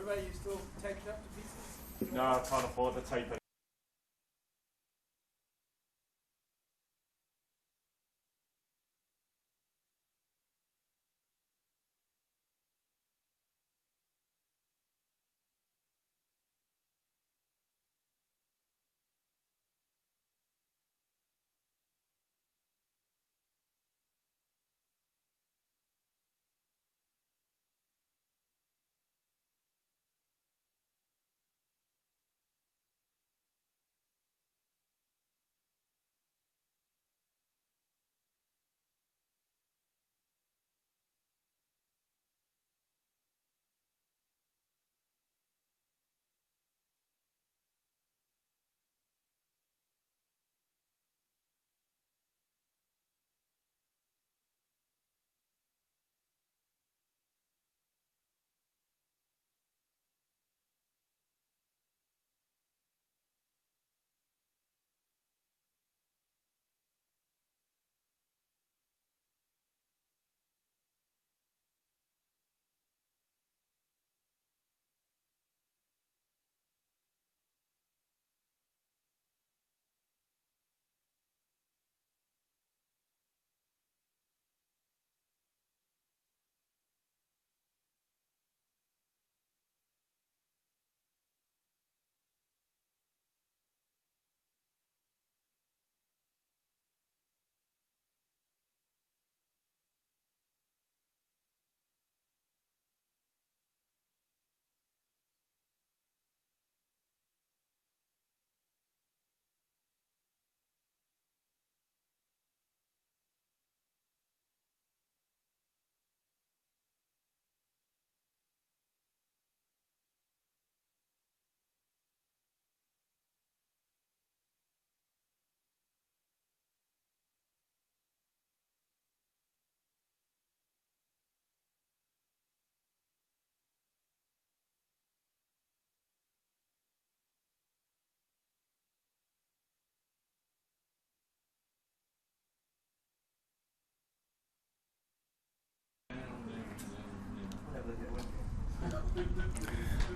Are you still taped up to pieces? No, I can't afford the tape.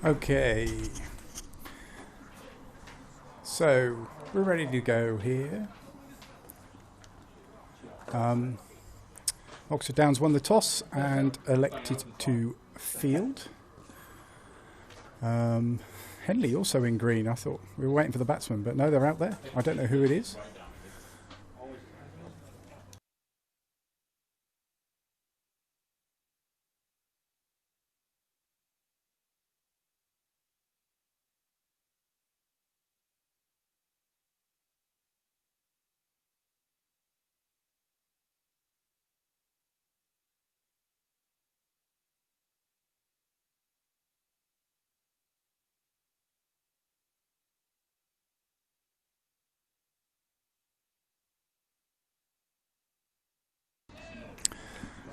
Okay, so we're ready to go here. Oxford Downs won the toss and elected to field. Henley also in green. I thought we were waiting for the batsman, but no, they're out there. I don't know who it is.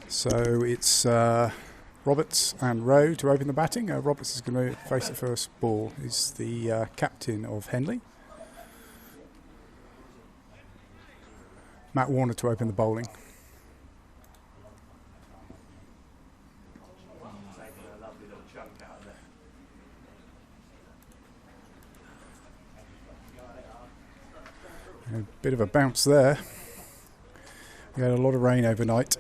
So it's Roberts and Rowe to open the batting. Roberts is going to face the first ball. He's the captain of Henley. Matt Warner to open the bowling. A bit of a bounce there. We had a lot of rain overnight.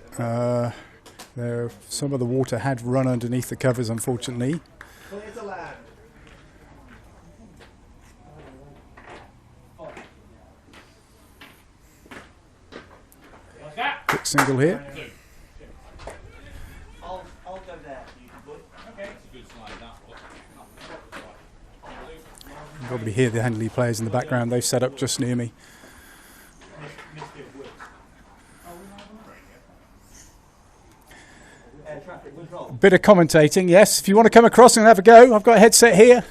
Some of the water had run underneath the covers, unfortunately. Quick single here. I'll go there. Okay. You can probably hear the Henley players in the background. They've set up just near me. A bit of commentating, yes. If you want to come across and have a go, I've got a headset here.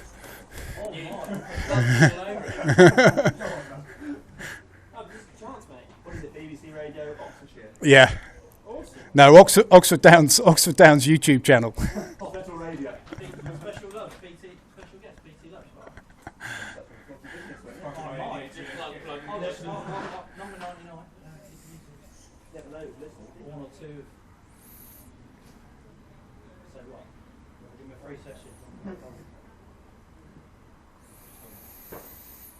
Yeah. No, Oxford Downs YouTube channel. Special radio. Special love, BT, special guest, BT Love. Number 99. Never know, listen. One or two. So what? Give me a free session.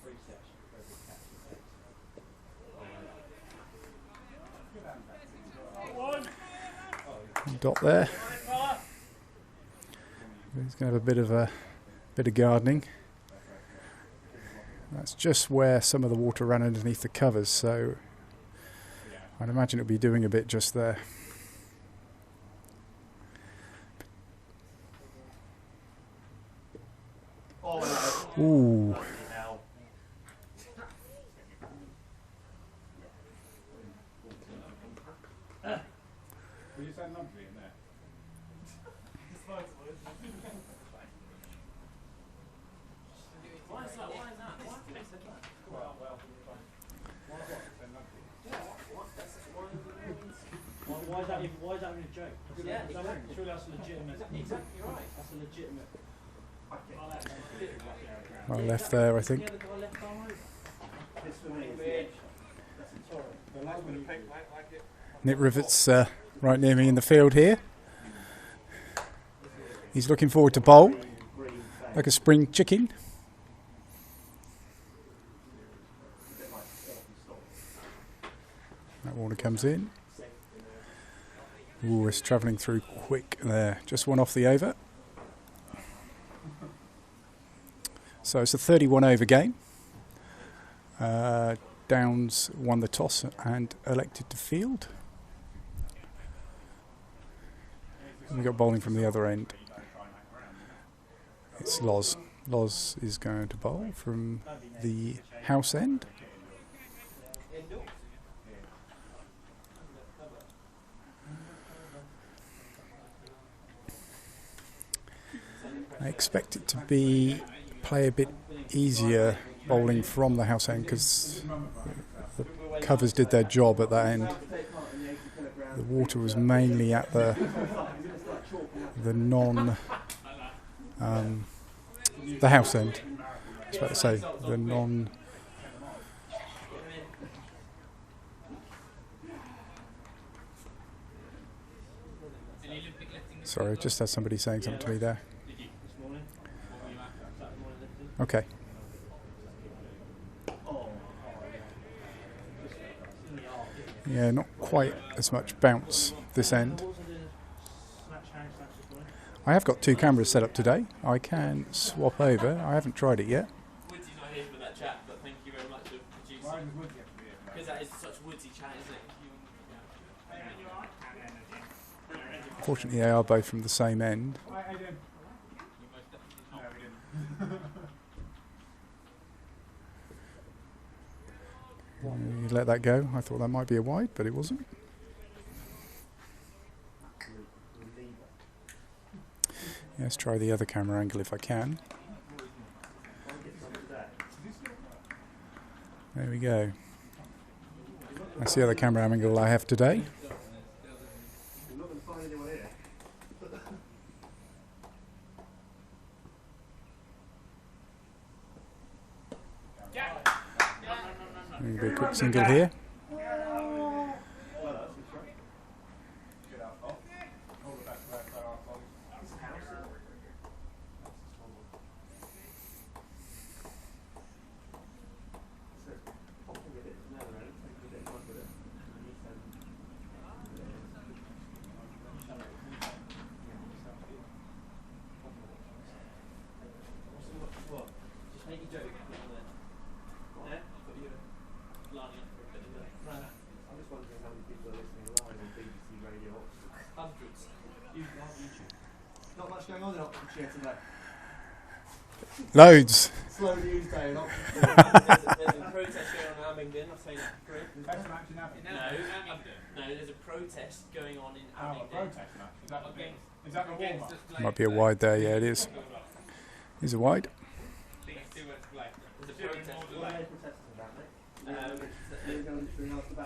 Free session for every catch. Dot there. He's going to have a bit of gardening. That's just where some of the water ran underneath the covers, so I'd imagine it'll be doing a bit just there. Ooh. Will you send Nubsy in there? Why is that? Why is that? Why have they said that? Why is that even a joke? Yeah, exactly. Surely that's legitimate. Exactly right. That's a legitimate. Right left there, I think. Nick Rivett's right near me in the field here. He's looking forward to bowl, like a spring chicken. That water comes in. Ooh, it's travelling through quick there. Just one off the over. So it's a 31 over game. Downs won the toss and elected to field. And we've got bowling from the other end. It's Loz. Loz is going to bowl from the house end. I expect it to play a bit easier bowling from the house end because the covers did their job at that end. The water was mainly at the house end. I was about to say the non. Sorry, I just had somebody saying something to me there. Okay. Yeah, not quite as much bounce this end. I have got two cameras set up today. I can swap over. I haven't tried it yet. Woodsy not here for that chat, but thank you very much for producing. Because that is such woodsy chat, isn't it? Fortunately, they are both from the same end. You let that go. I thought that might be a wide, but it wasn't. Let's try the other camera angle if I can. There we go. That's the other camera angle I have today. Maybe a quick single here. Not much going on in Oxfordshire today. Loads. Slow news day in Oxfordshire. There's a protest going on in Abingdon, I'll say that for free. No, there's a protest going on in Abingdon. Is that the warm-up? Might be a wide there. Yeah, it is. Is a wide. There's a protest. What are they protesting about, mate?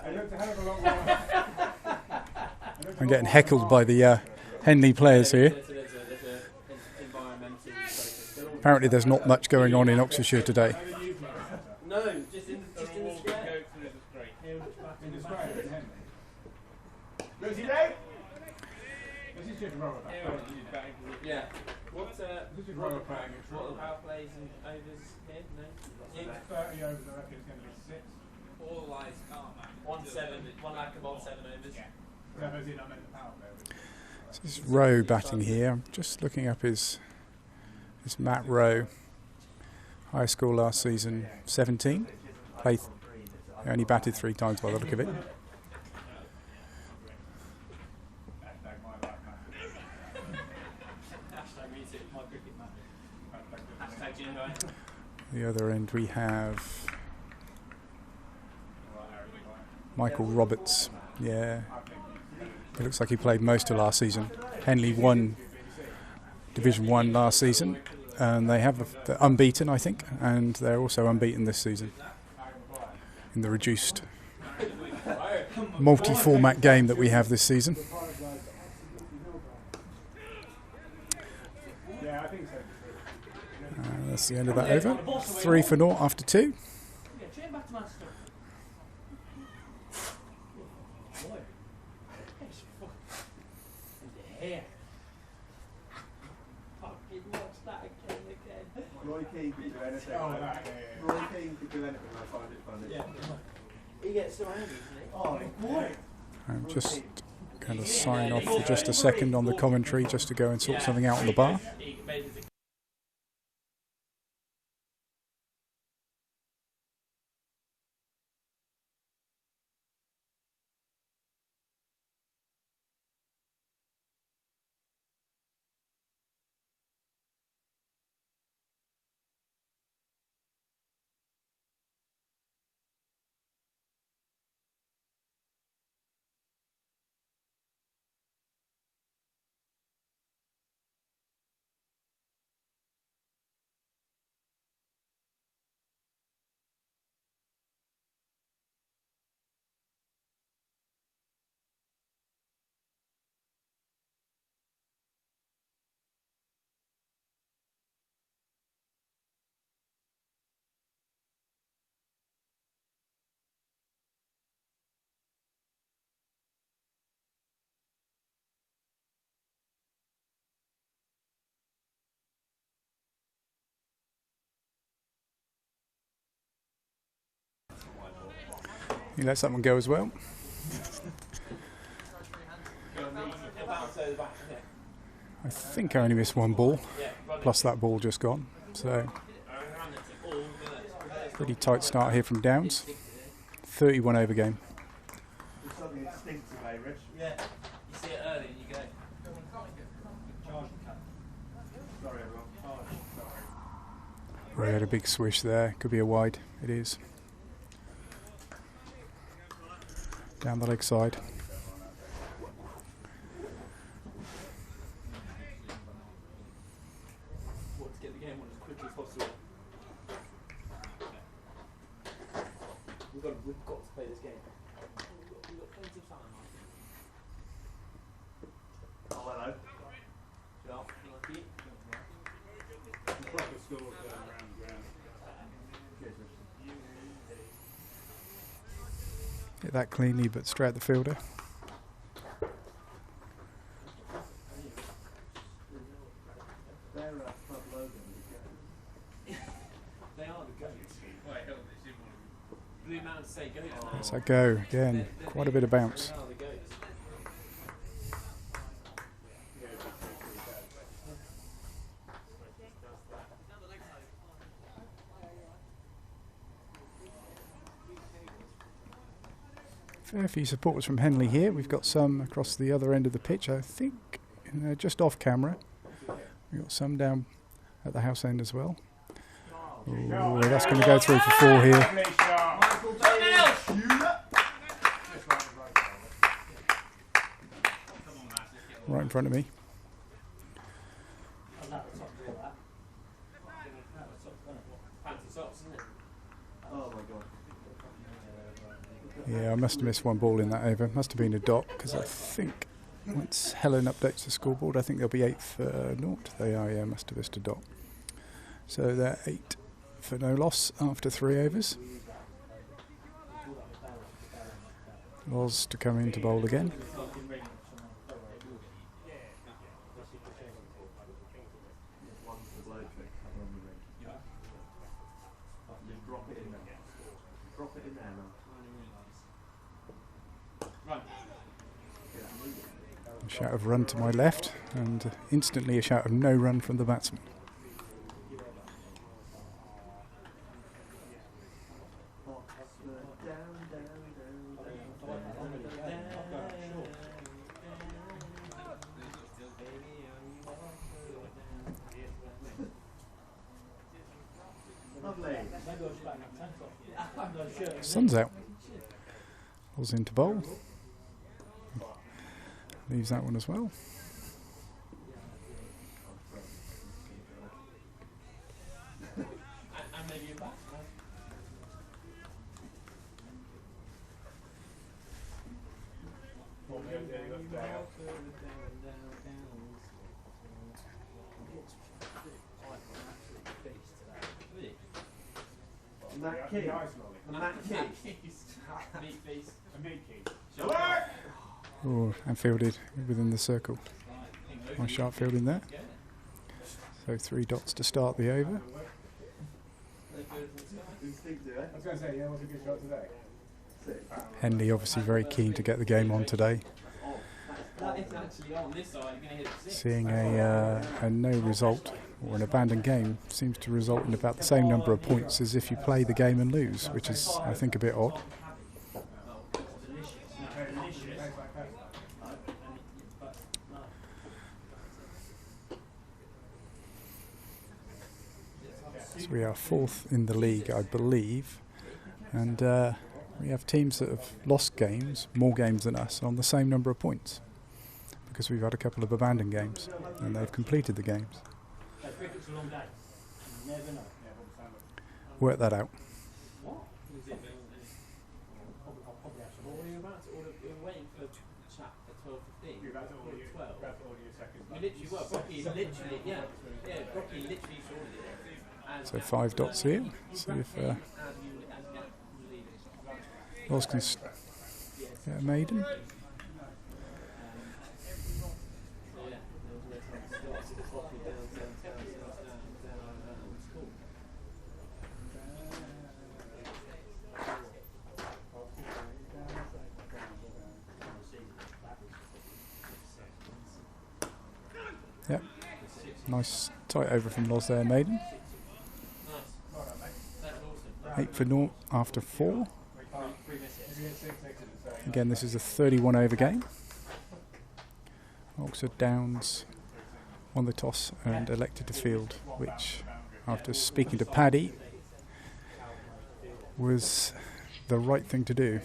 It looked a hell of a lot more. It I'm getting heckled by the Henley players here. Apparently there's not much going on in Oxfordshire today. No, just in the square. In the square, in Henley. Rosie Day? This is just rubber back. Yeah. What This is rubber back. what are the power plays and overs here? No? 30 overs, I reckon it's going to be 6. All lies can't. 1 lack of on 7 overs. Yeah. Whoever's in, I meant the power play. This is Rowe batting here. I'm just looking up his Matt Rowe. High score last season, 17. He only batted 3 times by the look of it. The other end we have Michael Roberts. Yeah, it looks like he played most of last season. Henley won Division 1 last season, and they're unbeaten, I think, and they're also unbeaten this season in the reduced multi-format game that we have this season. That's the end of that over. 3-0 after 2. Roy Keane could do anything. Roy Keane could do anything. I find it funny. Yeah. He gets so angry, doesn't he? Oh, boy. I'm just going to sign off for just a second on the commentary just to go and sort something out on the bar. You let someone go as well. I think I only missed 1 ball, plus that ball just gone. So, pretty tight start here from Downs. 31 over game. There's something instinctive, eh, Rich? Yeah. You see it early and you go. Sorry, everyone. We had a big swish there. Could be a wide. It is. Down the leg side. Want to get the game on as quickly as possible. We've got to play this game. We've got plenty of time. Oh, hello. Lucky. Proper score going round. Hit that cleanly, but straight at the fielder. They're club logo. They are the goats. Blue Mountain say goats. Let's go again. Quite a bit of bounce. They are the goats. Fair few supporters from Henley here. We've got some across the other end of the pitch. I think just off camera. We've got some down at the house end as well. Ooh, that's going to go through for 4 here. Right in front of me. Oh, my God. Yeah, I must have missed 1 ball in that over. Must have been a dot, because I think Once Helen updates the scoreboard, I think they'll be 8 for naught. They are, yeah, must have missed a dot. So they're 8 for no loss after 3 overs. Loz to come in to bowl again. A shout of run to my left, and instantly a shout of no run from the batsman. Sun's out. Pulls into bowl. Leaves that one as well. Oh, and fielded within the circle. Nice sharp fielding there. So 3 dots to start the over. Henley obviously very keen to get the game on today. Seeing a no result or an abandoned game seems to result in about the same number of points as if you play the game and lose, which is, I think, a bit odd. So we are 4th in the league, I believe, and we have teams that have lost games, more games than us, on the same number of points, because we've had a couple of abandoned games and they've completed the games. Work that out. So 5 dots here. See if Loz can get a maiden. Yep. Nice tight over from Loz there, maiden. 8 for naught after 4. Again, this is a 31 over game. Oxford Downs won the toss and elected to field, which, after speaking to Paddy, was the right thing to do.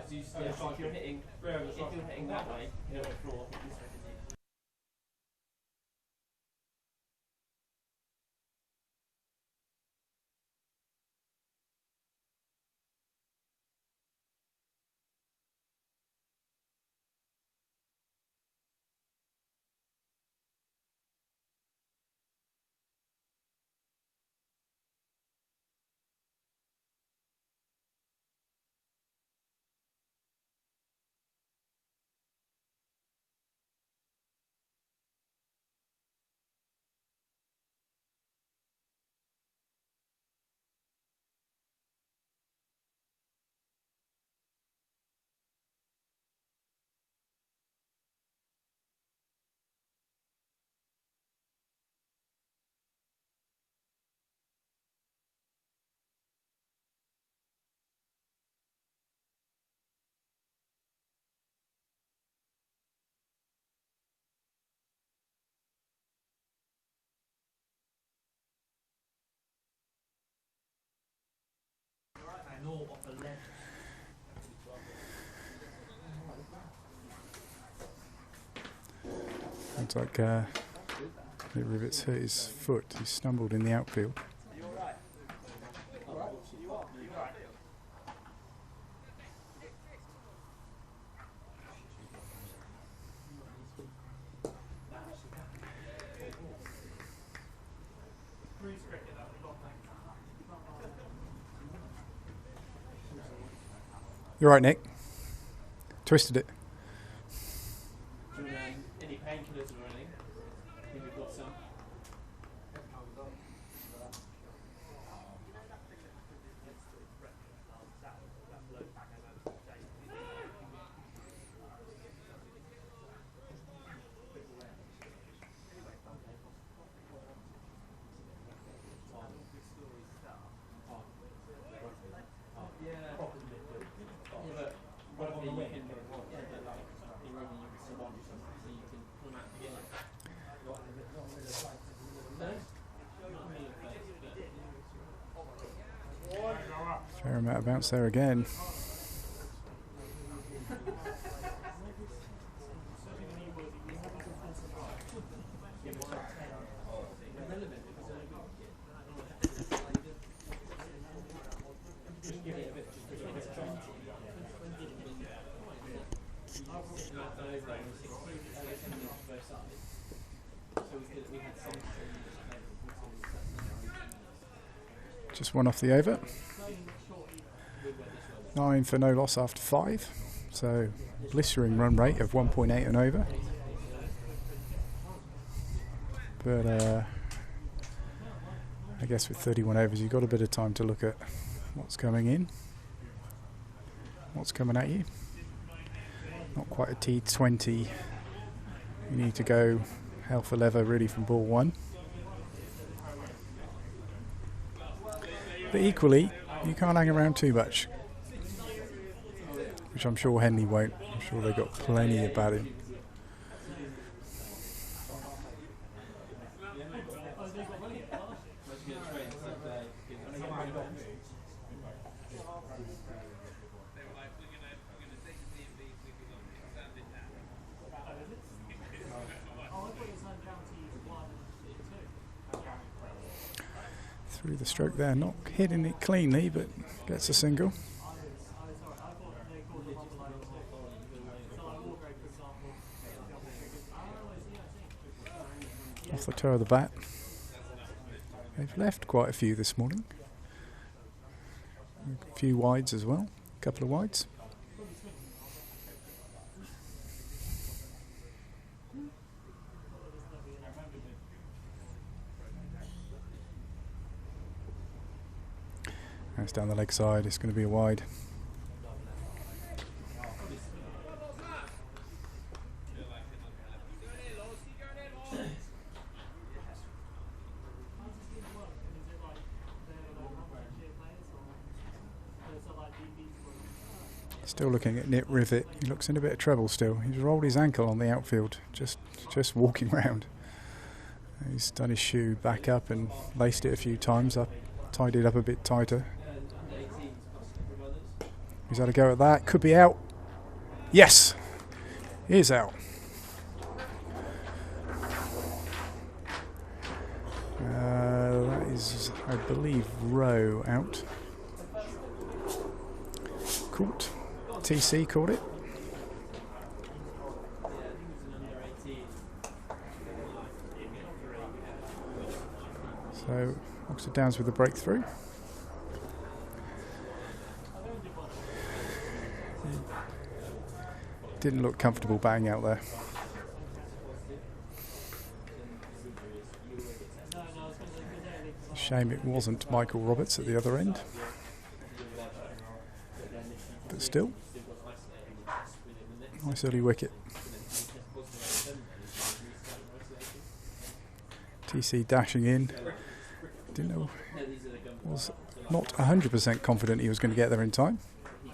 If you're hitting that way, you know, floor. Looks like the rivets hurt his foot. He stumbled in the outfield. You're right, Nick. Twisted it. Do you want any painkillers or anything? I think we've got some. Fair amount of bounce there again. Just one off the over. 9 for no loss after 5. So blistering run rate of 1.8 and over. But I guess with 31 overs you've got a bit of time to look at what's coming in, what's coming at you. Not quite a T20. You need to go hell for leather really from ball 1. But equally, you can't hang around too much, which I'm sure Henley won't. I'm sure they've got plenty about him. Through the stroke there, not hitting it cleanly, but gets a single. Off the toe of the bat. They've left quite a few this morning. A few wides as well, a couple of wides. That's down the leg side, it's going to be a wide. Still looking at Nip Rivet. He looks in a bit of trouble still. He's rolled his ankle on the outfield, just walking round. He's done his shoe back up and laced it a few times up, tied it up a bit tighter. He's had a go at that. Could be out. Yes, he is out. That is, I believe, Rowe out. Caught. TC caught it. So Oxford Downs with the breakthrough. Didn't look comfortable batting out there. Shame it wasn't Michael Roberts at the other end. But still, nice early wicket. TC dashing in. Didn't know, was not 100% confident he was going to get there in time,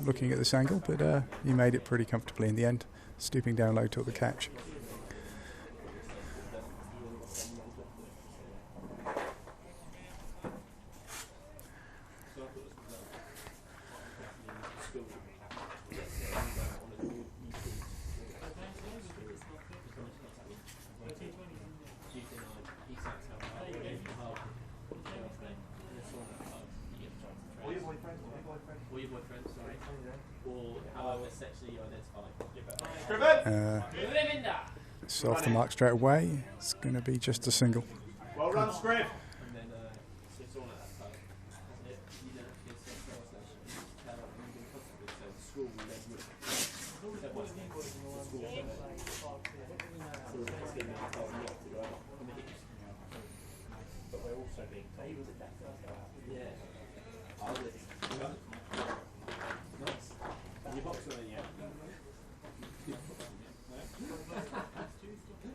looking at this angle, but he made it pretty comfortably in the end. Stooping down low, took the catch. It's off the mark straight away. It's going to be just a single. Well run, Scrib. But we're also being told. He was a better. Yeah. Nice. And your boxer then, yeah?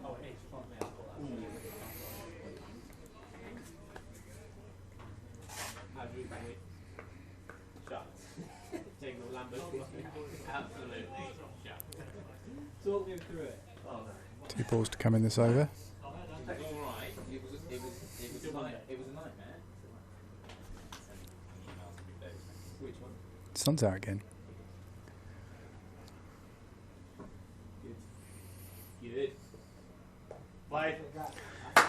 Oh, it is. Fuck me, I thought that was how do we shut? Taking the Lambert. Absolutely. Yeah. Talk me through it. Oh, no. 2 balls to come in this over. All right. It was a nightmare. Which one? Sun's out again. Good. Play.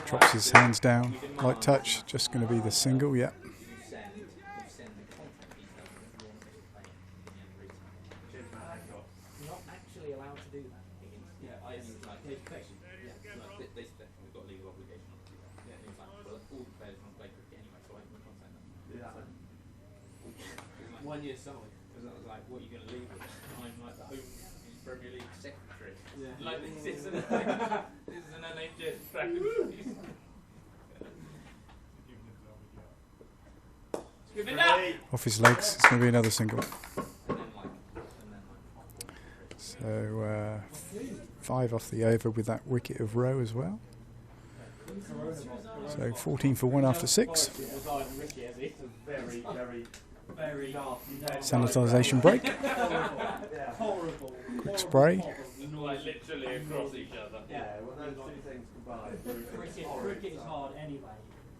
Drops his hands down. Light touch. Just going to be the single. Yeah. You send the contact details of everyone who's playing in the end routine. You're not actually allowed to do that. Yeah, I was like, they spec. We've got a legal obligation not to do that. Yeah, it's like, well, all the players want to play cricket anyway, so I can contact them. Yeah. So, like 1 year solid, because I was like, what are you going to leave with? I'm like the Home Premier League secretary. Yeah. Like, this is an NHS practice. Give it up! Off his legs. It's going to be another single. And then So 5 off the over with that wicket of Rowe as well. So 14 for 1 after 6. Very, very, very Sanitisation break. horrible. Spray. like literally across each other. Yeah, well, those two things combined. Cricket is hard anyway.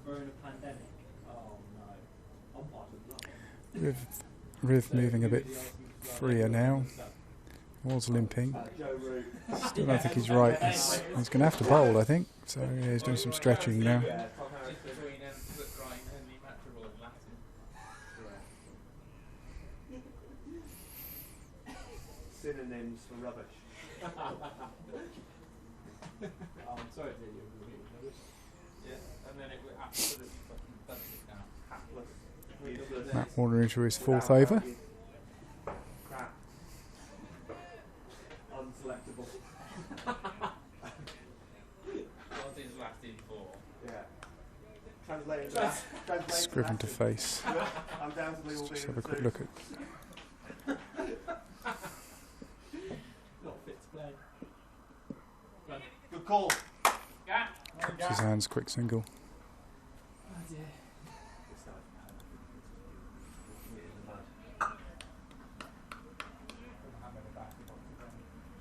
We're in a pandemic. Oh no. I'm part of that. Riv moving a bit freer now. Was limping. Still don't think he's right. He's going to have to bowl, I think. So yeah, he's doing some stretching now. Synonyms for rubbish. I'm sorry to hear you. Yeah, and then it would absolutely fucking dumps it down. Hapless. Useless. Matt Warner into his 4th over. Crap. Unselectable. What's his last in for? Yeah. Translating that. Scriven to face. I'm down to leave all Just being have a quick look at. Not fit to play. Good call. Yeah. Drops his hands, quick single. Oh dear.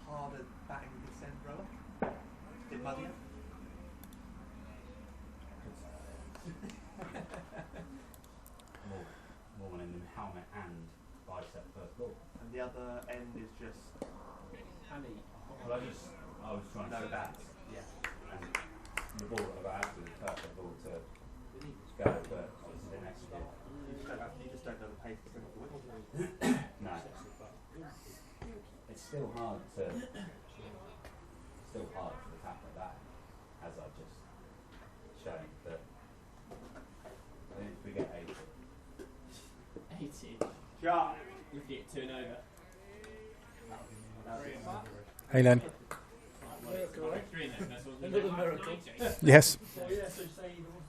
Harder batting descent rower. Did muddier. More one in the helmet and bicep first ball. And the other end is just Annie. Well, I was trying to no say bat. that, Yeah. and the ball was absolutely perfect ball to go, but it's been executed. You just don't know the pace to bring up the wicket. No, it's still hard for the tap like that, as I've just shown. But I think if we get 80. 80. Sharp. Looking at 2 and over. Hey Len. Another miracle. Yes. Oh yeah, so say either one.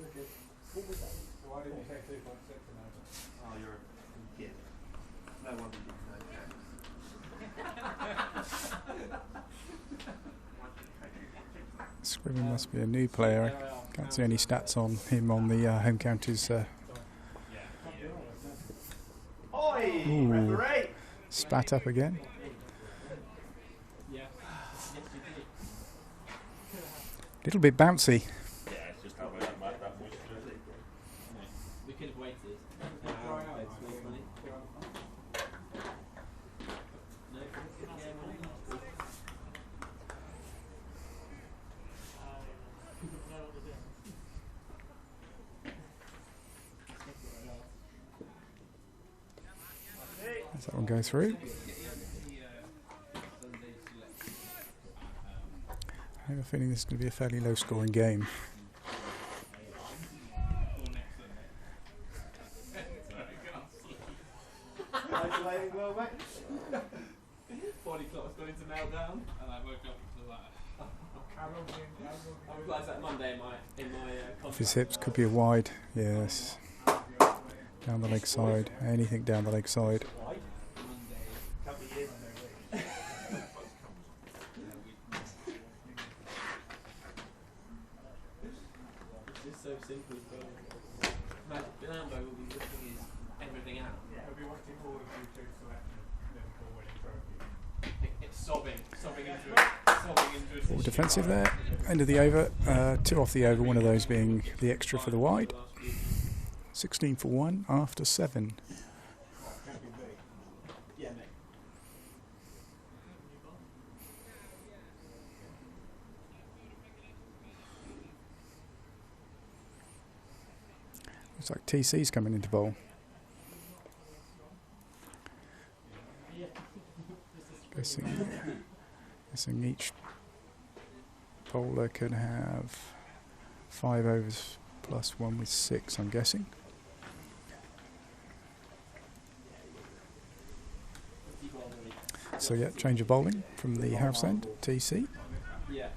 Okay. What was that? Why didn't you say 2.6 and over? Oh, you're a git. No wonder you didn't know Scriven must be a new player. Can't see any stats on him on the home counties. Oi! Ooh. Referee! Spat up again. Yeah. Yes, you did. Little bit bouncy. Yeah, it's just that moisture. We could have waited. Does that one go through? I have a feeling this is going to be a fairly low scoring game. Isolating well, mate. Body clock's going to meltdown, and I woke up to that. I realised that Monday in my Off his hips, could be a wide. Yes. Down the leg side. Anything down the leg side. It's just so simple. Lambo will be looking his everything out. He'll be watching all of you two select Liverpool winning trophy. It's sobbing into it. All defensive there. End of the over. 2 off the over, one of those being the extra for the wide. 16 for 1 after 7. Yeah, mate. Looks like TC's coming into bowl. Guessing each bowler can have 5 overs plus 1 with 6, I'm guessing. So yeah, change of bowling from the house end, TC. Yeah.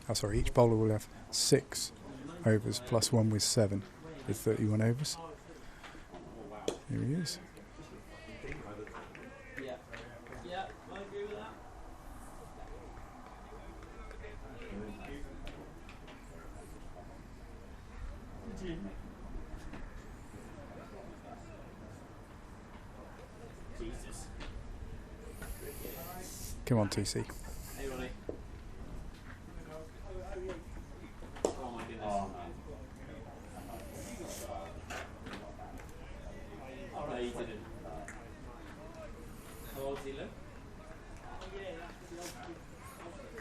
Oh sorry, each bowler will have 6 overs plus 1 with 7, with 31 overs. Here he is. Yeah, I agree with that. Jesus. Come on, TC. Hey, Ronnie. Oh my goodness. Oh, no, he didn't. How old does he look?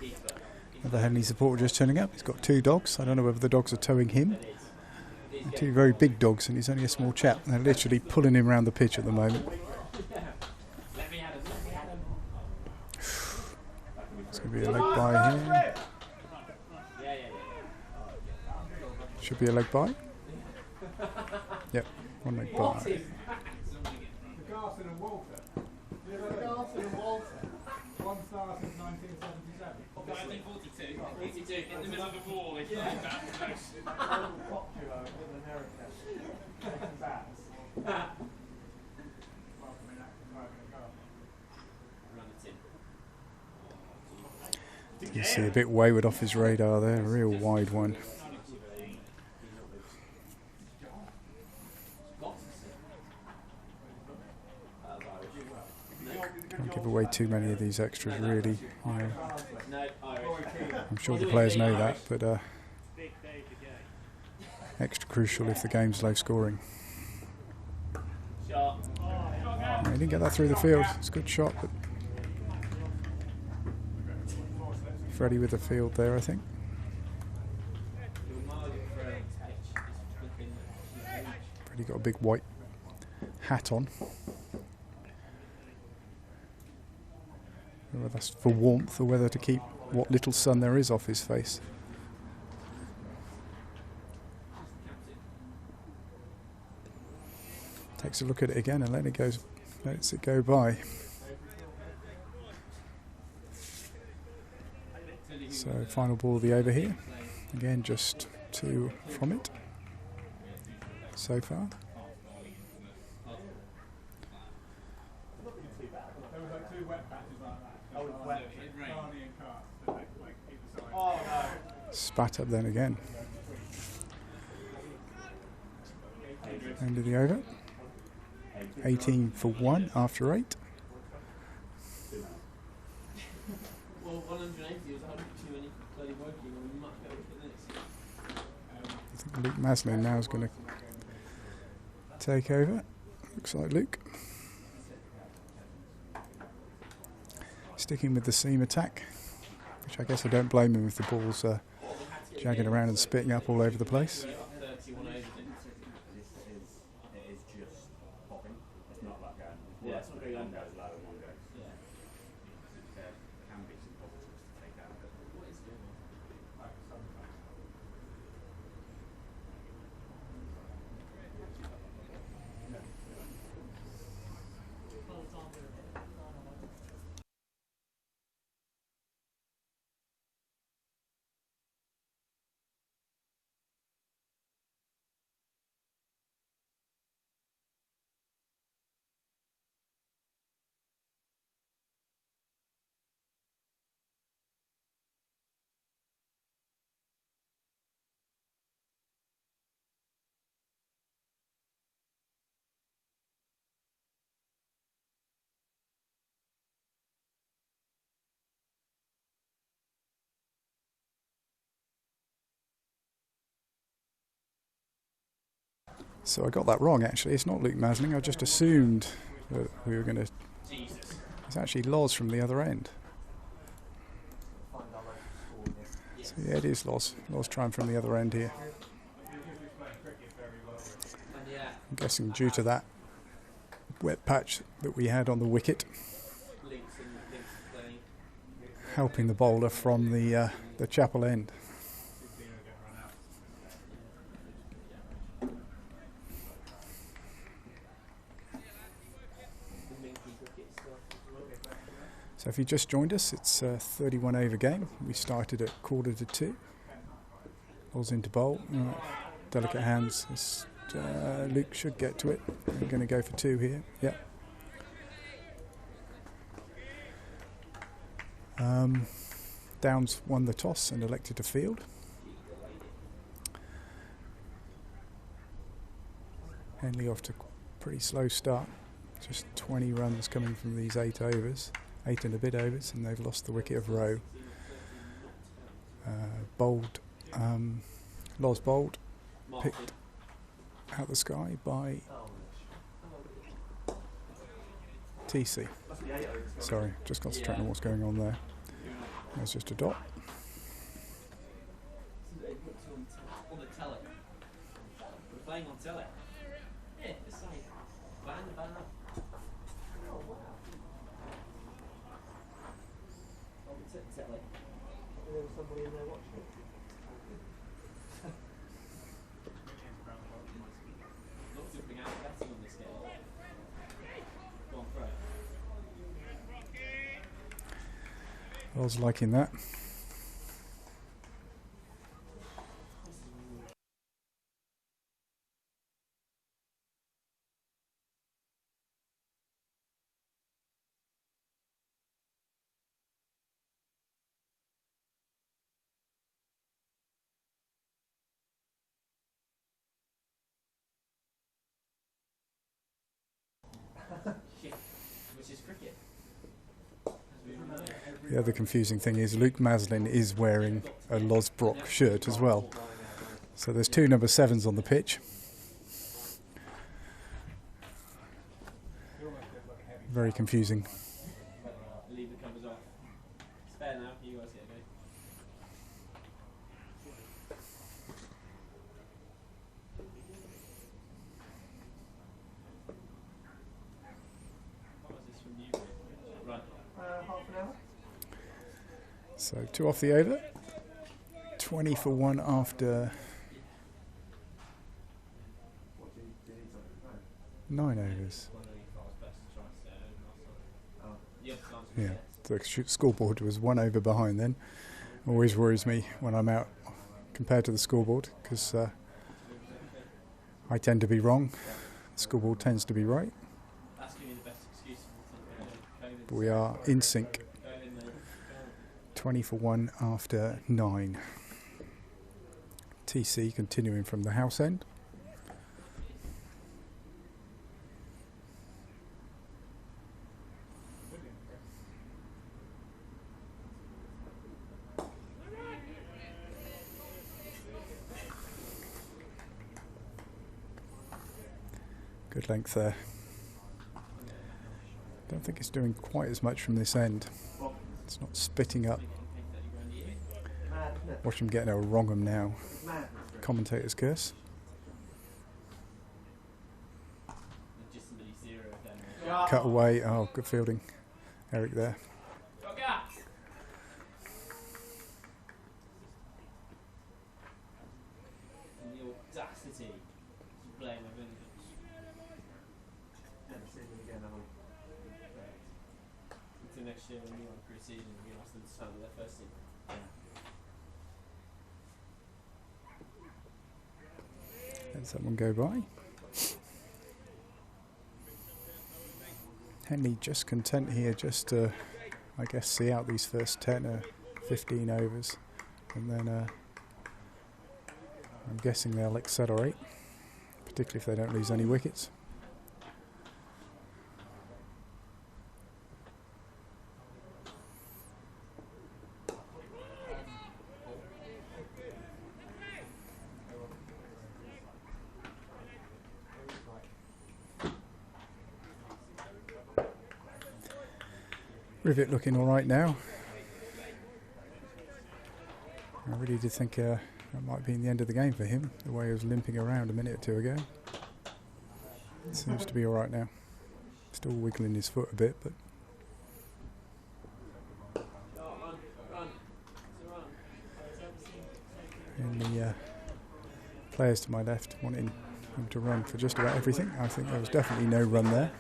Keeper. Another Henley supporter just turning up. He's got 2 dogs. I don't know whether the dogs are towing him. 2 very big dogs, and he's only a small chap. They're literally pulling him around the pitch at the moment. Let me at him. It's going to be a leg bye here. Yeah. Should be a leg bye. Yep, 1 leg bye. The Garson and Walter. Yeah, the Garson and Walter. 1 star since 1977. 1942. 42. In the middle of the war. Pop duo in America. Taking bats. You can see a bit wayward off his radar there, a real wide one. Can't give away too many of these extras really. You know. I'm sure the players know that, but extra crucial if the game's low scoring. He didn't get that through the field. It's a good shot, but Freddie with the field there, I think. Freddie got a big white hat on. Whether that's for warmth or whether to keep what little sun there is off his face. Takes a look at it again and lets it go by. So final ball of the over here. Again, just 2 from it so far. There was like 2 wet patches like that. Carney and Cart. Like either side. Spat up then again. End of the over. 18 for 1 after 8. Well, 180 was 100 too many bloody working. We much better than this. I think Luke Maslin now is going to take over. Looks like Luke. Sticking with the seam attack, which I guess I don't blame him if the ball's jagging around and spitting up all over the place. So I got that wrong actually. It's not Luke Masling. I just assumed that we were going to. It's actually Loz from the other end. So yeah, it is Loz. Loz trying from the other end here. I'm guessing due to that wet patch that we had on the wicket, helping the bowler from the chapel end. So if you just joined us, it's a 31 over game. We started at 1:45. Ball's into bowl. Delicate hands. Luke should get to it. We're going to go for 2 here. Yep. Downs won the toss and elected to field. Henley off to a pretty slow start. Just 20 runs coming from these 8 overs. 8 and a bit overs, and they've lost the wicket of Rowe. Bowled, Loz bowled, picked out the sky by TC. Sorry, just concentrating on what's going on there. There's just a dot. On the telly. We're playing on telly. Yeah, it's like bang, bang. Oh, wow. On the telly. There was somebody in there watching it. Not jumping out betting on this game. Go on, throw. I was liking that. Which is cricket. The other confusing thing is Luke Masling is wearing a Loz Brock shirt as well. So there's 2 number 7s on the pitch. Very confusing. Leave the covers off. Spare now, you guys get a go. What was this from you? Right. Half an hour. So 2 off the over. 20 for 1 after 9 overs. Yeah, the scoreboard was 1 over behind then. Always worries me when I'm out compared to the scoreboard, because I tend to be wrong. The scoreboard tends to be right. But we are in sync. 20 for 1 after 9. TC continuing from the house end. Good length there. Don't think it's doing quite as much from this end. It's not spitting up. Watch him getting a wrong now. Commentator's curse. Cut away. Oh, good fielding. Eric there. And the audacity to blame a vengeance. Never seen them again, have we? Until next year when we want pre-season, we ask them to start with their first team. Let someone go by. Henley just content here, just to, I guess, see out these first 10 or 15 overs, and then I'm guessing they'll accelerate, particularly if they don't lose any wickets. Rivet looking all right now. I really did think that might be the end of the game for him, the way he was limping around a minute or two ago. Seems to be all right now. Still wiggling his foot a bit, but and the players to my left wanting him to run for just about everything. I think there was definitely no run there.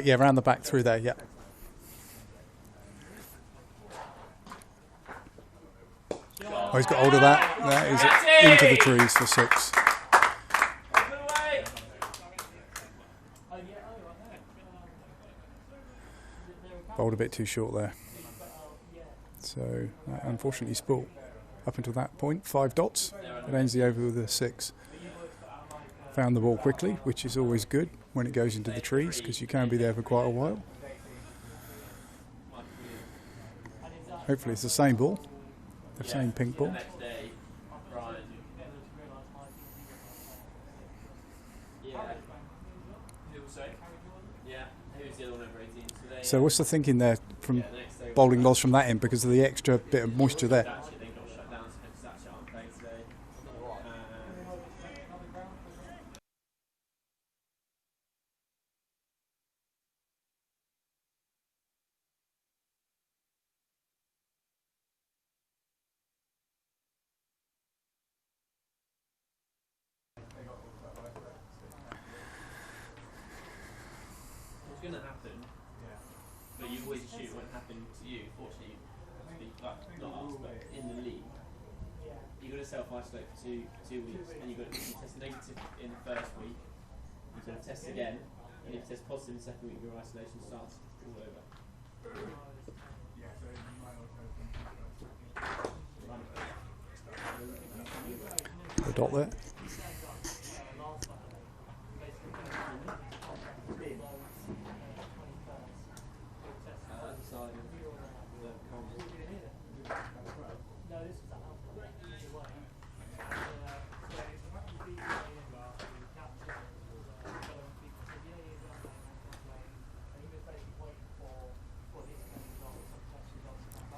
Yeah, around the back through there, yeah. Oh, he's got hold of that. That is into the trees for 6. Bowled a bit too short there. So, unfortunately, sport up until that point, 5 dots. It ends the over with a 6. Found the ball quickly, which is always good when it goes into the trees, because you can be there for quite a while. Hopefully it's the same ball, the same pink ball. So what's the thinking there from bowling loss from that end because of the extra bit of moisture there? It's going to happen, but you always assume it won't happen to you. Fortunately, not us, but in the league, you've got to self-isolate for two weeks, and you've got to test negative in the first week. You've got to test again, and if you test positive in the second week, your isolation starts all over. The dot there.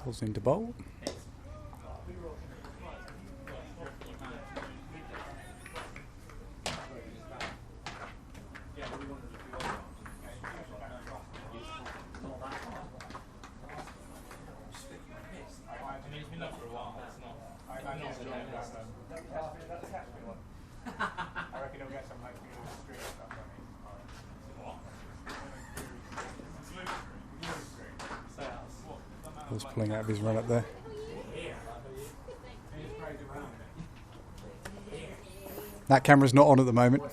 Pulls into bowl. Was pulling out of his run up there. That camera's not on at the moment.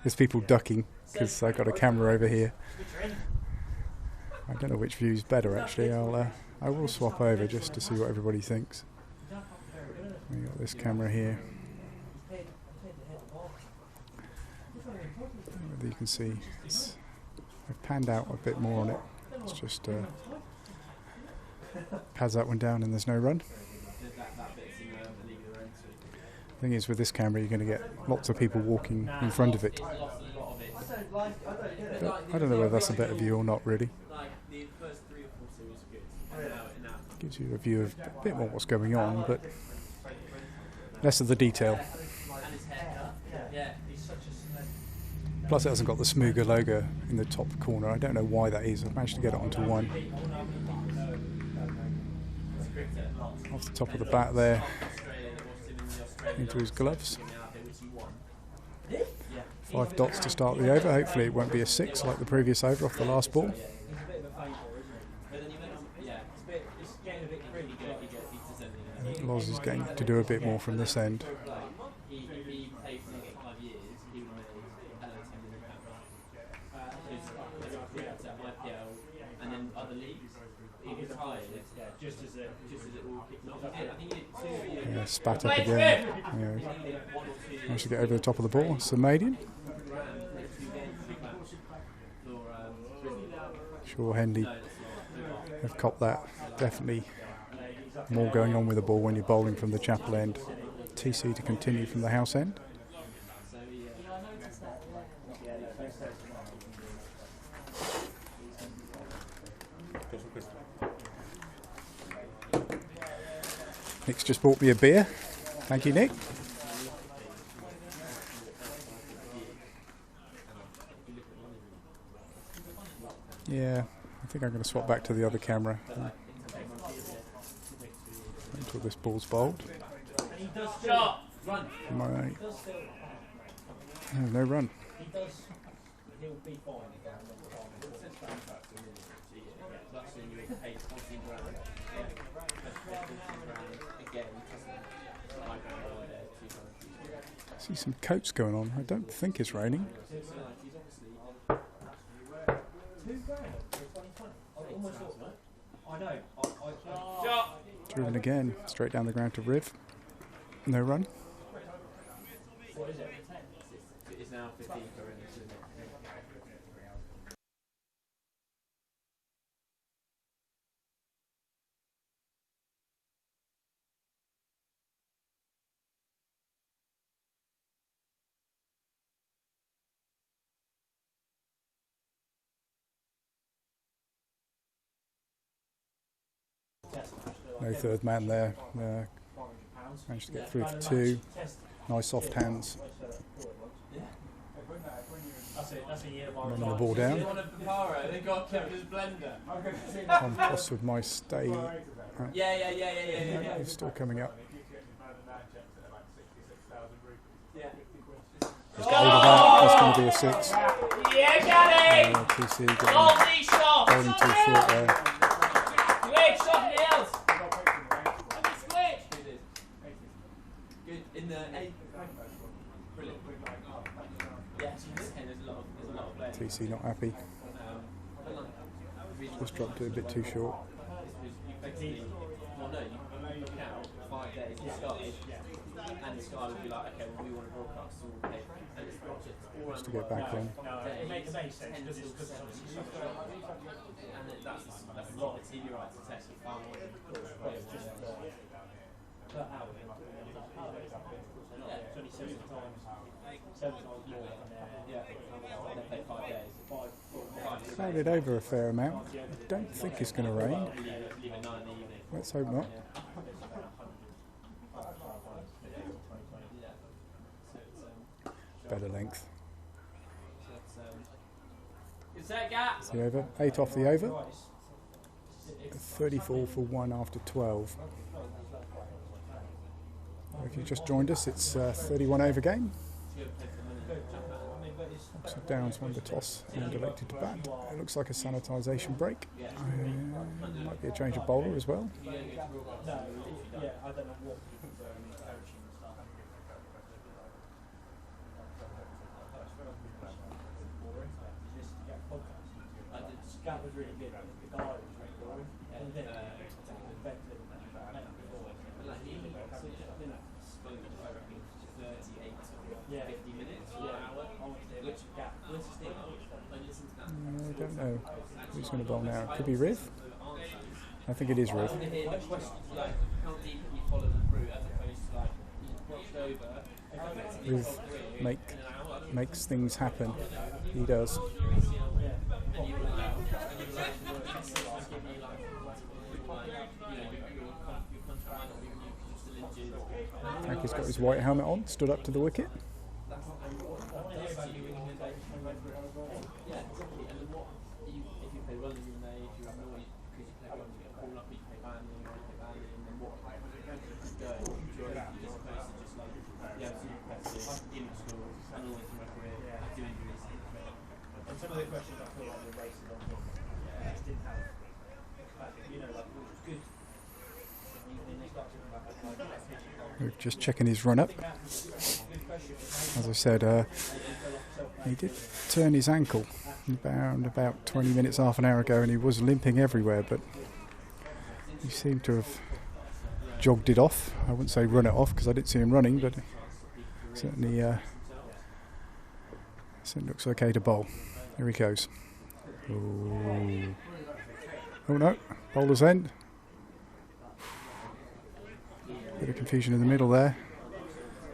There's people ducking because I've got a camera over here. I don't know which view's better actually. I will swap over just to see what everybody thinks. We got this camera here. Whether you can see, I've panned out a bit more on it. It's just pads that one down and there's no run. The thing is, with this camera, you're going to get lots of people walking in front of it. But I don't know whether that's a better view or not, really. Gives you a view of a bit more what's going on, but less of the detail. Plus it hasn't got the Smooger logo in the top corner. I don't know why that is. I've managed to get it onto one. Off the top of the bat there, into his gloves. 5 dots to start the over. Hopefully it won't be a 6 like the previous over off the last ball. Loz is going to do a bit more from this end. Yeah, spat up again. Yeah, managed to get over the top of the ball. It's a maiden. Sure, Henley have copped that. Definitely more going on with the ball when you're bowling from the chapel end. TC to continue from the house end. Nick's just bought me a beer. Thank you, Nick. Yeah, I think I'm going to swap back to the other camera until this ball's bowled. Shot! Run! Right. Oh, no run. He'll be fine. I see some coats going on. I don't think it's raining. I know. Driven again, straight down the ground to Riv. No run. What is it? It's now 15 per innings, isn't it? No third man there. Managed to get through for two. Nice soft hands. Running the ball down. On toss with my stay. Yeah. He's still coming up. Just get hold of that. That's going to be a six. Yeah, Gary! TC getting Quality shot! bowling too short there. Switch, something else! Switch! Good, in the 8. Brilliant. Yeah, there's a lot of players. TC not happy. Just dropped it a bit too short. Well, no, you count 5 days, you started, and Sky would be like, okay, well, we want to broadcast, so we'll pay. And it's not just all Just to get back in. It makes sense because it's and that's a lot of TV rights to test for fun. It's just per hour. It's only 7 times more than they play 5 days. Clouded over a fair amount. Don't think it's going to rain. Leave at 9 in the evening. Let's hope not. Better length. Is that gap? The over. 8 off the over. 34 for 1 after 12. If you just joined us, it's 31 over game. Ups and Downs won the toss and elected to bat. It looks like a sanitisation break. Might be a change of bowler as well. No, yeah, I don't know what people do in coaching and stuff. That was really good. The guy was really boring. And then I don't know who's going to bowl now. Could be Riv. I think it is Riv. Riv makes things happen. He does. Frankie's got his white helmet on, stood up to the wicket. some of the questions I feel like the races on didn't have, like good. We're just checking his run up. As I said, he did turn his ankle about 20 minutes, half an hour ago, and he was limping everywhere, but he seemed to have jogged it off. I wouldn't say run it off because I didn't see him running, but certainly looks okay to bowl. Here he goes. Oh no, bowler's end. Bit of confusion in the middle there.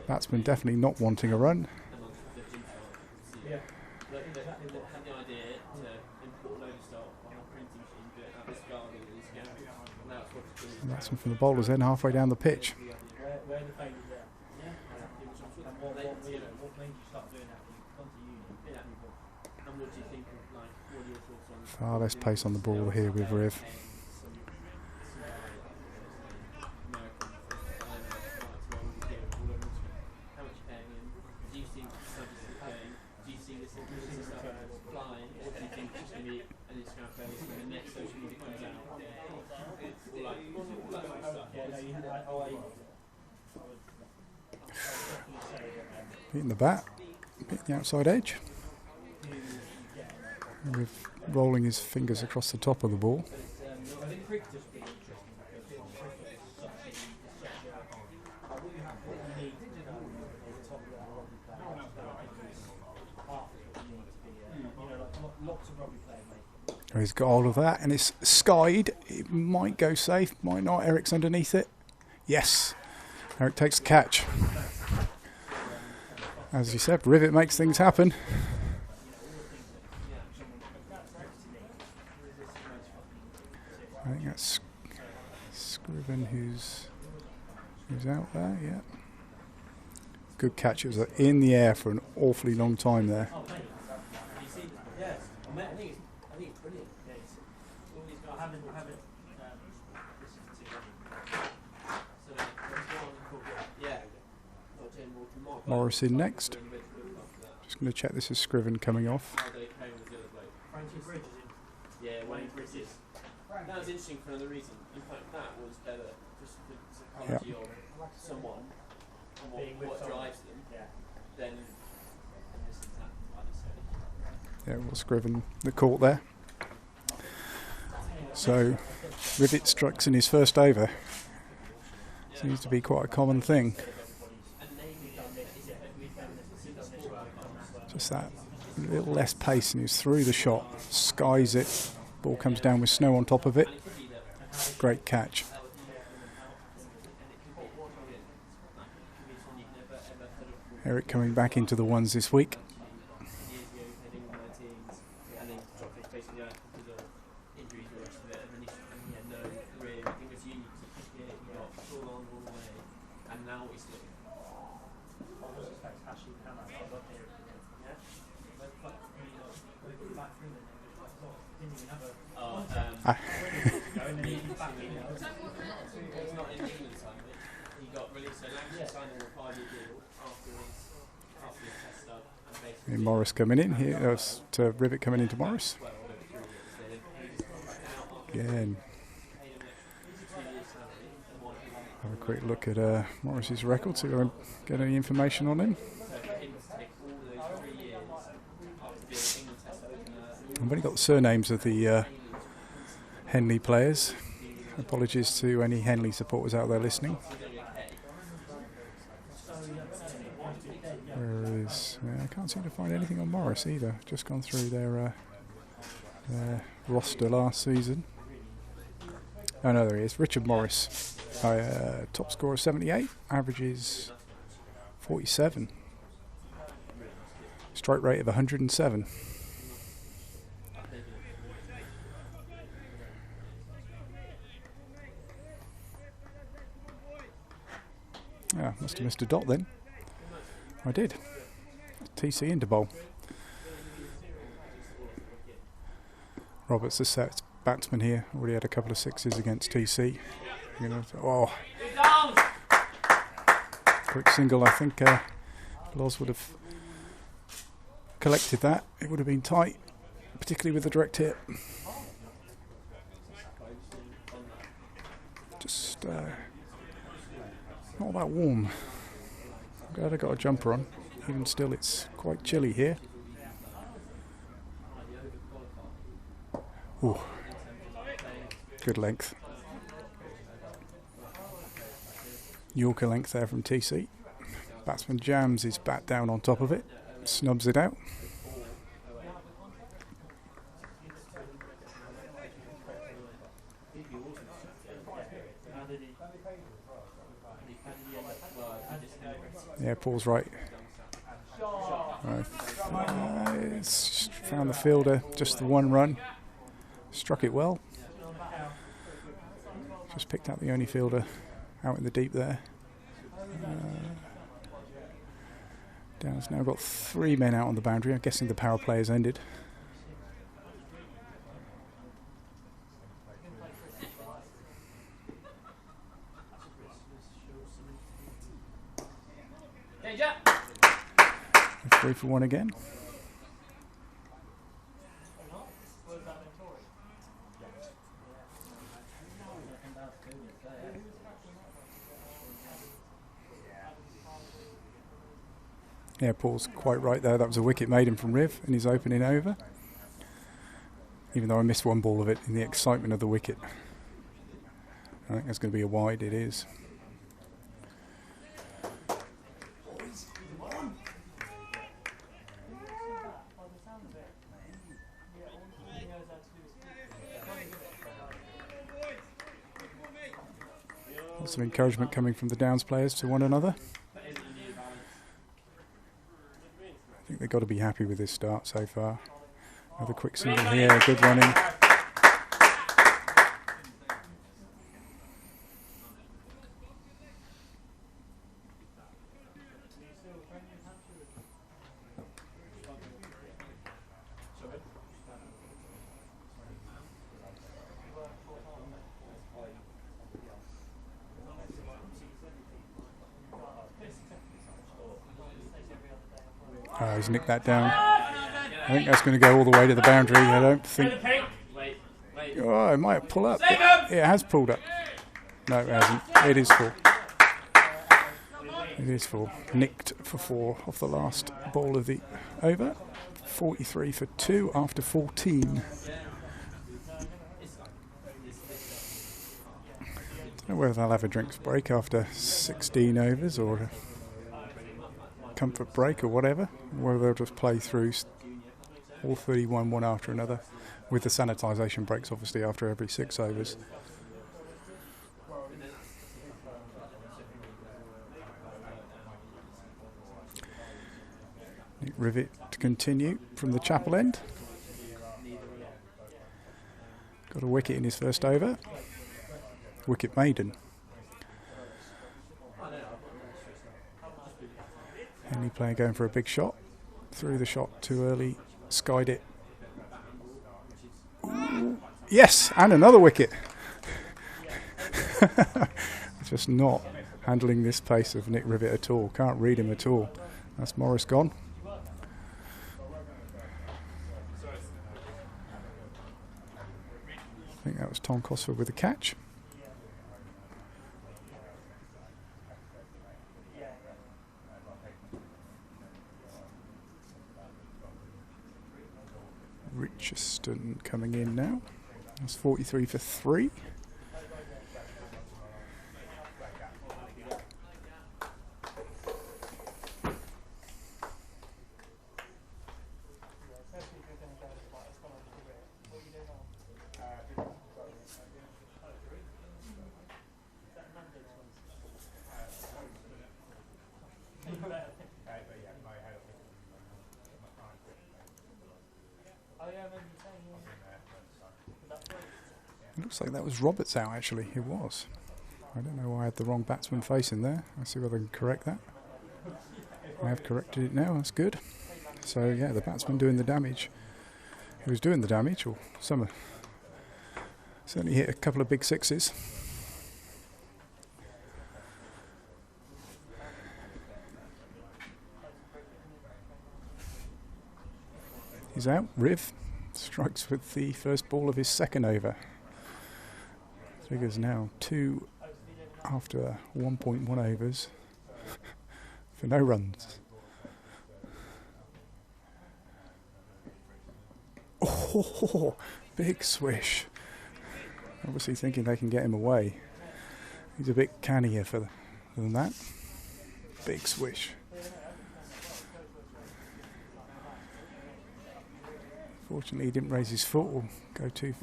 Batsman definitely not wanting a run. had the idea to import a load of stock on a printing machine, do it at this garden and this gallery. And that's what it's doing. And that's one from the bowlers then, halfway down the pitch. Where the failures there? Yeah. And what made you start doing that? You've gone to uni. Yeah. And what do you think of, like, what are your thoughts on Far less pace on the ball here with Riv. Hitting the bat, hitting the outside edge. Riv rolling his fingers across the top of the ball. He's got all of that and it's skied. It might go safe, might not. Eric's underneath it. Yes. Eric takes the catch. As you said, Rivet makes things happen. I think that's Scriven who's out there, yeah. Good catch. It was in the air for an awfully long time there. Morris in next. Just going to check this is Scriven coming off. Yeah, Wayne Bridges. That was interesting for another reason. In fact, that was better just the psychology of someone and what drives them. Then yeah, well, Scriven the caught there. So Rivet strikes in his first over. Seems to be quite a common thing. Just that little less pace and he's through the shot, skies it, ball comes down with snow on top of it. Great catch. Eric coming back into the ones this week. And Morris coming in here, to Rivet coming into Morris. Again. Have a quick look at Morris's record, see if I can get any information on him. I've only got the surnames of the Henley players. Apologies to any Henley supporters out there listening. Where is... I can't seem to find anything on Morris either. Just gone through their roster last season. Oh no, there he is. Richard Morris. Top scorer 78. Average is 47. Strike rate of 107. Ah, must have missed a dot then. I did. TC into bowl. Roberts, the set batsman here, already had a couple of sixes against TC. Oh, quick single. I think Loz would have collected that. It would have been tight, particularly with the direct hit. Just not that warm. I'm glad I got a jumper on. Even still, it's quite chilly here. Ooh. Good length. Yorker length there from TC. Batsman jams his bat down on top of it, snubs it out. Yeah, Paul's right. It's found the fielder, just the one run. Struck it well. Just picked out the only fielder out in the deep there. Down's now got 3 men out on the boundary. I'm guessing the power play has ended. Danger! 3 for 1 again. Yeah, Paul's quite right there. That was a wicket maiden from Riv in his opening over. Even though I missed one ball of it in the excitement of the wicket. I think that's going to be a wide. It is. Lots of encouragement coming from the Downs players to one another. I think they've got to be happy with this start so far. Another quick single here, good running. He's nicked that down. I think that's going to go all the way to the boundary. I don't think. Oh, it might pull up. It has pulled up. No, it hasn't. It is full. It is full. Nicked for 4 off the last ball of the over. 43 for 2 after 14. Don't know whether they'll have a drinks break after 16 overs or a comfort break or whatever, whether they'll just play through all 31 one after another, with the sanitisation breaks obviously after every 6 overs. Nick Rivet to continue from the chapel end. Got a wicket in his first over. Wicket maiden. Henley player going for a big shot. Threw the shot too early. Skied it. Ooh. Yes, and another wicket. Just not handling this pace of Nick Rivet at all. Can't read him at all. That's Morris gone. I think that was Tom Cosford with the catch. Richardson coming in now. That's 43 for 3. It looks like that was Roberts out actually. It was. I don't know why I had the wrong batsman facing there. I'll see whether I can correct that. I have corrected it now, that's good. So yeah, the batsman doing the damage. He was doing the damage, or some certainly hit a couple of big sixes. He's out. Riv strikes with the first ball of his second over. Figures now 2 after 1.1 overs for no runs. Oh, big swish. Obviously thinking they can get him away. He's a bit cannier than that. Big swish. Fortunately he didn't raise his foot or go too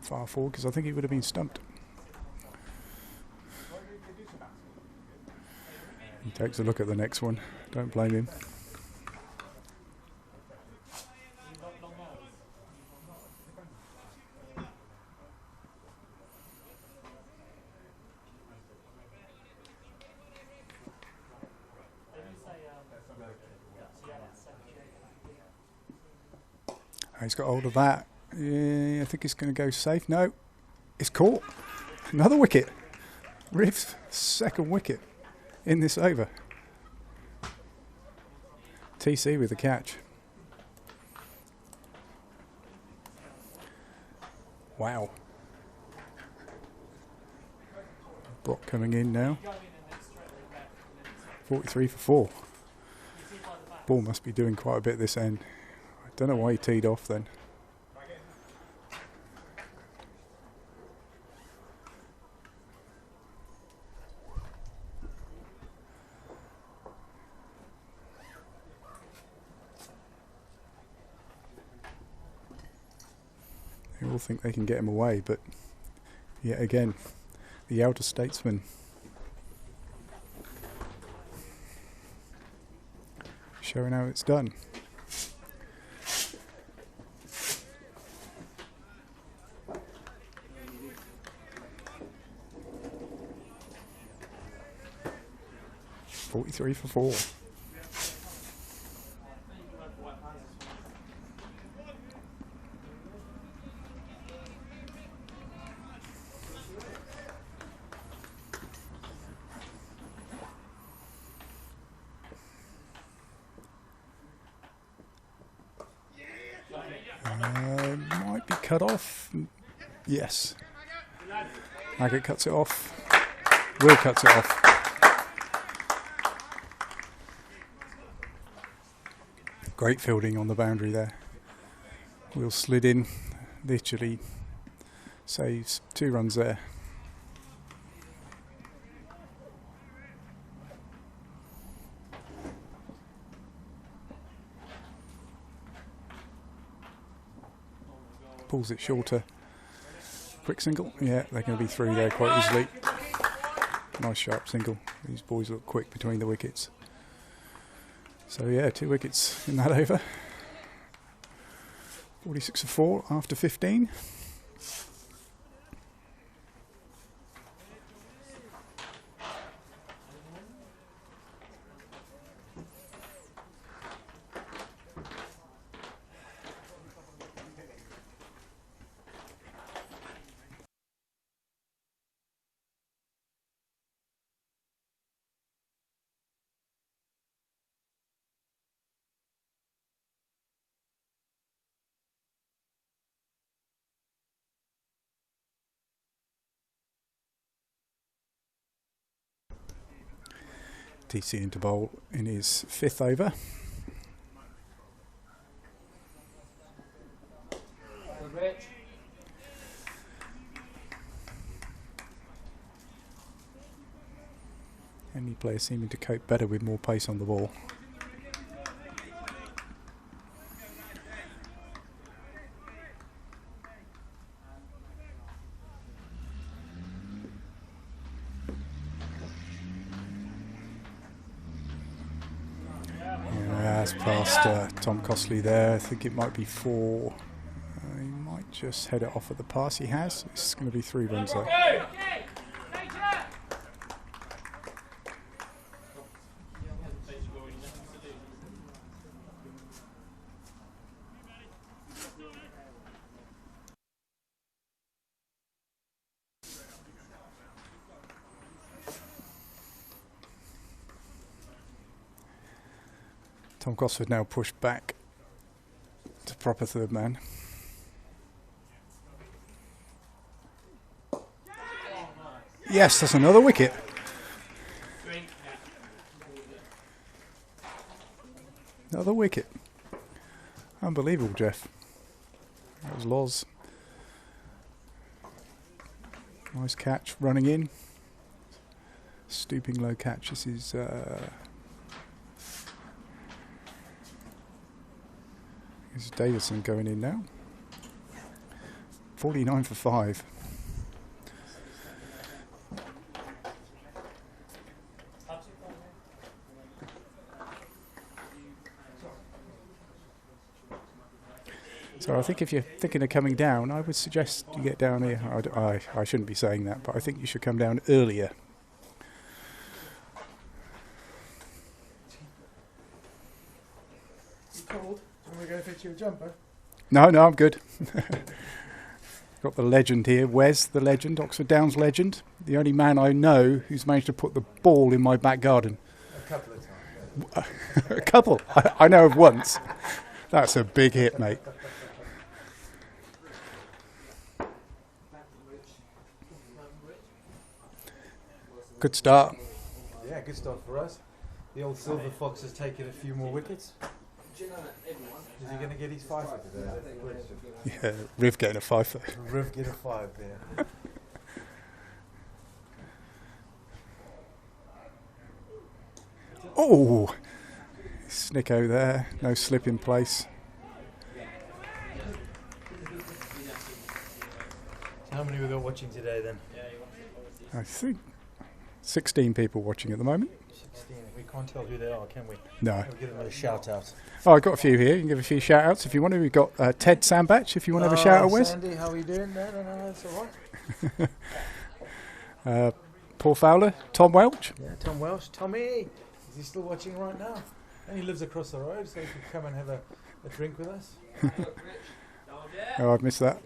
far forward, because I think he would have been stumped. He takes a look at the next one. Don't blame him. He's got hold of that. Yeah, I think it's going to go safe. No, it's caught. Another wicket. Riv's second wicket in this over. TC with the catch. Wow. Brock coming in now. 43 for 4. Ball must be doing quite a bit this end. I don't know why he teed off then. They all think they can get him away, but yet again, the elder statesman showing how it's done. .43 for 4. Might be cut off. Yes. Maggot cuts it off. Will cuts it off. Great fielding on the boundary there. Will slid in, literally saves 2 runs there. Pulls it shorter. Quick single. Yeah, they're going to be through there quite easily. Nice sharp single. These boys look quick between the wickets. So yeah, 2 wickets in that over. 46 for 4 after 15. TC into bowl in his 5th over. Any player seeming to cope better with more pace on the ball. Past Tom Costley there. I think it might be 4. He might just head it off at the pass he has. It's going to be 3 runs though. Tom Gosford now pushed back to proper 3rd man. Yes, that's another wicket. Another wicket. Unbelievable, Jeff. That was Loz. Nice catch, running in. Stooping low catch. This is This is Davison going in now. 49 for 5. So I think if you're thinking of coming down, I would suggest you get down here. I shouldn't be saying that, but I think you should come down earlier. You cold? I'm going to go fetch you a jumper. No, I'm good. Got the legend here, Wes, the legend, Oxford Downs legend. The only man I know who's managed to put the ball in my back garden. A couple of times. A couple. I know of once. That's a big hit, mate. Good start. Yeah, good start for us. The old Silver Fox has taken a few more wickets. Is he going to get his fifer today? That's the question. Yeah, Riv getting a fifer. Riv get a 5 there. Oh, Snicko there. No slip in place. How many we got watching today then? I think 16 people watching at the moment. 16. We can't tell who they are, can we? No. We'll give them a shout out. Oh, I've got a few here. You can give a few shout outs if you want to. We've got Ted Sandbach if you want to have a shout out, Wes. Sandy, how are you doing? No, that's all right. Paul Fowler, Tom Welch. Yeah, Tom Welsh. Tommy, is he still watching right now? And he lives across the road, so he could come and have a drink with us. Oh, I've missed that.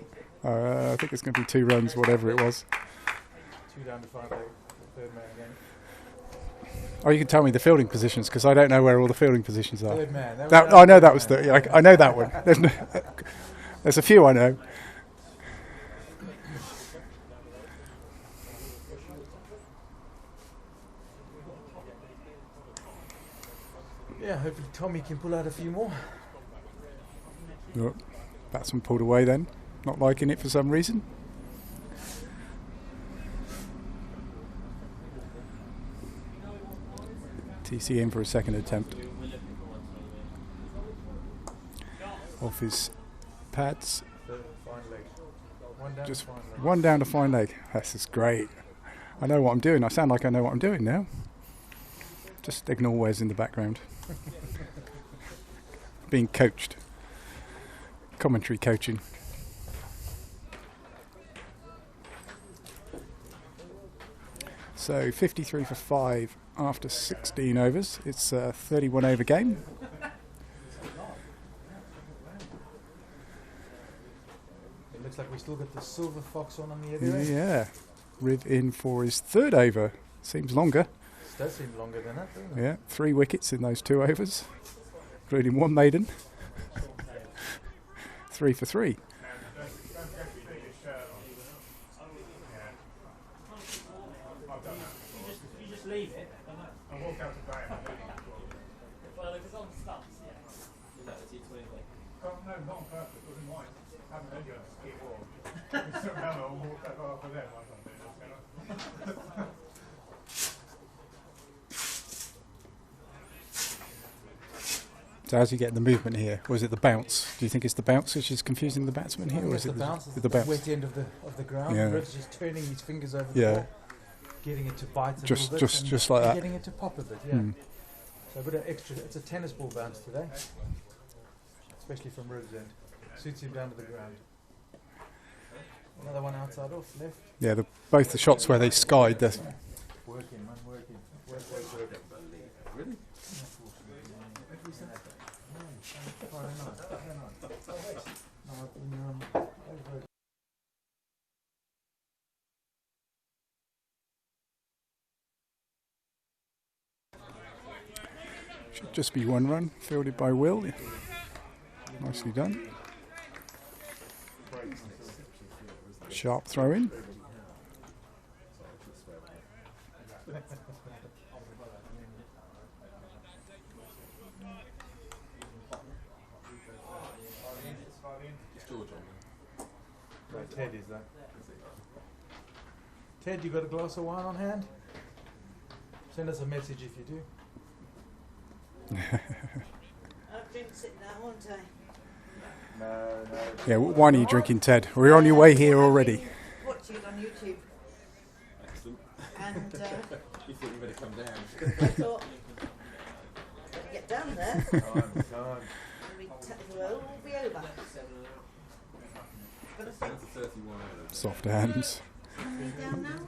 I think it's going to be 2 runs, whatever it was. 2 down to 5, third man again. Oh, you can tell me the fielding positions because I don't know where all the fielding positions are. Third man. I know that was I know that one. There's a few I know. Yeah, hopefully Tommy can pull out a few more. Oh, batsman pulled away then. Not liking it for some reason. TC in for a second attempt. Off his pads. Fine leg. One down Just to fine leg. one down to fine leg. This is great. I know what I'm doing. I sound like I know what I'm doing now. Just ignore Wes in the background. Being coached. Commentary coaching. So 53 for 5 after 16 overs. It's a 31 over game. It looks like we still got the Silver Fox on the other end. Yeah. Riv in for his 3rd over. Seems longer. This does seem longer than that, doesn't it? Yeah, 3 wickets in those 2 overs, including 1 maiden. 3 for 3. You just leave it. I walk out to buy it. Well, if it's on stumps, yeah. No, not on purpose. It wasn't mine. I haven't heard you on a ski walk. Somehow I'll walk that far for them or something. So how's he getting the movement here? Or is it the bounce? Do you think it's the bounce which is confusing the batsman here? Or is the it bounce? the bounce? Wet end of the ground. Yeah. Riv's just turning his fingers over the Yeah. ball, getting it to bite a Just- little bit. just- and just like that. Getting it to pop a bit, yeah. Mm. So a bit of extra. It's a tennis ball bounce today, especially from Riv's end. Suits him down to the ground. Another one outside off, left. Yeah, both the shots where they skied. Working, man, working. Work. Really? Should just be 1 run, fielded by Will. Nicely done. Sharp throw in. Right, Ted is that. Ted, you got a glass of wine on hand? Send us a message if you do. I'll drink it now, won't I? No. Yeah, what wine are you drinking, Ted? We're on your way here already. Watching it on YouTube. Excellent. And You thought you better come down. I thought, better get down there. Time. Well, we'll be over. But I think, 31 Soft hands. how many down now?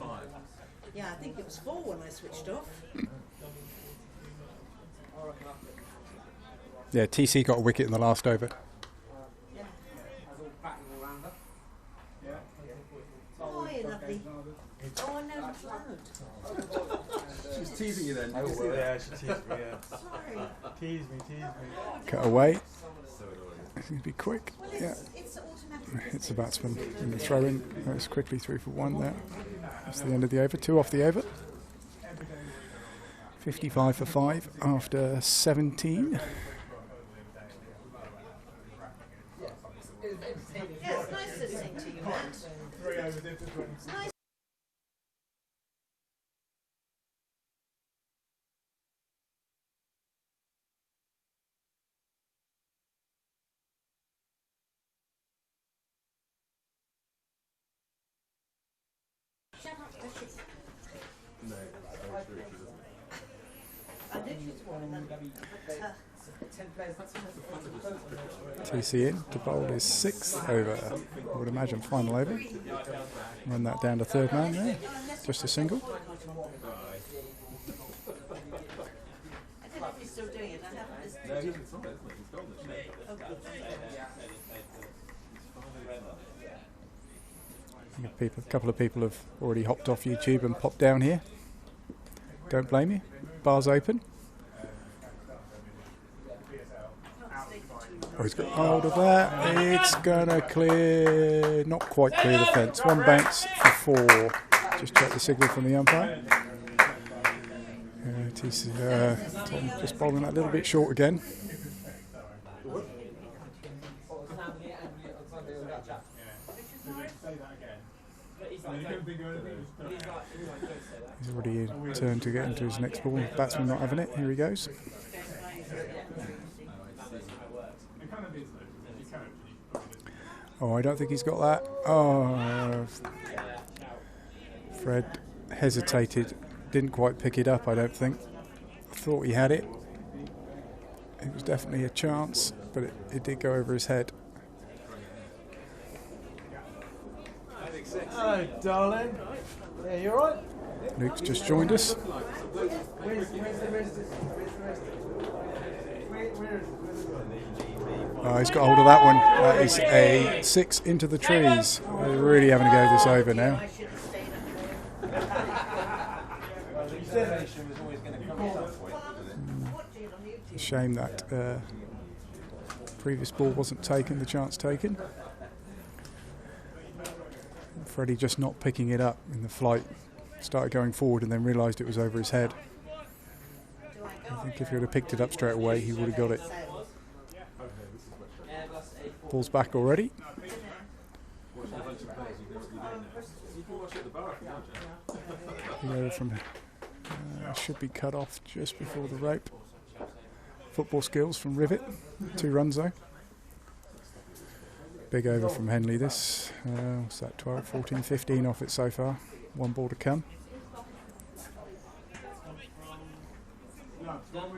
5. Yeah, I think it was 4 when I switched off. Yeah, TC got a wicket in the last over. She was teasing you then. Did Oh, you see well, that? yeah, she teased me, yeah. Sorry. Tease me. Cut away. So annoying. It's going to be quick. Well, Yeah. it's automatic. Hits the batsman in the throw in. Goes quickly through for one there. That's the end of the over. 2 off the over. 55 for 5 after 17. Yeah, it's nice listening to you, Matt. 3 overs into 20. It's nice. Shut up, Bishop. No, that's very true. She doesn't. I knew she was one of them. TC in to bowl his 6th over. I would imagine final over. Run that down to third man there. Just a single. I don't know if he's still doing it. I haven't listened No, to he's it. on it, isn't he? He's gone, isn't he? Oh, good. A couple of people have already hopped off YouTube and popped down here. Don't blame you. Bar's open. Oh, he's got hold of that. It's going to clear, not quite clear the fence. One bounce for 4. Just check the signal from the umpire. Tom just bowling that a little bit short again. He's already in turn to get into his next ball. Batsman not having it. Here he goes. Oh, I don't think he's got that. Oh, Fred hesitated. Didn't quite pick it up, I don't think. I thought he had it. It was definitely a chance, but it did go over his head. Hello, darling. Yeah, you alright? Luke's just joined us. Where's the rest? Oh, he's got hold of that one. That is a 6 into the trees. They're really having to go this over now. I should have stayed at home. You said Nation was always going to come at some point. Well, I was watching it on YouTube. Shame that previous ball wasn't taken, the chance taken. Freddie just not picking it up in the flight. Started going forward and then realised it was over his head. I think if he would have picked it up straight away, he would have got it. Ball's back already. From should be cut off just before the rope. Football skills from Rivet. 2 runs though. Big over from Henley this. What's that, 12, 14, 15 off it so far. 1 ball to come. What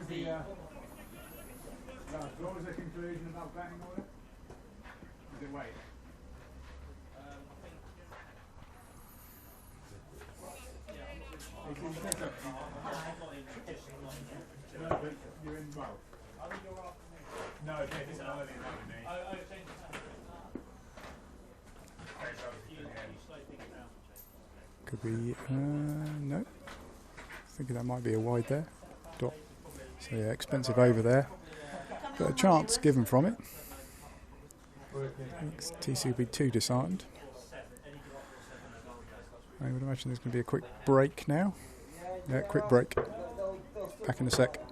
was the conclusion about batting order? Is it wait? No, but you're in well. No, yeah, this is early Could be, no. Thinking that might be a wide there. Dot. So yeah, expensive over there. But a chance given from it. TC will be 2 disarmed. I would imagine there's going to be a quick break now. Yeah, quick break. Back in a sec.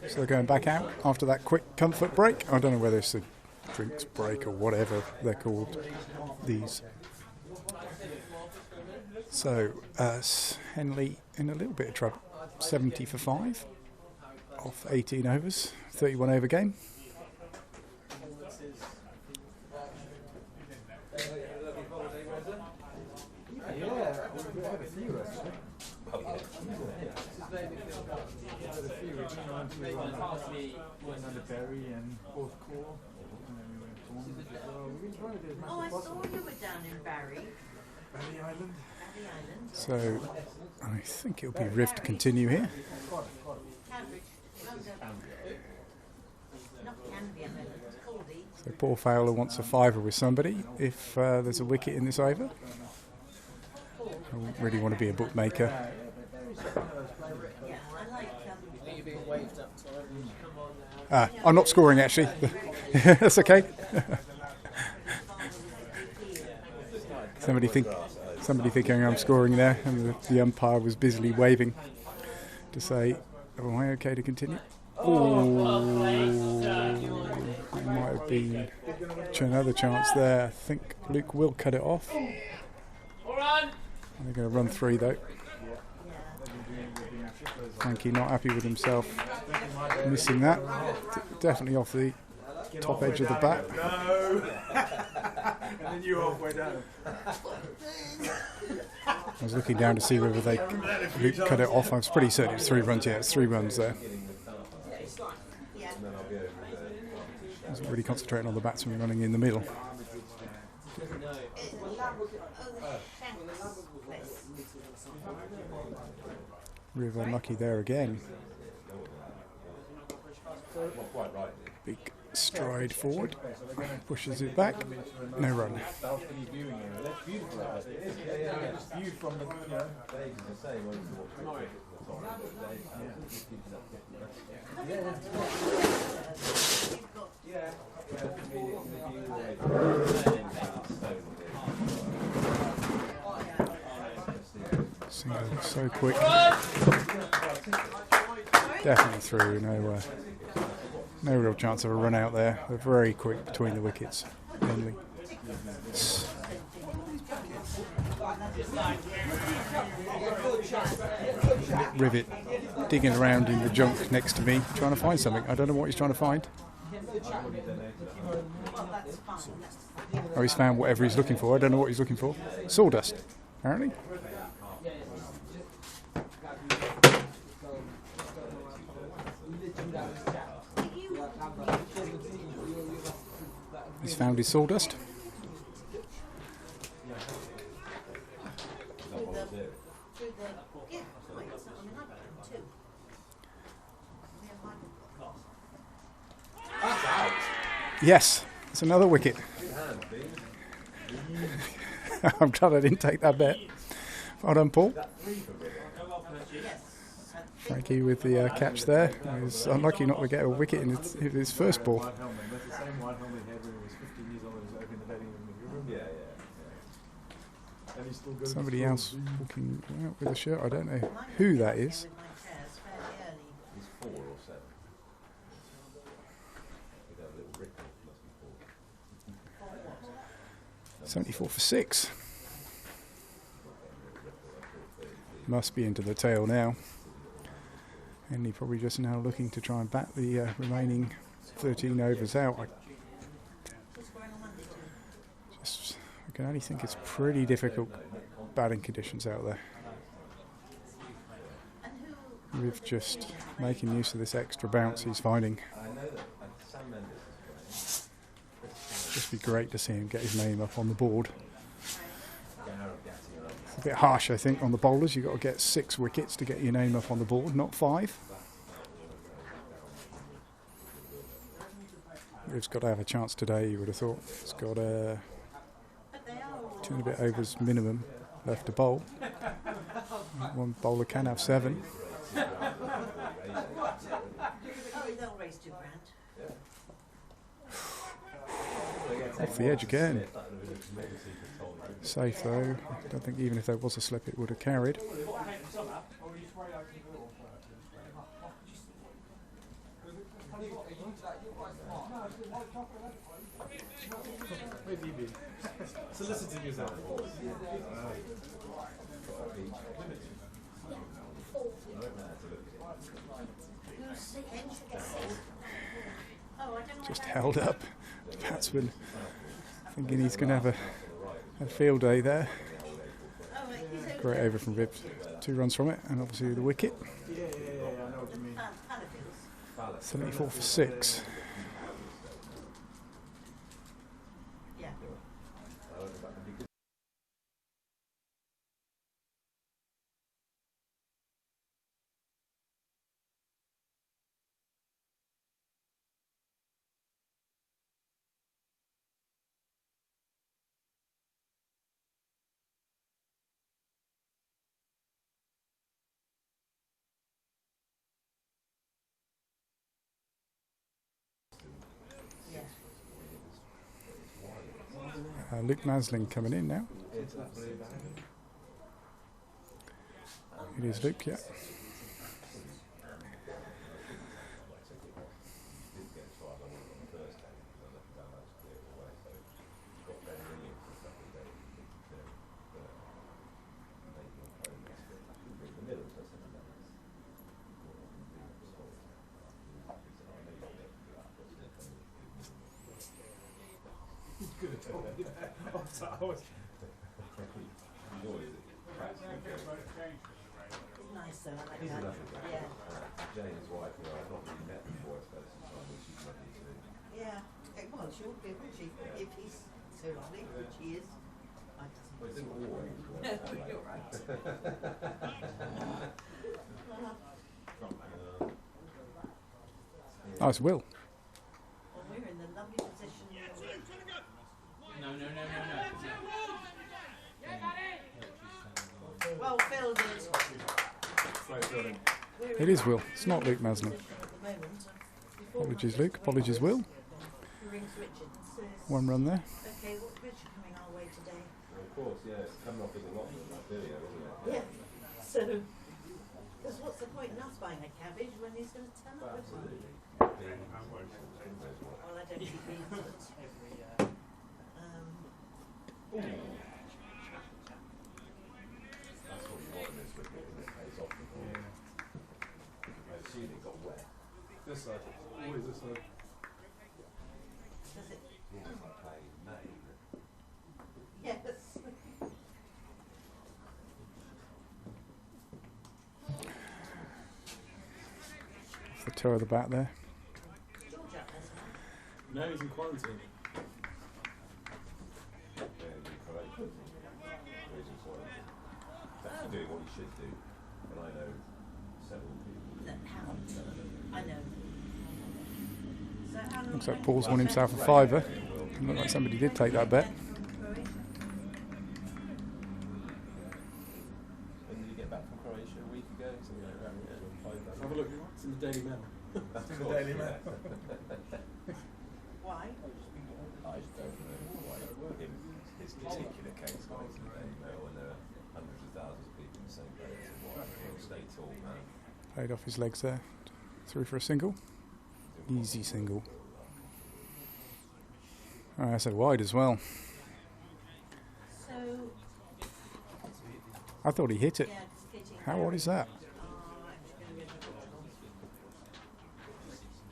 So they're going back out after that quick comfort break. I don't know whether it's a drinks break or whatever they're called, these. So Henley in a little bit of trouble. 70 for 5 off 18 overs, 31 over game. Oh, I saw you were down in Barry. Barry Island. Barry Island. So I think it'll be Riv to continue here. Cambridge. Not Canby Island. It's Caldy. So Paul Fowler wants a fiver with somebody if there's a wicket in this over. I wouldn't really want to be a bookmaker. Yeah, I like. You're being waved up to. I'm not scoring actually. That's okay. Somebody thinking I'm scoring there, and the umpire was busily waving to say, "Oh, am I okay to continue?" Oh, there might have been another chance there. I think Luke will cut it off. They're going to run 3 though. Frankie not happy with himself, missing that. Definitely off the top edge of the bat. No! And then you halfway down. I was looking down to see whether Luke cut it off. I was pretty certain it's 3 runs. Yeah, it's 3 runs there. I wasn't really concentrating on the batsman running in the middle. Riv unlucky there again. Big stride forward, pushes it back, no run. Single so quick. Definitely through, no real chance of a run out there. They're very quick between the wickets. Henley. Rivet digging around in the junk next to me, trying to find something. I don't know what he's trying to find. Oh, he's found whatever he's looking for. I don't know what he's looking for. Sawdust, apparently. He's found his sawdust. Yes, it's another wicket. I'm glad I didn't take that bet. Well done, Paul. Frankie with the catch there. He was unlucky not to get a wicket in his first ball. Somebody else walking out with a shirt. I don't know who that is. He's 4 or 7. 74 for 6. Must be into the tail now. Henley probably just now looking to try and bat the remaining 13 overs out. I can only think it's pretty difficult batting conditions out there. With just making use of this extra bounce he's finding. Just be great to see him get his name up on the board. It's a bit harsh, I think, on the bowlers. You've got to get 6 wickets to get your name up on the board, not 5. He's got to have a chance today, you would have thought. He's got 2 and a bit overs minimum left to bowl. One bowler can have 7. Off the edge again. Safe though. I don't think even if there was a slip it would have carried. Where have you been? Soliciting yourself. Just held up. The batsman thinking he's going to have a field day there. Great over from Bibbs. 2 runs from it, and obviously the wicket. Yeah, I know what you mean. 74 for 6. Yeah. Luke Maslin coming in now. It is Luke, yeah. Nice though, I like He's a that. lovely guy. Yeah. Jane's wife, who I've not really met before, I suppose, sometimes, but she's lovely too. Yeah. Well, she would be, wouldn't she? If he's so lovely, which he is. I Well, it's all always No, you're right. Oh, it's Will. Well, we're in the lovely position. No. Well fielded. It is Will. It's not Luke Maslin. At the moment. Apologies, Luke. Apologies, Will. Who rings Richard and says, 1 run there. okay, what's Richard coming our way today? Well, of course, yeah, it's coming off with a lot of that video, isn't it? Yeah. So, because what's the point in us buying a cabbage when he's going to turn up with one? Absolutely. Well, I don't think he means it. That's what you want in this wicket, and it pays off the ball. I assume it got wet. This side. Always this side. Does it? It's almost like playing in May, isn't it? Yes. The toe of the bat there. George up there, isn't No, he's in quarantine. Yeah, in Croatia. Reasons why. He's actually doing what he should do, and I know several people. that haven't. I know. So how long Looks like have Paul's you won been himself a from fiver. It will. Looked like somebody did take that bet. Croatia? When did you get back from Croatia? A week ago? Something like that? Have a look. It's in the Daily Mail. That's in the Daily Mail. Why? I just don't know why his particular case got into the Daily Mail when there are hundreds of thousands of people in the same place and why he'll stay tall, man. Played off his legs there. Through for a single. Easy single. Oh, I said wide as well. So, I thought he hit it. yeah, just getting How odd is that? actually going to go to Portugal.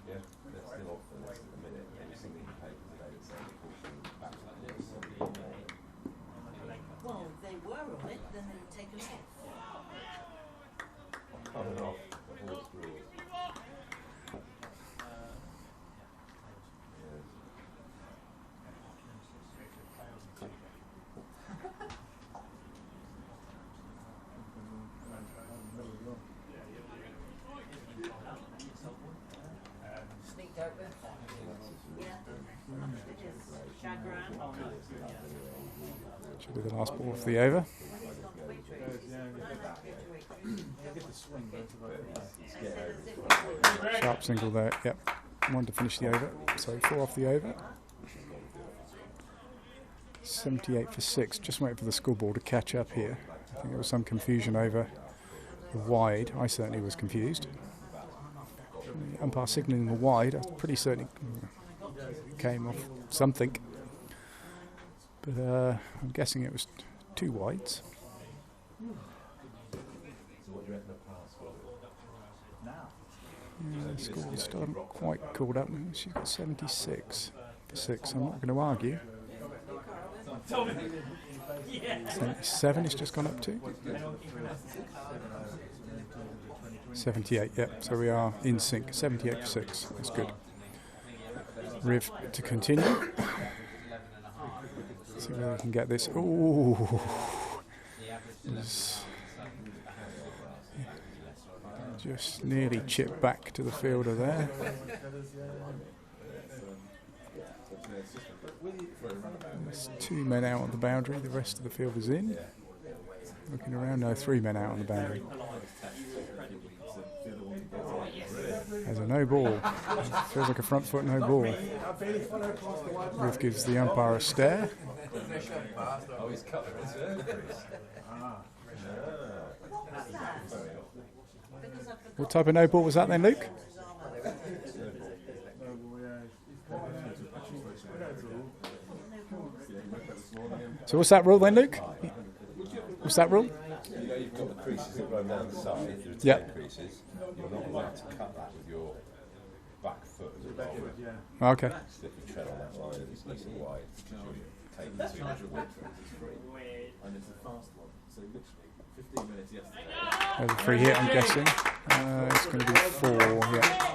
Yeah, they're still off for this at the minute. Every single paper today that's saying Portugal back to this. Well, they were on it, then they were taken off. Coming off the horse rules. Sneaked over. Yeah. It is chagrin. Should be the last ball off the over. When he's gone to Waitrose, he's 9 to Get the swing, I said as if he would. Sharp single there. Yep. 1 to finish the over. So 4 off the over. 78 for 6. Just waiting for the scoreboard to catch up here. I think there was some confusion over the wide. I certainly was confused. The umpire signalling the wide. I'm pretty certain. came off something. But I'm guessing it was 2 wides. So what do you reckon the pass was? Yeah, the score still haven't quite called up. She's got 76 for 6. I'm not going to argue. 77 it's just gone up to. 78, yeah. So we are in sync. 78 for 6. That's good. Riv to continue. See whether we can get this. Ooh. Just nearly chipped back to the fielder there. There's 2 men out on the boundary, the rest of the field is in. Looking around, no, 3 men out on the boundary. There's a no ball. Feels like a front foot no ball. Ruth gives the umpire a stare. Oh, he's cut the return crease. What type of no ball was that then, Luke? So what's that rule then, Luke? What's that rule? You know you've got the creases that run down the side, the return Yep. creases. You're not allowed to cut that with your back foot. Okay. So if you tread on that line, it's nice and wide because you're taking too much width. And it's a fast one. So literally 15 minutes yesterday. There's a free hit, I'm guessing. It's going to be 4, yeah.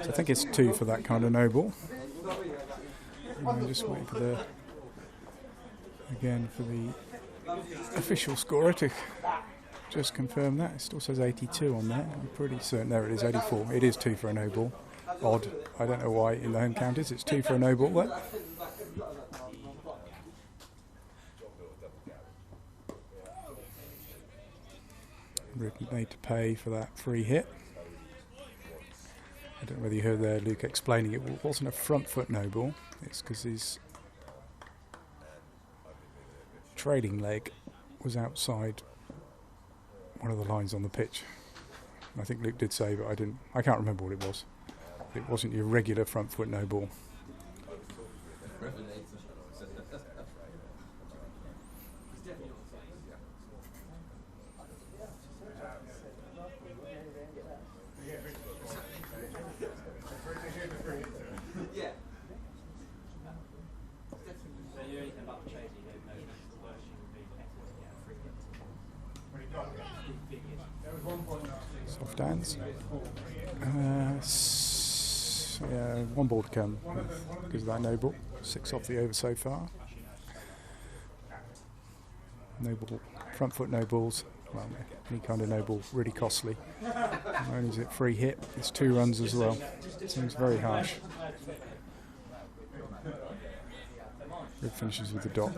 So I think it's 2 for that kind of no ball. I'm just waiting for the official scorer to just confirm that. It still says 82 on there. I'm pretty certain. There it is, 84. It is 2 for a no ball. Odd. I don't know why in the home counties it's 2 for a no ball there. Rip made to pay for that free hit. I don't know whether you heard there Luke explaining it wasn't a front foot no ball. It's because his trailing leg was outside one of the lines on the pitch. I think Luke did say, but I can't remember what it was. It wasn't your regular front foot no ball. Soft hands. Yeah, 1 ball to come because of that no ball. 6 off the over so far. No ball, front foot no balls. Well, any kind of no ball, really costly. Not only is it free hit, it's 2 runs as well. Seems very harsh. Good finishes with the dot.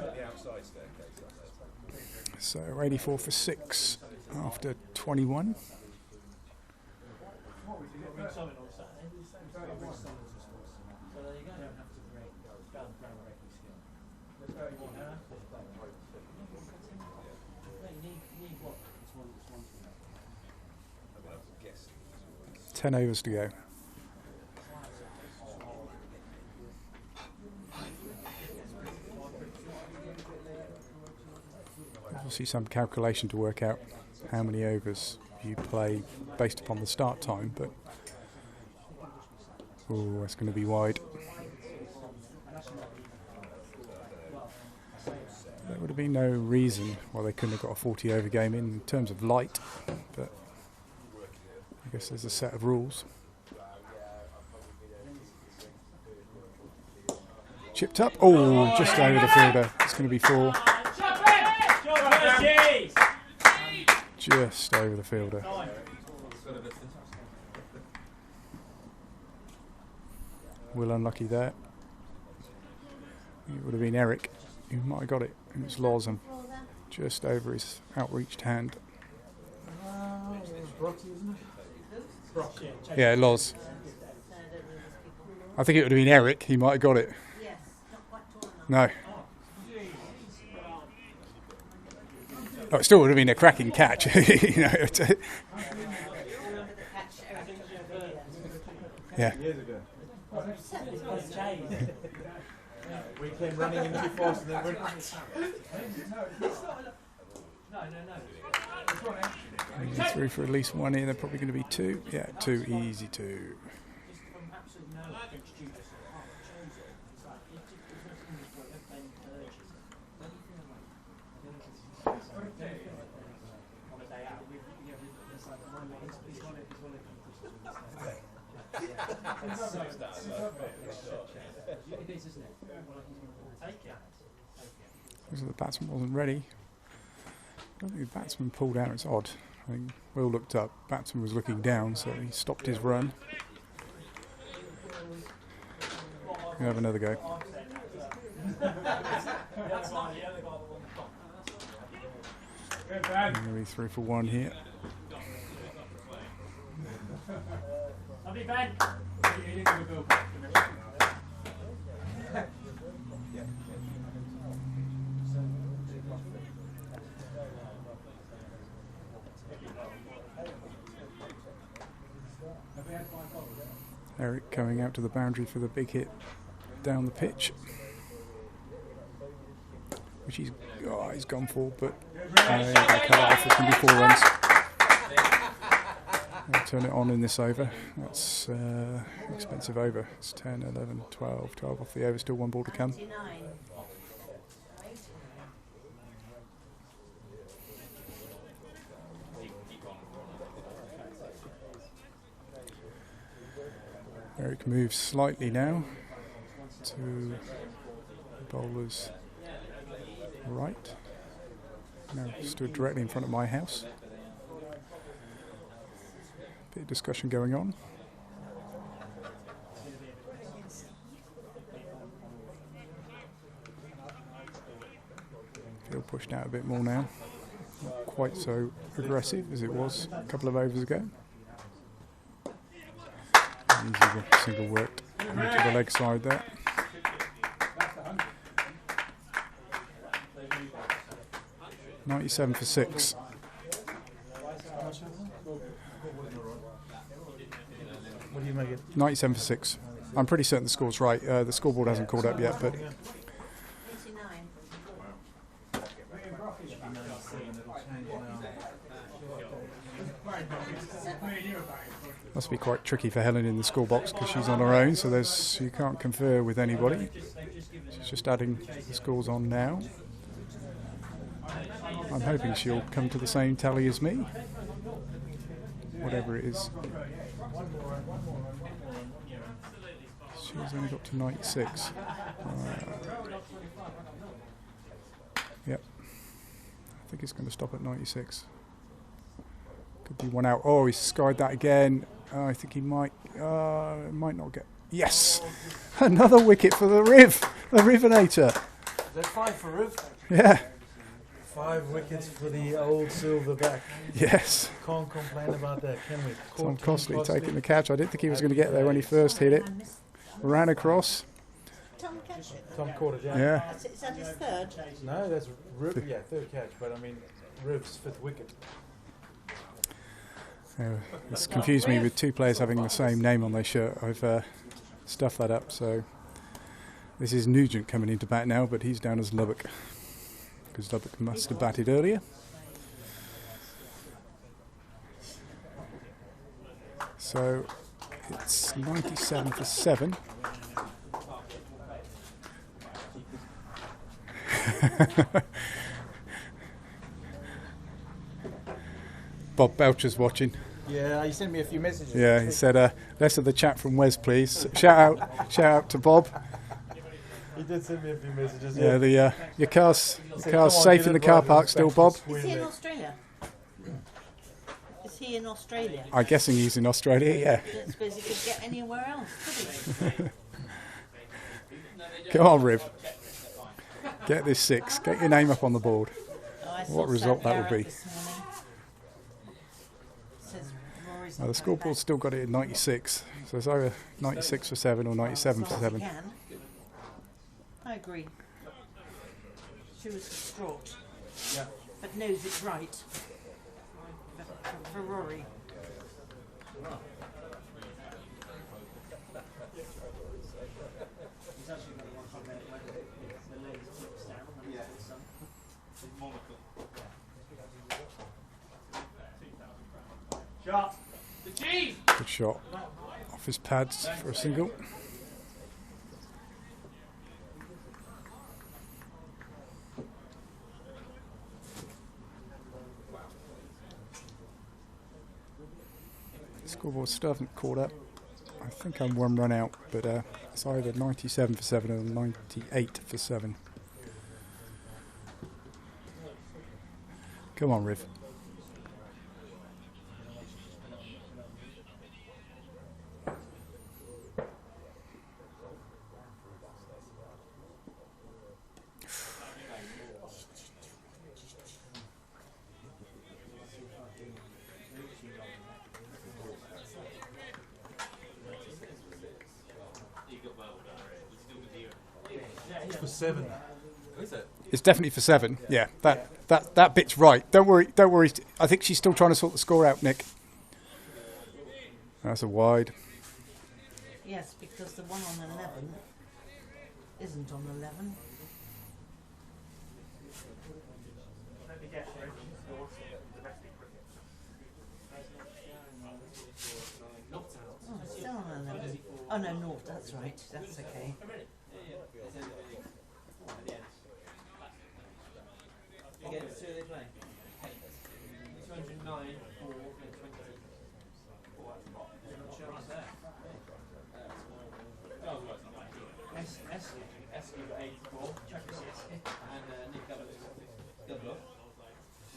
So 84 for 6 after 21. Ten overs to go. Obviously some calculation to work out how many overs you play based upon the start time, but oh, that's going to be wide. There would have been no reason why they couldn't have got a 40 over game in terms of light, but I guess there's a set of rules. Chipped up. Oh, just over the fielder. It's going to be 4. Just over the fielder. Will unlucky there. It would have been Eric who might have got it. It was Lawson. Just over his outreached hand. Yeah, Loz. I think it would have been Eric. He might have got it. No. Oh, it still would have been a cracking catch. You know, yeah. Years ago. We came running in too fast and then went. Through for at least one here. They're probably going to be two. Yeah, two. Easy two. Because the batsman wasn't ready. I don't think the batsman pulled out. It's odd. I think Will looked up. Batsman was looking down, so he stopped his run. We'll have another go. Maybe 3 for 1 here. Eric coming out to the boundary for the big hit down the pitch, which he's gone for, but he's going to cut it off. It can be 4 runs. I'll turn it on in this over. That's expensive over. It's 10, 11, 12, 12 off the over. Still 1 ball to come. Eric moves slightly now to the bowler's right. Now stood directly in front of my house. Bit of discussion going on. Field pushed out a bit more now. Not quite so aggressive as it was a couple of overs ago. Easy single worked into the leg side there. .97 for 6. What do you make it? 97 for 6. I'm pretty certain the score's right. The scoreboard hasn't called up yet, but must be quite tricky for Helen in the score box because she's on her own, so you can't confer with anybody. She's just adding the scores on now. I'm hoping she'll come to the same tally as me, whatever it is. She's only got to 96. Yep. I think it's going to stop at 96. Could be 1 out. Oh, he's skied that again. I think he might not get. Yes! Another wicket for the Rivinator. Is that 5 for Riv? Yeah. 5 wickets for the old silverback. Yes. Can't complain about that, can we? Tom Costley taking the catch. I didn't think he was going to get there when he first hit it. Ran across. Tom catch it. Tom caught it, Yeah. Is that his third? No, that's Riv. Yeah, 3rd catch, but I mean, Riv's 5th wicket. It's confused me with 2 players having the same name on their shirt. I've stuffed that up, so this is Nugent coming into bat now, but he's down as Lubbock because Lubbock must have batted earlier. So it's 97 for 7. Bob Belcher's watching. Yeah, he sent me a few messages. Yeah, he said, less of the chat from Wes, please. Shout out to Bob. He did send me a few messages. Yeah, your car's safe in the car park still, Bob. Is he in Australia? Is he in Australia? I'm guessing he's in Australia, yeah. I don't suppose he could get anywhere else, could he? Come on, Riv. Get this 6. Get your name up on the board. Oh, I What saw result Sam that will be. Garrett this morning. Says Rory's The not scoreboard's still got it at 96. So it's either 96 for 7 or 97 for 7. I agree. She was distraught, Yeah. but knows it's right. For Rory. He's actually got one from there when the lady tips down and Yeah. it's some. Monaco. Shot! Good shot. Off his pads for a single. Scoreboard still haven't caught up. I think I'm one run out, but it's either 97 for 7 or 98 for 7. Come on, Riv. It's for 7. Is it? It's definitely for 7. Yeah, that bit's right. Don't worry. I think she's still trying to sort the score out, Nick. That's a wide. Yes, because the one on 11 isn't on 11. Let me guess, Rich. Domestic cricket. Oh, it's still on 11. Oh no, North, that's right. That's okay. Against who are they playing? 209 for 20. Esky got 84, Chucky 60, and Nick Gubler.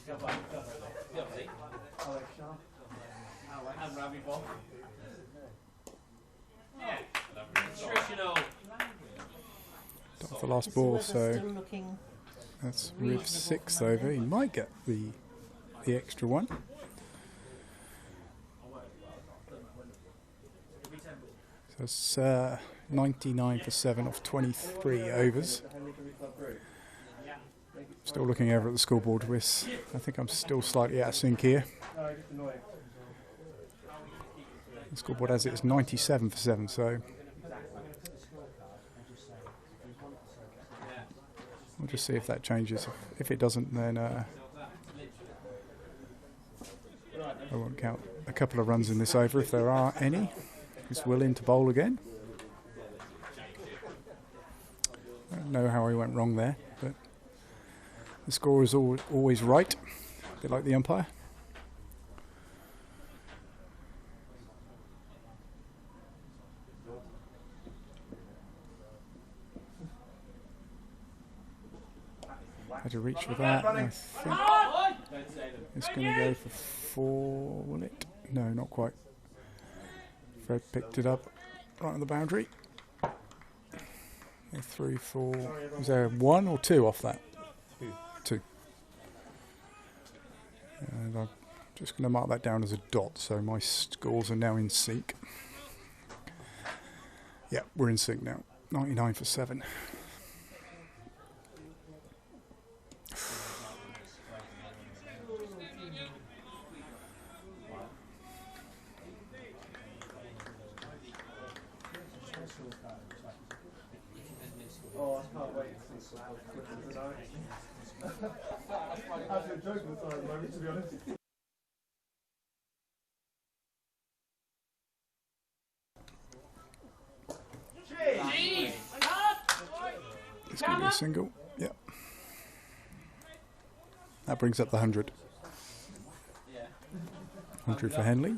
Gubler. Alex Sharp. And Ravi Bob. Nutritional. Got the last ball, Weather's so still looking that's reasonable Riv 6 for over. Monday. He might get the extra one. So it's 99 for 7 off 23 overs. Still looking over at the scoreboard with, I think I'm still slightly out of sync here. No, just annoying. The scoreboard has it as 97 for 7, so we'll just see if that changes. If it doesn't, then I won't count a couple of runs in this over if there are any. Is Will in to bowl again? I don't know how he went wrong there, but the score is always right, a bit like the umpire. Had to reach for that. I think it's going to go for 4, will it? No, not quite. Fred picked it up right on the boundary. 3, 4. Was there 1 or 2 off that? 2. And I'm just going to mark that down as a dot, so my scores are now in sync. Yeah, we're in sync now. 99 for 7. Oh, I can't wait to see some of the Twitter tonight. I've been joking with at the moment, to be honest. It's going to be a single. Yeah. That brings up the 100. 100 for Henley.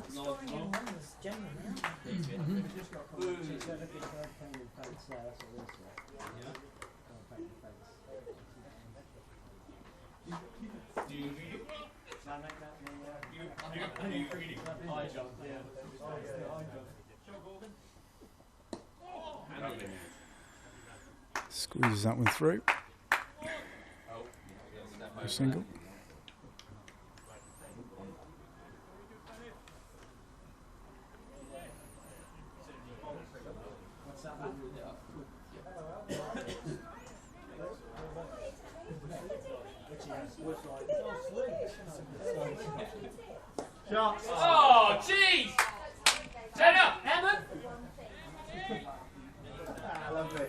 Squeezes that one through. A single. Shots. Oh, jeez! Turn up, Emma! Lovely.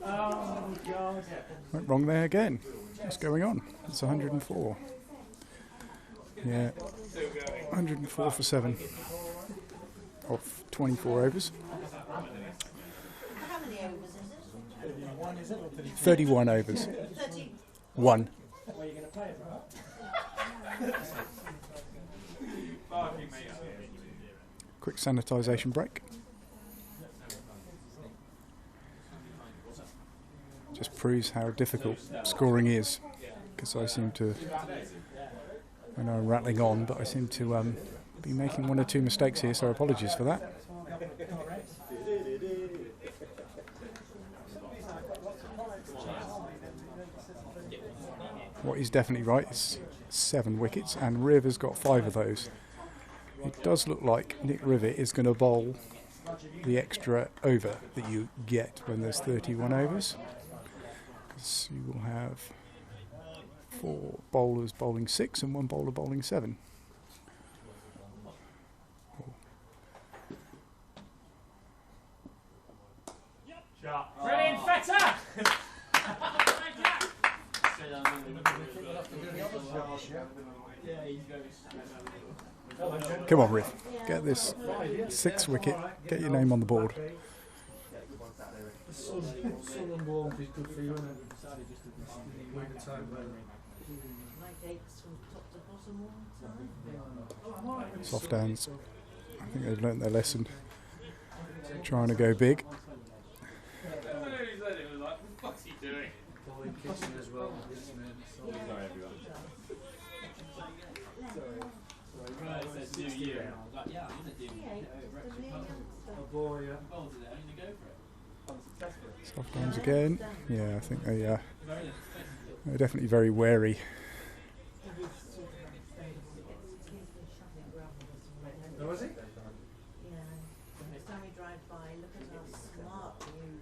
Oh, God. Went wrong there again. What's going on? It's 104. Yeah, 104 for 7 of 24 overs. How many overs is it? 31 overs. 30. 1. Where are you going to play it, right? Quick sanitisation break. Just proves how difficult scoring is, because I seem to, I know I'm rattling on, but I seem to be making 1 or 2 mistakes here, so apologies for that. What is definitely right is 7 wickets, and Riv has got 5 of those. It does look like Nick Rivet is going to bowl the extra over that you get when there's 31 overs. Because you will have 4 bowlers bowling 6 and 1 bowler bowling 7. Shot. Brilliant, Feta! Come on, Riv. Get this 6th wicket. Get your name on the board. Sun and warmth is good for you, isn't it? Winter time, Like eggs from top to bottom all the time. Soft hands. I think they've learnt their lesson. Trying to go big. What's he doing? bowling kitchen as well. Sorry, everyone. Right, it says New Year. I was like, yeah, I'm going to do A boy, yeah. I'm going to go for it. Soft hands again. Yeah, I think they're definitely very wary. Oh, was he? Yeah. Next time we drive by, look at how smart you.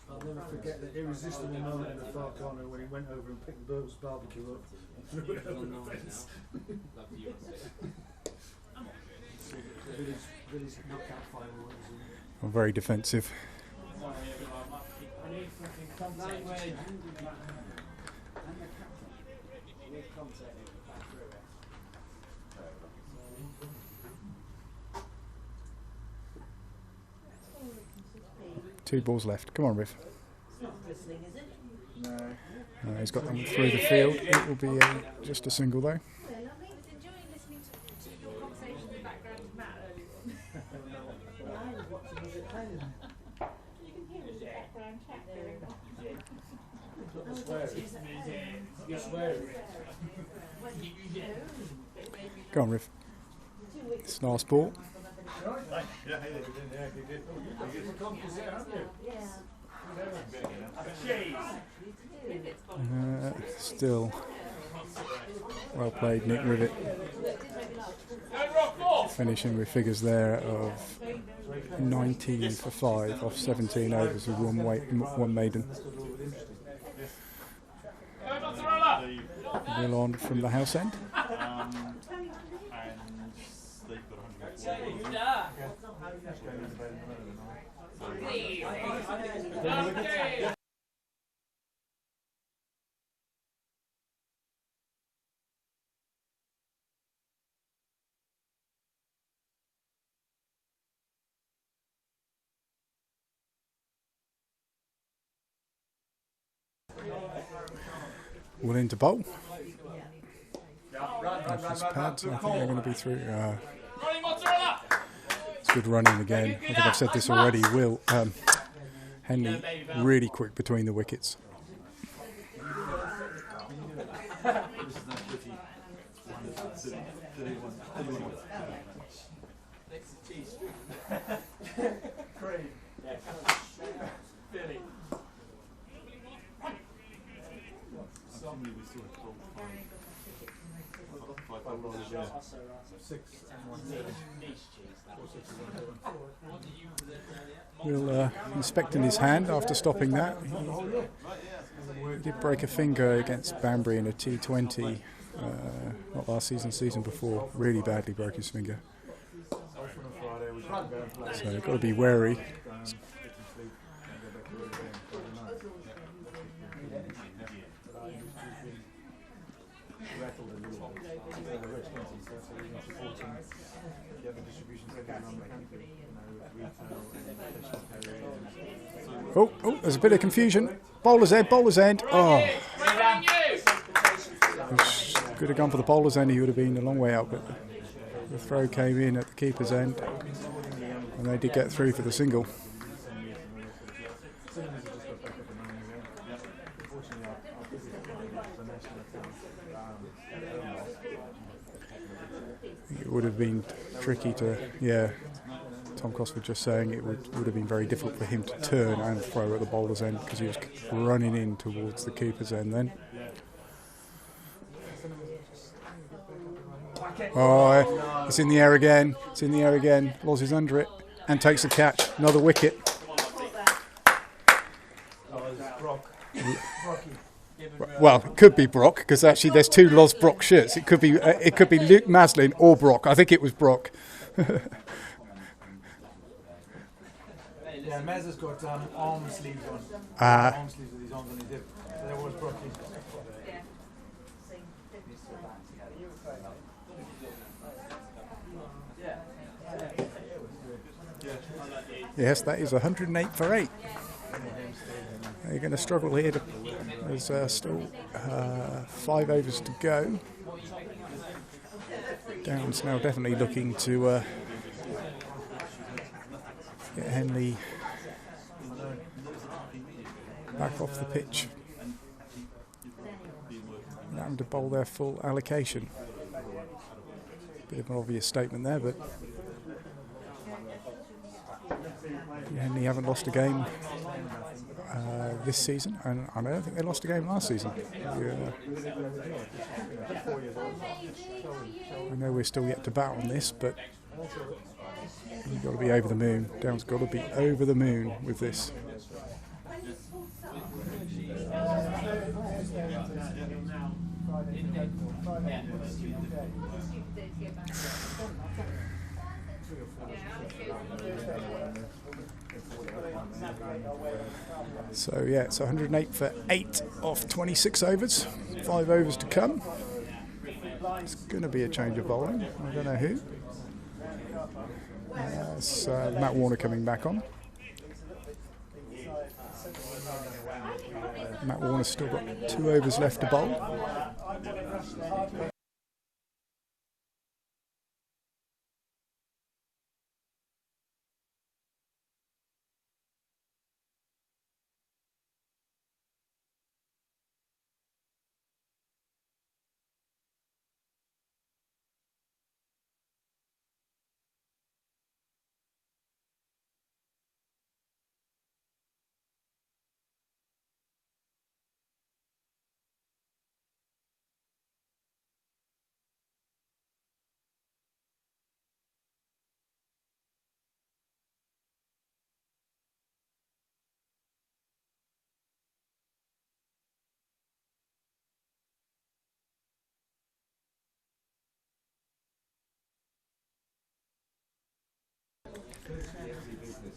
I'll never forget the irresistible moment in the far corner when he went over and picked Bert's barbecue up and threw it over the fence. Billy's knockout final. Or very defensive. Two balls left. Come on, Riv. It's not whistling, is it? No. He's got them through the field. It will be just a single though. Yeah, lovely. I was enjoying listening to your conversation in the background with Matt earlier on. Well, I was watching us at home. You can hear all the background chat going on. I was watching us at home. You're swearing. Go on, Riv. 2 weeks. It's last ball. Yeah, he did. Yeah. Still well played, Nick Rivet. Finishing with figures there of 19 for 5 off 17 overs with one maiden. Will on from the house end. Will into bowl. Off his pads, and I think they're going to be through. It's good running again. I think I've said this already. Will Henley really quick between the wickets. 5 bowlers, yeah. That's so right. 6 and 1 Niche 7. cheese. That. 4 6 and 1 7. We'll inspecting his hand after stopping that. He did break a finger against Banbury in a T20, not last season, season before. Really badly broke his finger. So you've got to be wary. Oh, there's a bit of confusion. Bowler's end, bowler's end. Oh. Could have gone for the bowler's end, he would have been a long way out, but the throw came in at the keeper's end, and they did get through for the single. It would have been tricky to, Tom Cosford just saying it would have been very difficult for him to turn and throw at the bowler's end because he was running in towards the keeper's end then. Oh, it's in the air again. It's in the air again. Loz is under it and takes the catch. Another wicket. Well, it could be Brock because actually there's 2 Loz Brock shirts. It could be Luke Maslin or Brock. I think it was Brock. Yeah, Maz has got arm sleeves on. Arm sleeves with his arms on his hip. So that was Brocky. Yes, that is 108 for 8. They're going to struggle here. There's still 5 overs to go. Downs now definitely looking to get Henley back off the pitch. Having to bowl their full allocation. Bit of an obvious statement there, but Henley haven't lost a game this season, and I don't think they lost a game last season. I know we're still yet to bat on this, but you've got to be over the moon. Down's got to be over the moon with this. So yeah, it's 108 for 8 off 26 overs. 5 overs to come. It's going to be a change of bowling. I don't know who. It's Matt Warner coming back on. Matt Warner's still got 2 overs left to bowl.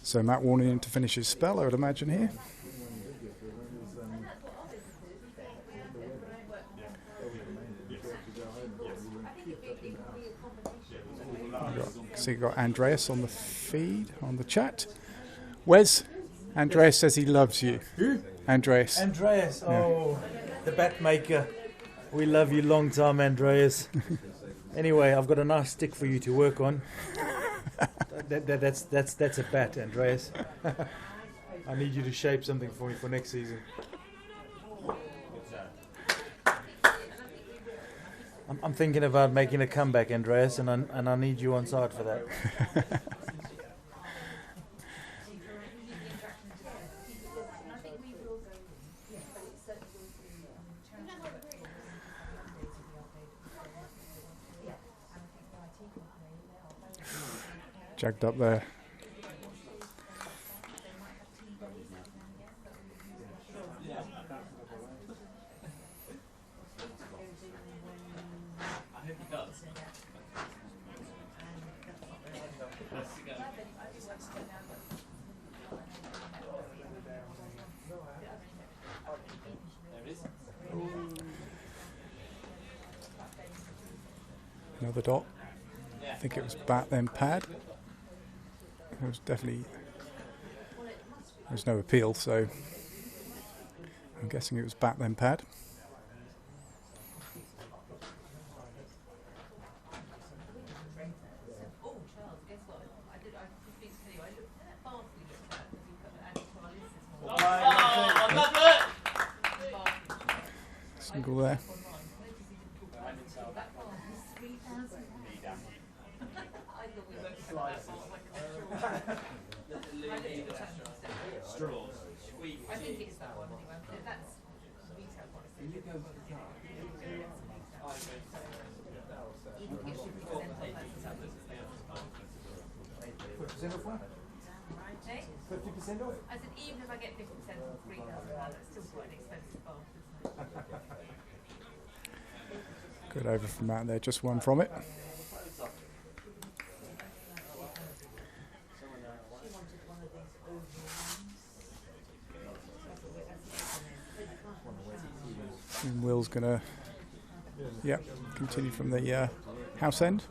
So Matt Warner in to finish his spell, I would imagine here. So you've got Andreas on the feed, on the chat. Wes, Andreas says he loves you. Who? Andreas. Andreas, the bat maker. We love you long time, Andreas. Anyway, I've got a nice stick for you to work on. That's a bat, Andreas. I need you to shape something for me for next season. I'm thinking about making a comeback, Andreas, and I need you on side for that. jagged up there. Another dot. I think it was bat then pad. It was definitely, there was no appeal, so I'm guessing it was bat then pad. Oh, Charles, guess what? I was speaking to you. I looked at that bath we looked at because we put it added to our list this morning. Single there. Straws. I think it's that one anyway. That's retail policy. You can get 50% off that. 50% off? I said even if I get 50% off £3,000, that's still quite an expensive bath, isn't it? Good over from out there, just one from it. And Will's going to, continue from the house end.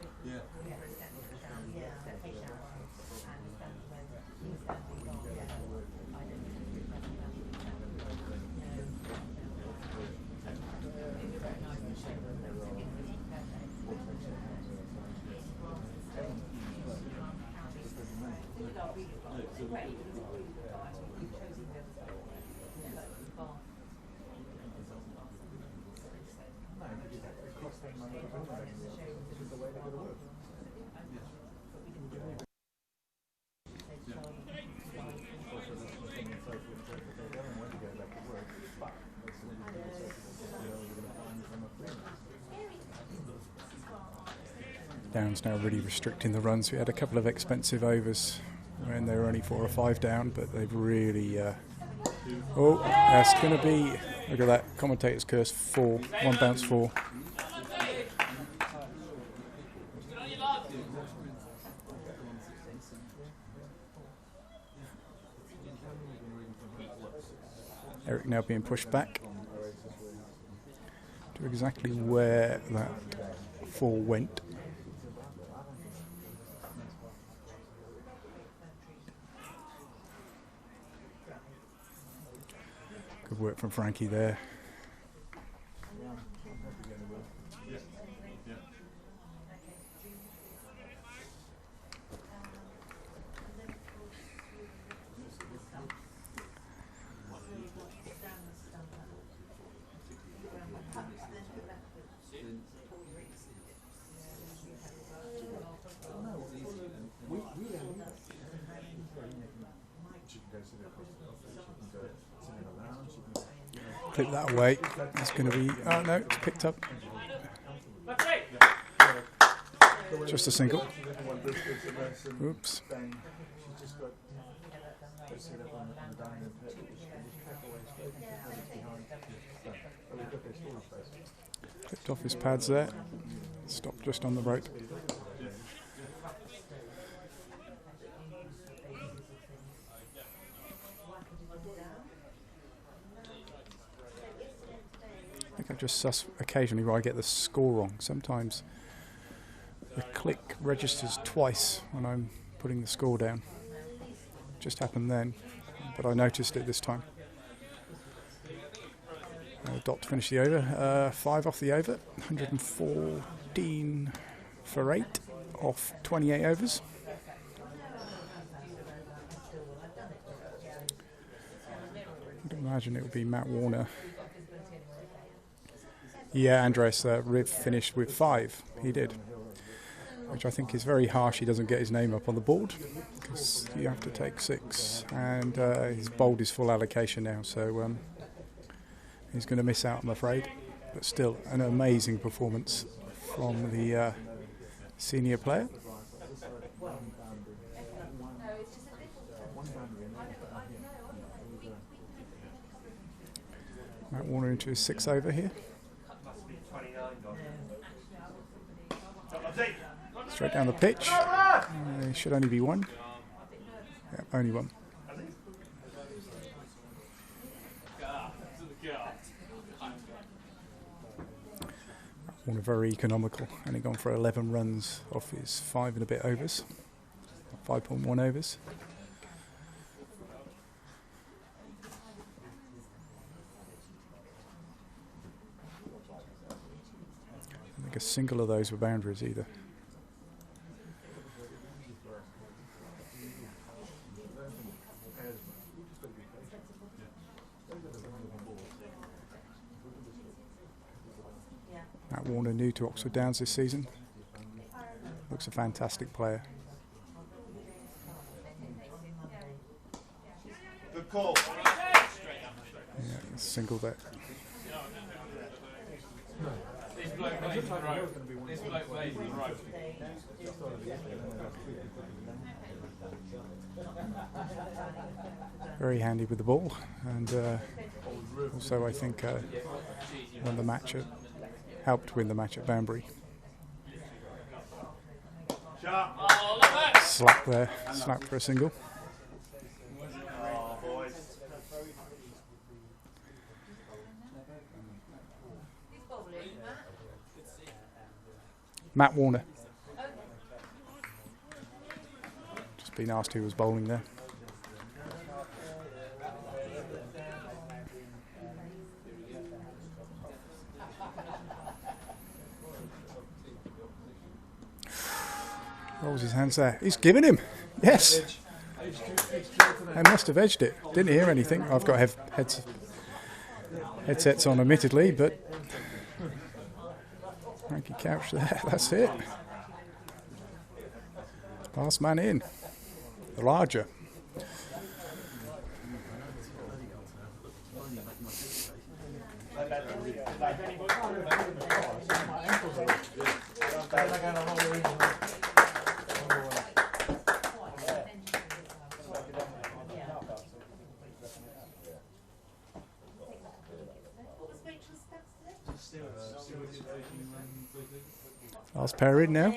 Down's now really restricting the runs. We had a couple of expensive overs when they were only 4 or 5 down, but they've really... oh, that's going to be... Look at that, commentator's curse, 4. 1 bounce 4. Eric now being pushed back to exactly where that 4 went. Good work from Frankie there. Clip that away. It's going to be... Oh no, it's picked up. Just a single. Oops. Clipped off his pads there. Stopped just on the rope. I just suss occasionally where I get the score wrong. Sometimes the click registers twice when I'm putting the score down. Just happened then, but I noticed it this time. Dot to finish the over. 5 off the over. 114 for 8 off 28 overs. I'd imagine it would be Matt Warner. Yeah, Andres Riv finished with 5. He did, which I think is very harsh. He doesn't get his name up on the board because you have to take 6, and his bowled is full allocation now, so he's going to miss out, I'm afraid. But still, an amazing performance from the senior player. Matt Warner into his 6th over here. Must be 29 gone. Straight down the pitch. Should only be one. Yeah, only one. Warner very economical, only gone for 11 runs off his 5 and a bit overs. 5.1 overs. I think a single of those were boundaries either. Matt Warner, new to Oxford Downs this season. Looks a fantastic player. Good call. Yeah, single that. Very handy with the ball, and also I think won the match at, helped win the match at Banbury. Slap there, slap for a single. Matt Warner. Just been asked who was bowling there. Rolls his hands there. He's given him. Yes. I must have edged it. Didn't hear anything. I've got headsets on, admittedly, but Frankie Couch there. That's it. Last man in. The larger. Last pair in now.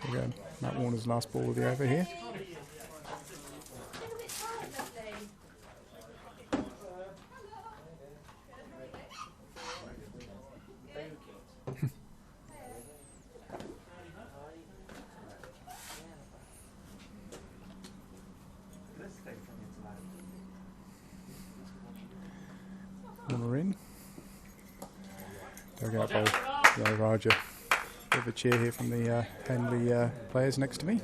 Again, Matt Warner's last ball of the over here. Warner in. Dug out by the Raja. Bit of a cheer here from the Henley players next to me.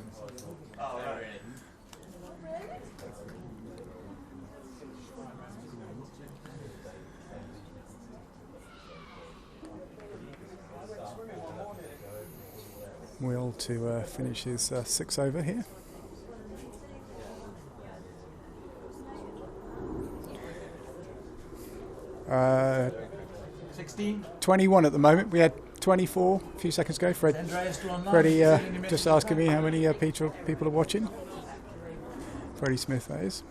Will to finish his 6th over here. Uh, 16. 21 at the moment. We had 24 a few seconds ago. Freddie just asking me how many people are watching. Freddie Smith, that is.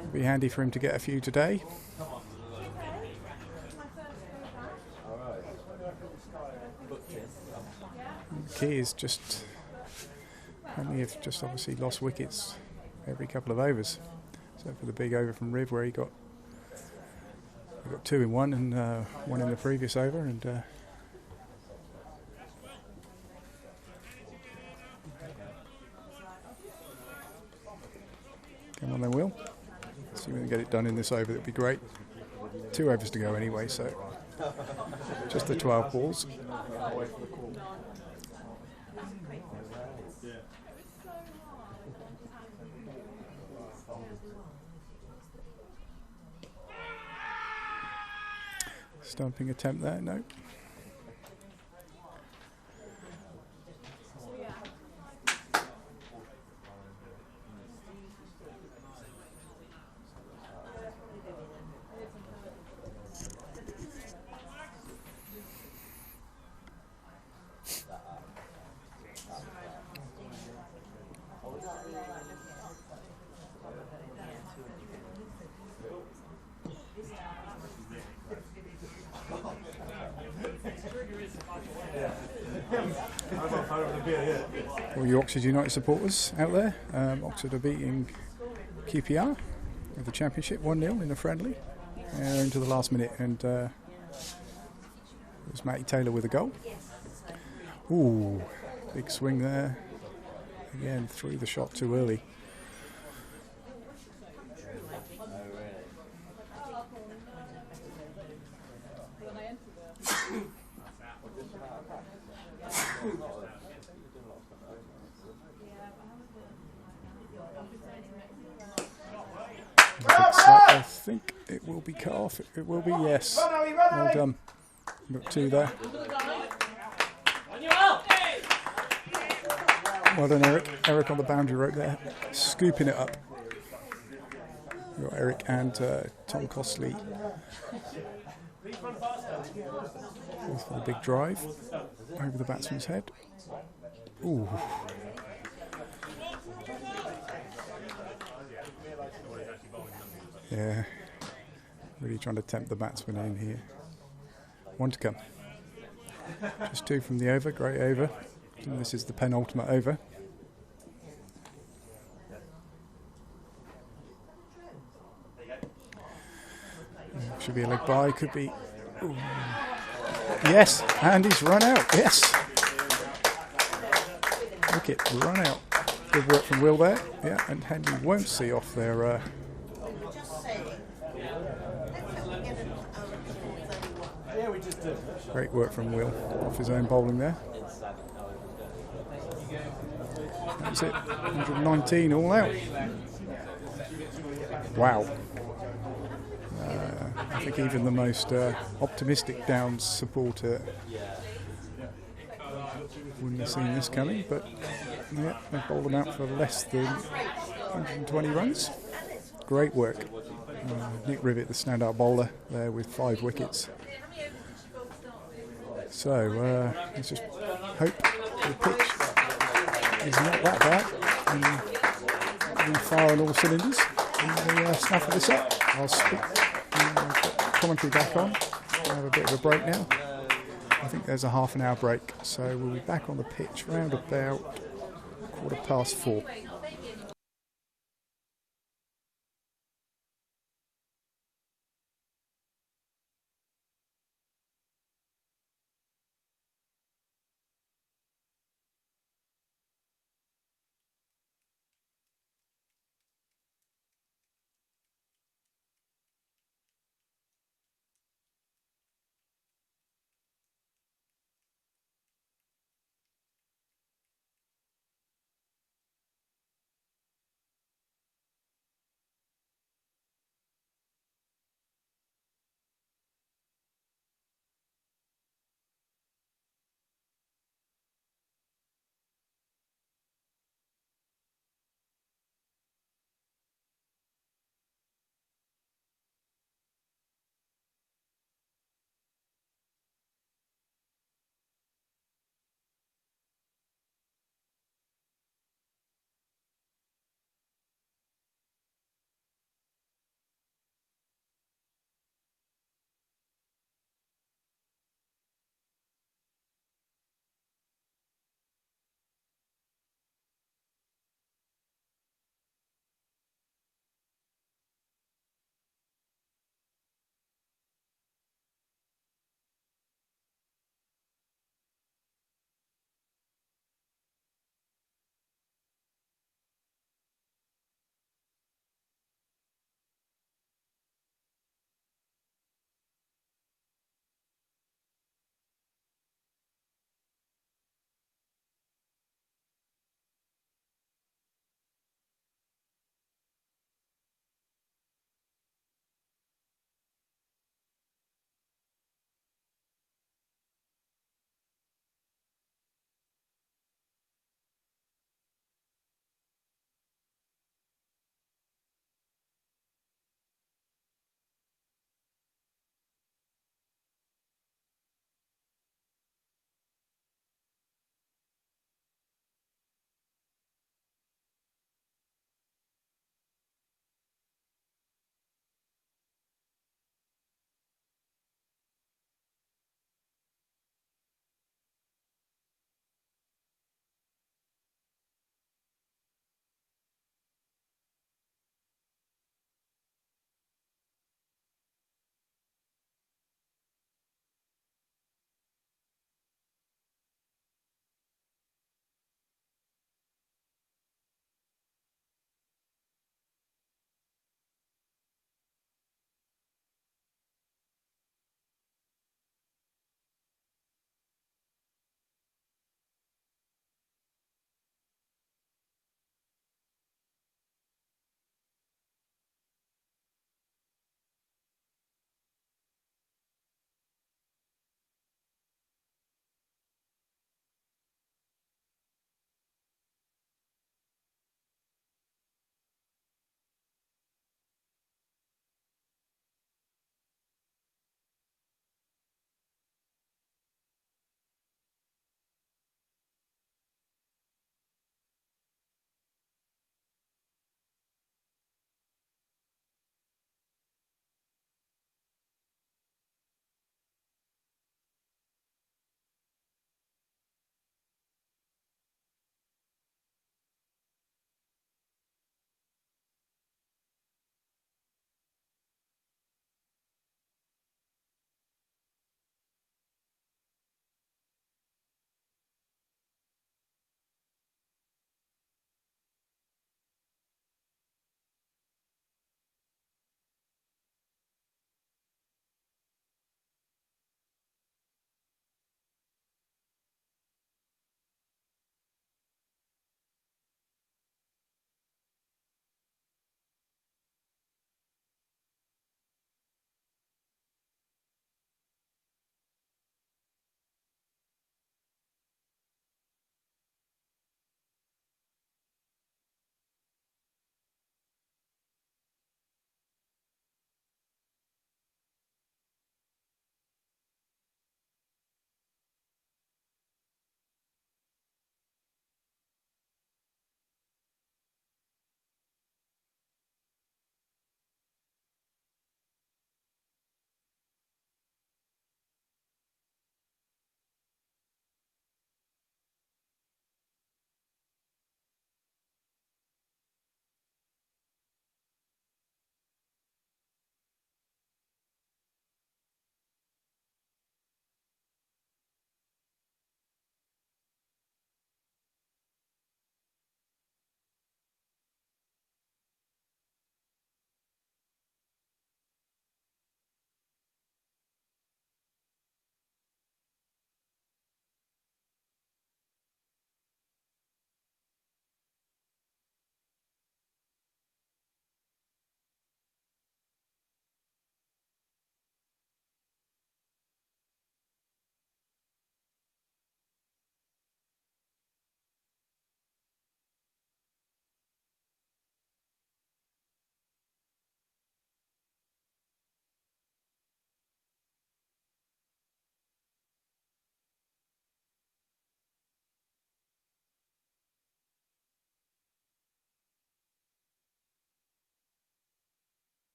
It'd be handy for him to get a few today. The key is just Henley have just obviously lost wickets every couple of overs. So for the big over from Riv where he got 2 in one and 1 in the previous over, and come on then, Will. See if we can get it done in this over. That'd be great. 2 overs to go anyway, so just the 12 balls. Stumping attempt there, no. I'm not over the beer yet. All you Oxford United supporters out there, Oxford are beating QPR of the Championship 1-0 in a friendly into the last minute, and it was Matty Taylor with a goal. Ooh, big swing there. Again, threw the shot too early. I think it will be cut off. It will be, yes. Well done. Got two there. Well done, Eric. Eric on the boundary rope there, scooping it up. We've got Eric and Tom Costley. Goes for the big drive over the batsman's head. Ooh. Yeah, really trying to tempt the batsman in here. One to come. Just two from the over, great over. And this is the penultimate over. Should be a leg by, could be. Ooh. Yes, and he's run out, yes. Wicket, run out. Good work from Will there. Yeah, and Henley won't see off their. Great work from Will off his own bowling there. That's it, 119 all out. Wow. I think even the most optimistic Downs supporter wouldn't have seen this coming, but yeah, they bowled them out for less than 120 runs. Great work. Nick Rivet, the standout bowler, there with 5 wickets. So let's just hope the pitch is not that bad and we fire on all cylinders and we snaffle this up. I'll speak commentary back on. We'll have a bit of a break now. I think there's a half an hour break, so we'll be back on the pitch round about 4:15.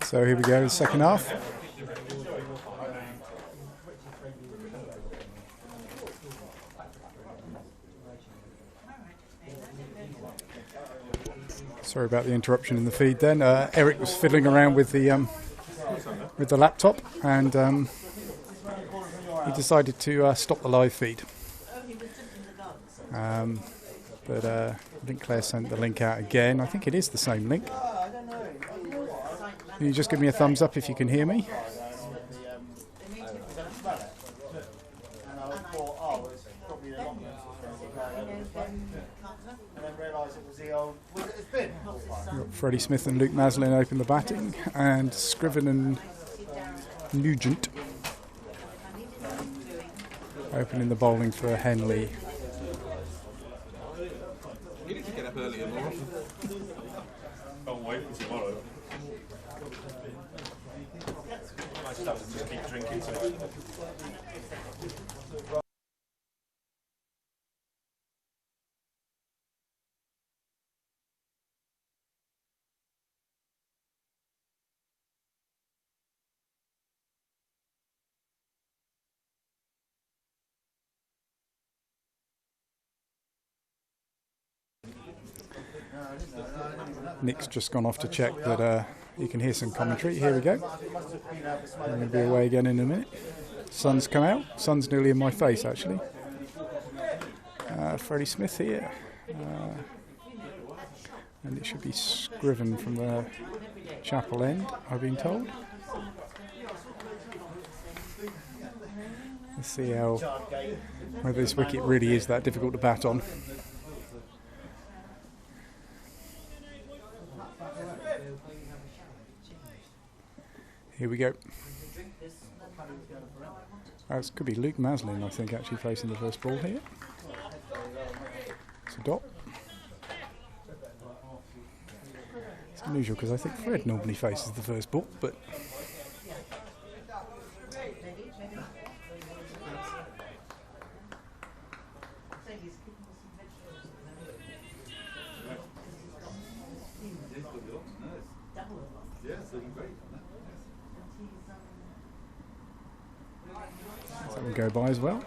So here we go, the second half. Sorry about the interruption in the feed then. Eric was fiddling around with the laptop, and he decided to stop the live feed. But I think Claire sent the link out again. I think it is the same link. Can you just give me a thumbs up if you can hear me? We've got Freddie Smith and Luke Maslin open the batting, and Scriven and Nugent opening the bowling for Henley. You need to get up earlier more often. Can't wait for tomorrow. My stuff is just keep drinking to it. Nick's just gone off to check that you can hear some commentary. Here we go. I'm going to be away again in a minute. Sun's come out. Sun's nearly in my face, actually. Freddie Smith here. And it should be Scriven from the chapel end, I've been told. Let's see whether this wicket really is that difficult to bat on. Here we go. This could be Luke Maslin, I think, actually facing the first ball here. It's a dot. It's unusual because I think Fred normally faces the first ball, but that will go by as well.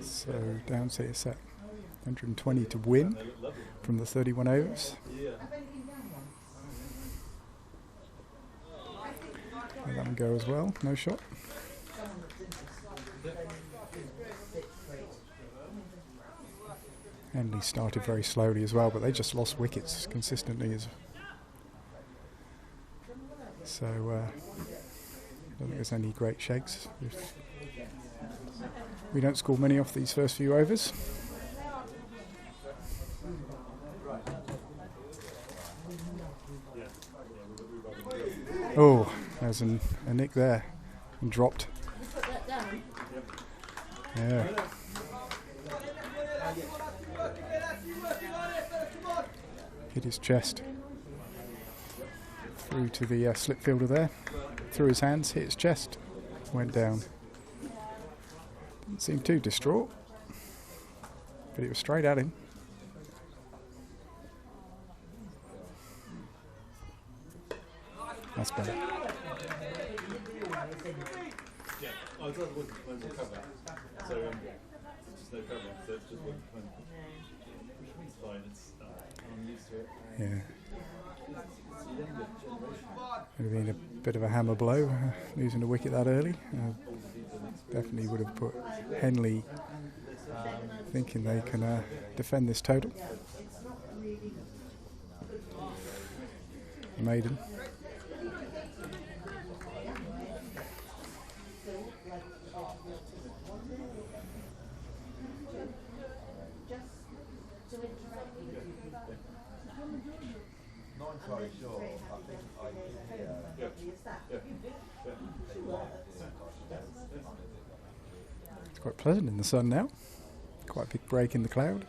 So downset set 120 to win from the 31 overs. Let that one go as well, no shot. Henley started very slowly as well, but they just lost wickets consistently. So I don't think there's any great shakes if we don't score many off these first few overs. Oh, there's a nick there and dropped. Yeah. Hit his chest. Through to the slip fielder there. Through his hands, hit his chest. Went down. Didn't seem too distraught. But it was straight at him. That's better. Yeah, I was wondering when we'll cover. So it's just no cover, so it's just one when. It's fine, I'm used to it. Yeah. Would have been a bit of a hammer blow, losing a wicket that early. Definitely would have put Henley thinking they can defend this total. Maiden. Not entirely sure. I think I It's quite pleasant in the sun now. Quite a big break in the cloud.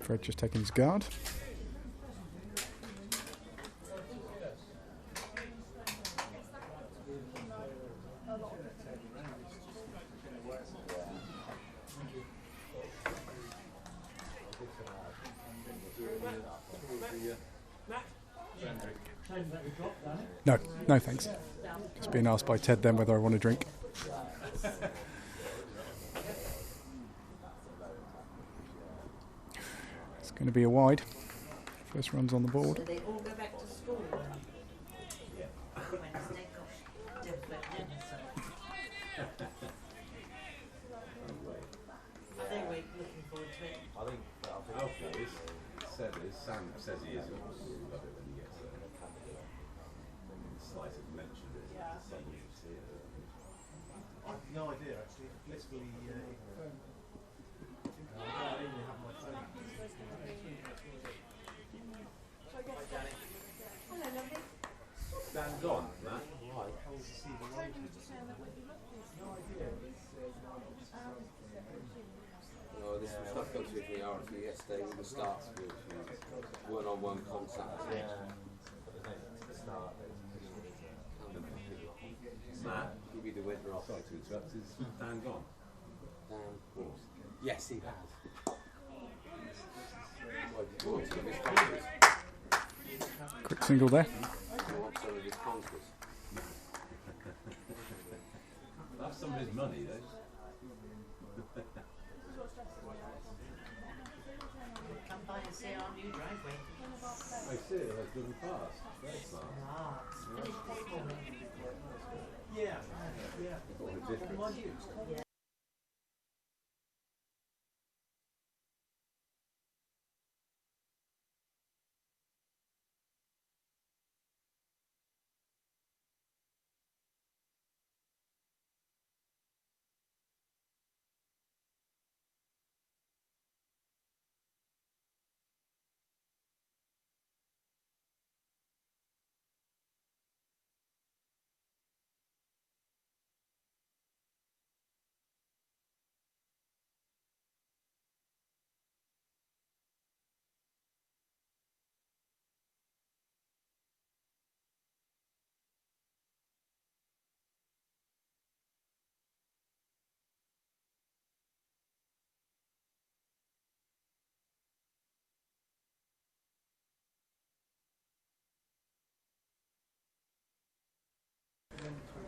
Fred just taking his guard. No, no thanks. Just being asked by Ted then whether I want a drink. It's going to be a wide. First run's on the board. So they all go back to school Wednesday. Gosh, definitely. Are they looking forward to it? I think Alfie is. Sam says he is. He'll love it when he gets there. Slight have mentioned it. Suddenly you see it. I've no idea actually. Literally, I don't even have my phone. Hello, lovely. Dan gone, Matt. Right. No idea. Oh, this was stuff got to with me honestly yesterday with the starts with one-on-one contact. Matt, he'll be the winner off. Sorry to interrupt. Is Dan gone? Dan, yes, he has. Quick single there. That's somebody's money, though. Come by and see our new driveway. I see it. That's driven past. Very smart. Ah, it's finished this morning. Yeah. Yeah. What a difference. Yeah.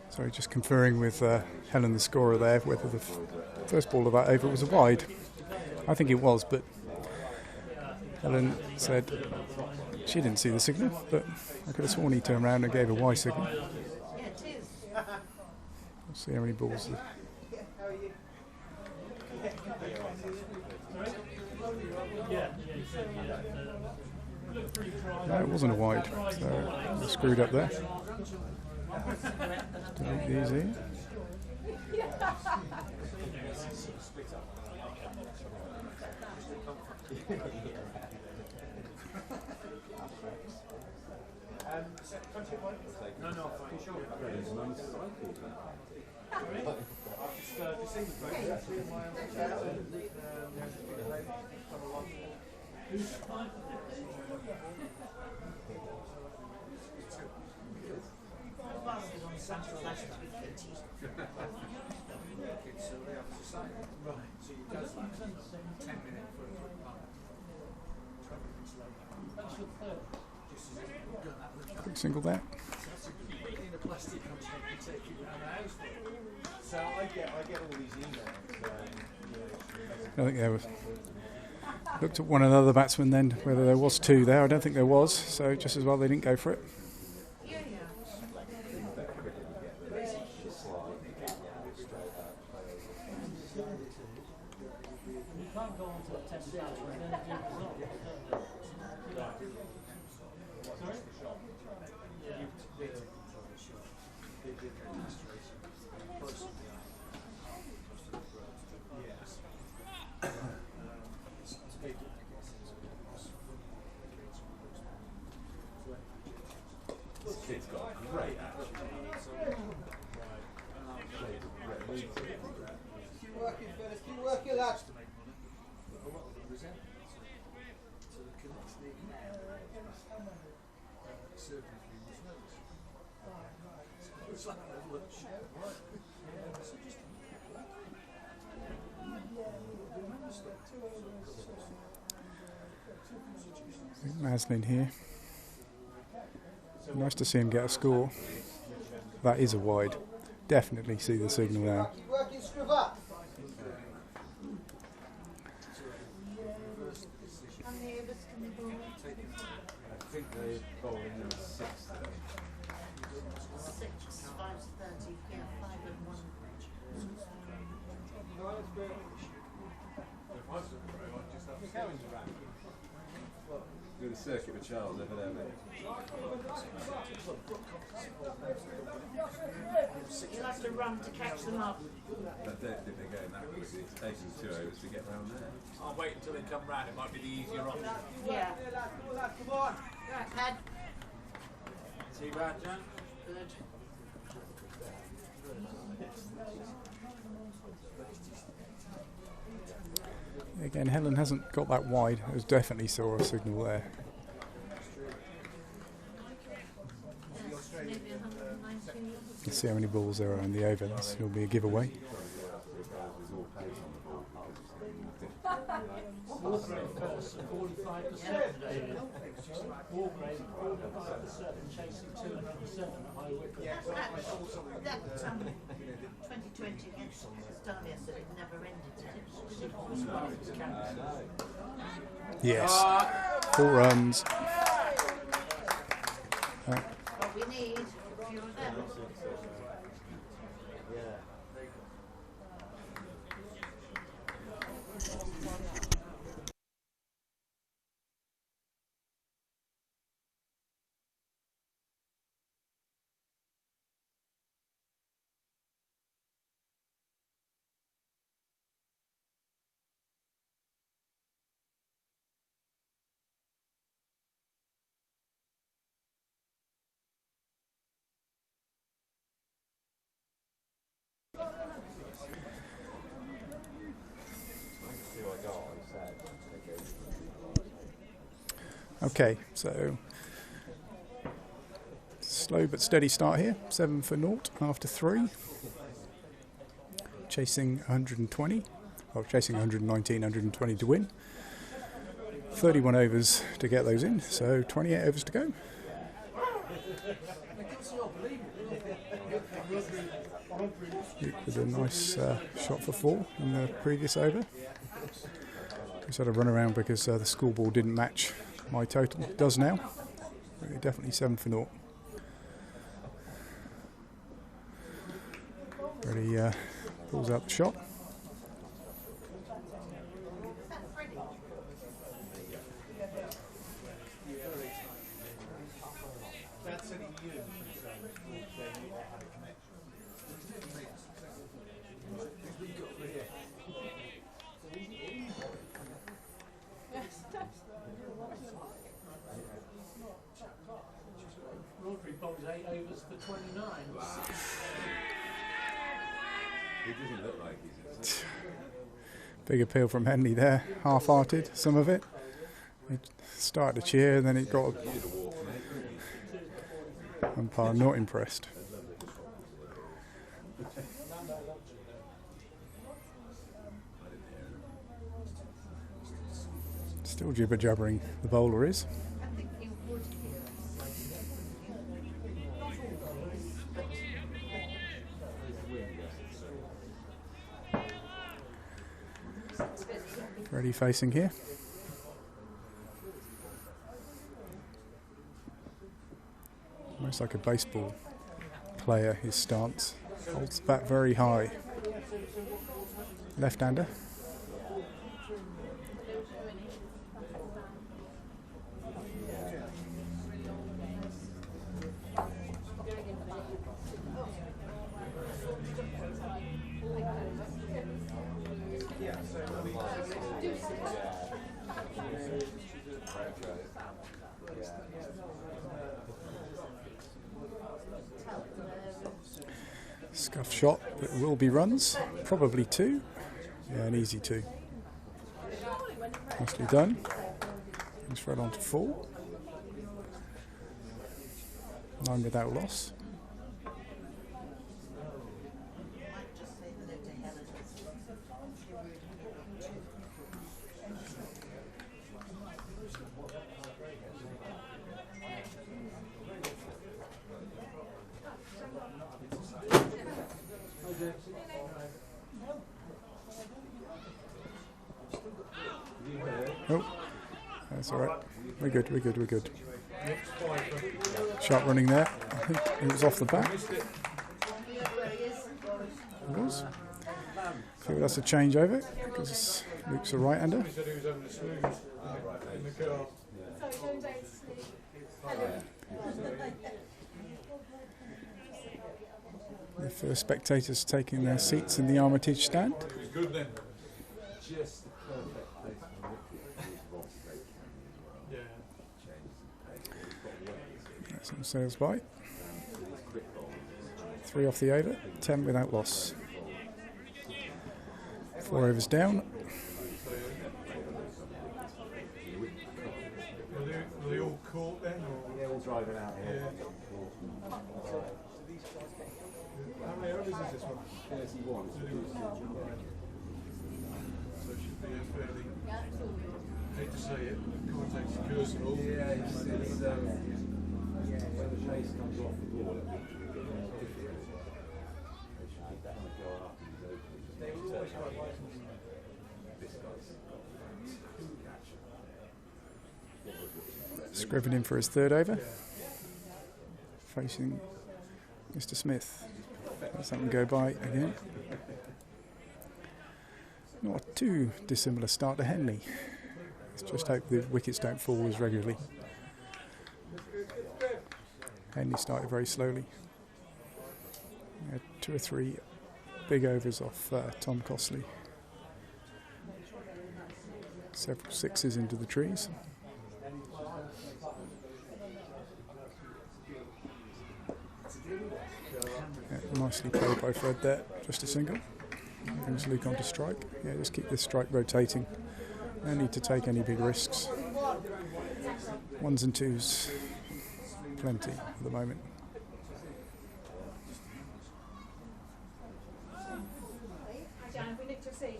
Sorry, just conferring with Helen, the scorer there, whether the first ball of that over was a wide. I think it was, but Helen said she didn't see the signal, but I could have sworn he turned around and gave a Y signal. Yeah, it is. We'll see how many balls. No, it wasn't a wide, so I screwed up there. Delete these here. Quick single there. So I get all these emails. I think there was. Looked at one another batsman then, whether there was two there. I don't think there was, so just as well they didn't go for it. Yeah, yeah. Kid's got a great attitude. Keep working, fellas. Keep working, lads. Maslin here. Nice to see him get a score. That is a wide. Definitely see the signal there. I think they bowl in the 6th. 6, 5's 30, yeah, 5 and 1. Do the circuit with Charles over there, mate. You'll have to run to catch them up. I don't think they're going that quickly. It's taking 2 hours to get round there. I'll wait until they come round. It might be the easier option. Yeah. Come on. Right, Pad. See you back, John. Good. Again, Helen hasn't got that wide. I definitely saw a signal there. Maybe 119. Let's see how many balls there are in the over. This will be a giveaway. Wargrave first, 45%. Wargrave, 45%, chasing 207 at high wicket. That 2020 against Australia said it never ended, did it? Yes. 4 runs. What we need, a few of them. Okay, so slow but steady start here. 7 for naught after 3. Chasing 120. Well, chasing 119, 120 to win. 31 overs to get those in, so 28 overs to go. With a nice shot for 4 in the previous over. Just had a run around because the scoreboard didn't match my total. It does now. Definitely 7 for naught. Ready, pulls out the shot. Rodri bowls 8 overs for 29. He doesn't look like he's Big appeal from Henley there. Half-hearted, some of it. It started to cheer, then it got... Umpire not impressed. Still jibber-jabbering, the bowler is. Ready facing here. Almost like a baseball player, his stance. Holds the bat very high. Left-hander. Scuff shot, but it will be runs. Probably 2. Yeah, an easy 2. Nicely done. Brings Fred on to 4. 9 without loss. Oh, that's all right. We're good. Sharp running there. I think it was off the bat. It was. I feel that's a changeover because Luke's a right-hander. The first spectators taking their seats in the Armitage stand. Some sails by. 3 off the over, 10 without loss. 4 overs down. Are they all caught then? Or? They're all driving out here. How many overs is this one? 31. So it should be a fairly, I hate to say it, context personal. Yeah, it's when the chase comes off the board, it will be difficult. They should be kind of going up and he's open. They will always try this guy's Scriven in for his 3rd over. Facing Mr. Smith. Let something go by again. Not a too dissimilar start to Henley. Let's just hope the wickets don't fall as regularly. Henley started very slowly. He had 2 or 3 big overs off Tom Costley. Several 6s into the trees. Yeah, nicely played by Fred there, just a single. Brings Luke on to strike. Yeah, just keep this strike rotating. No need to take any big risks. 1s and 2s, plenty at the moment. Jan, have we nicked your seat?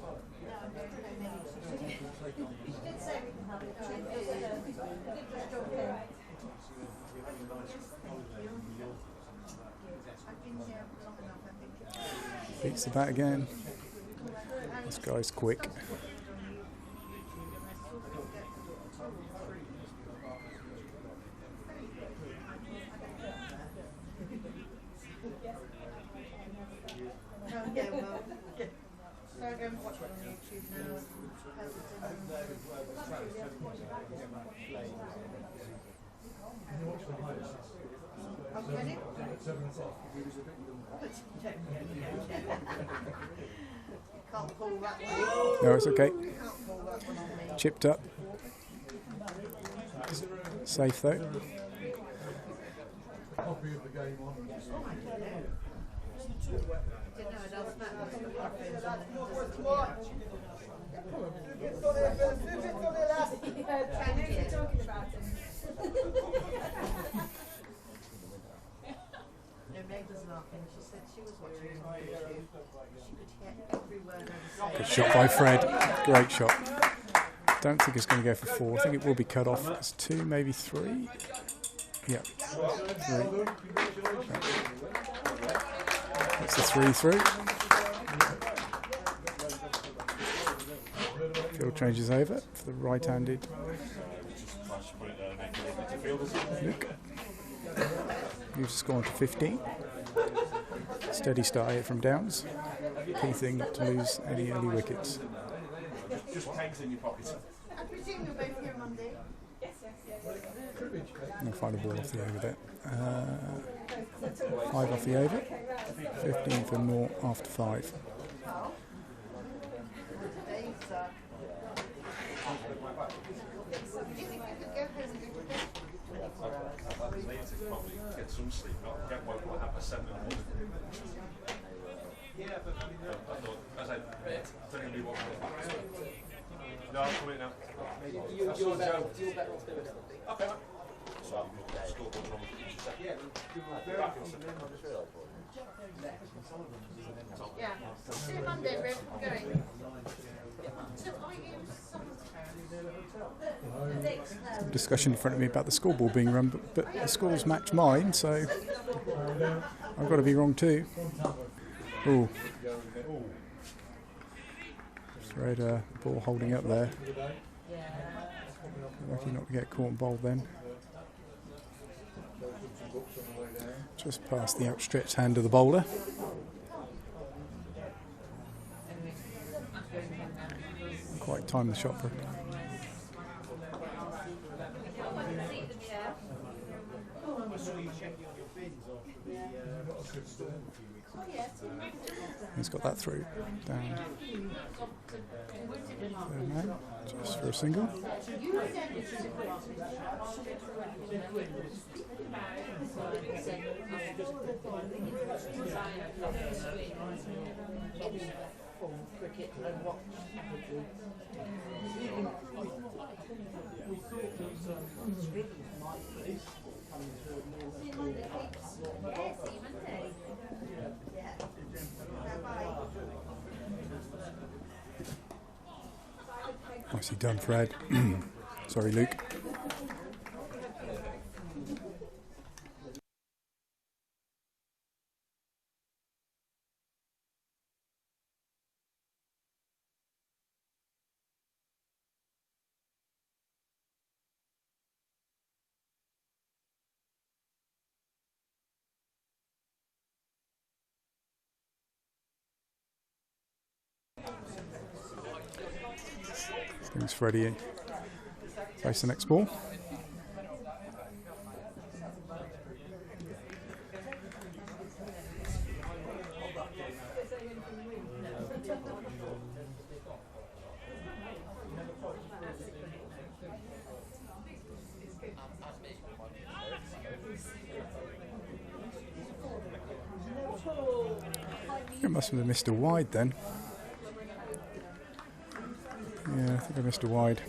Beats the bat again. This guy's quick. No, it's okay. Chipped up. Safe though. Copy of the game on. Meg was laughing. She said she was watching it on YouTube. She could hear every word I was saying. Good shot by Fred. Great shot. Don't think it's going to go for 4. I think it will be cut off. It's 2, maybe 3. Yeah, 3. That's the 3 through. Field changes over for the right-handed Luke. Moves the score on to 15. Steady start here from Downs. Key thing not to lose any early wickets. Just pegs in your pocket. I presume you're both here Monday? Yes. I'll find a ball off the over there. 5 off the over. 15 for more after 5. Get some sleep, not get woke at 7 in the morning. Yeah, but I thought, as I don't even be walking back. No, I'll come in now. You're better off doing it. Okay. So scoreboard's on each second. Yeah. See you Monday, Rick. I'm going. So are you Discussion in front of me about the scoreball being run, but the scores match mine, so I've got to be wrong too. Ooh. Fred, ball holding up there. Lucky not to get caught and bowled then. Just past the outstretched hand of the bowler. Quite timed the shot for He's got that through. Down. Third man, just for a single. Nicely done, Fred. Sorry, Luke. Brings Freddie in. Face the next ball. It must have missed a wide then. Yeah, I think I missed a wide.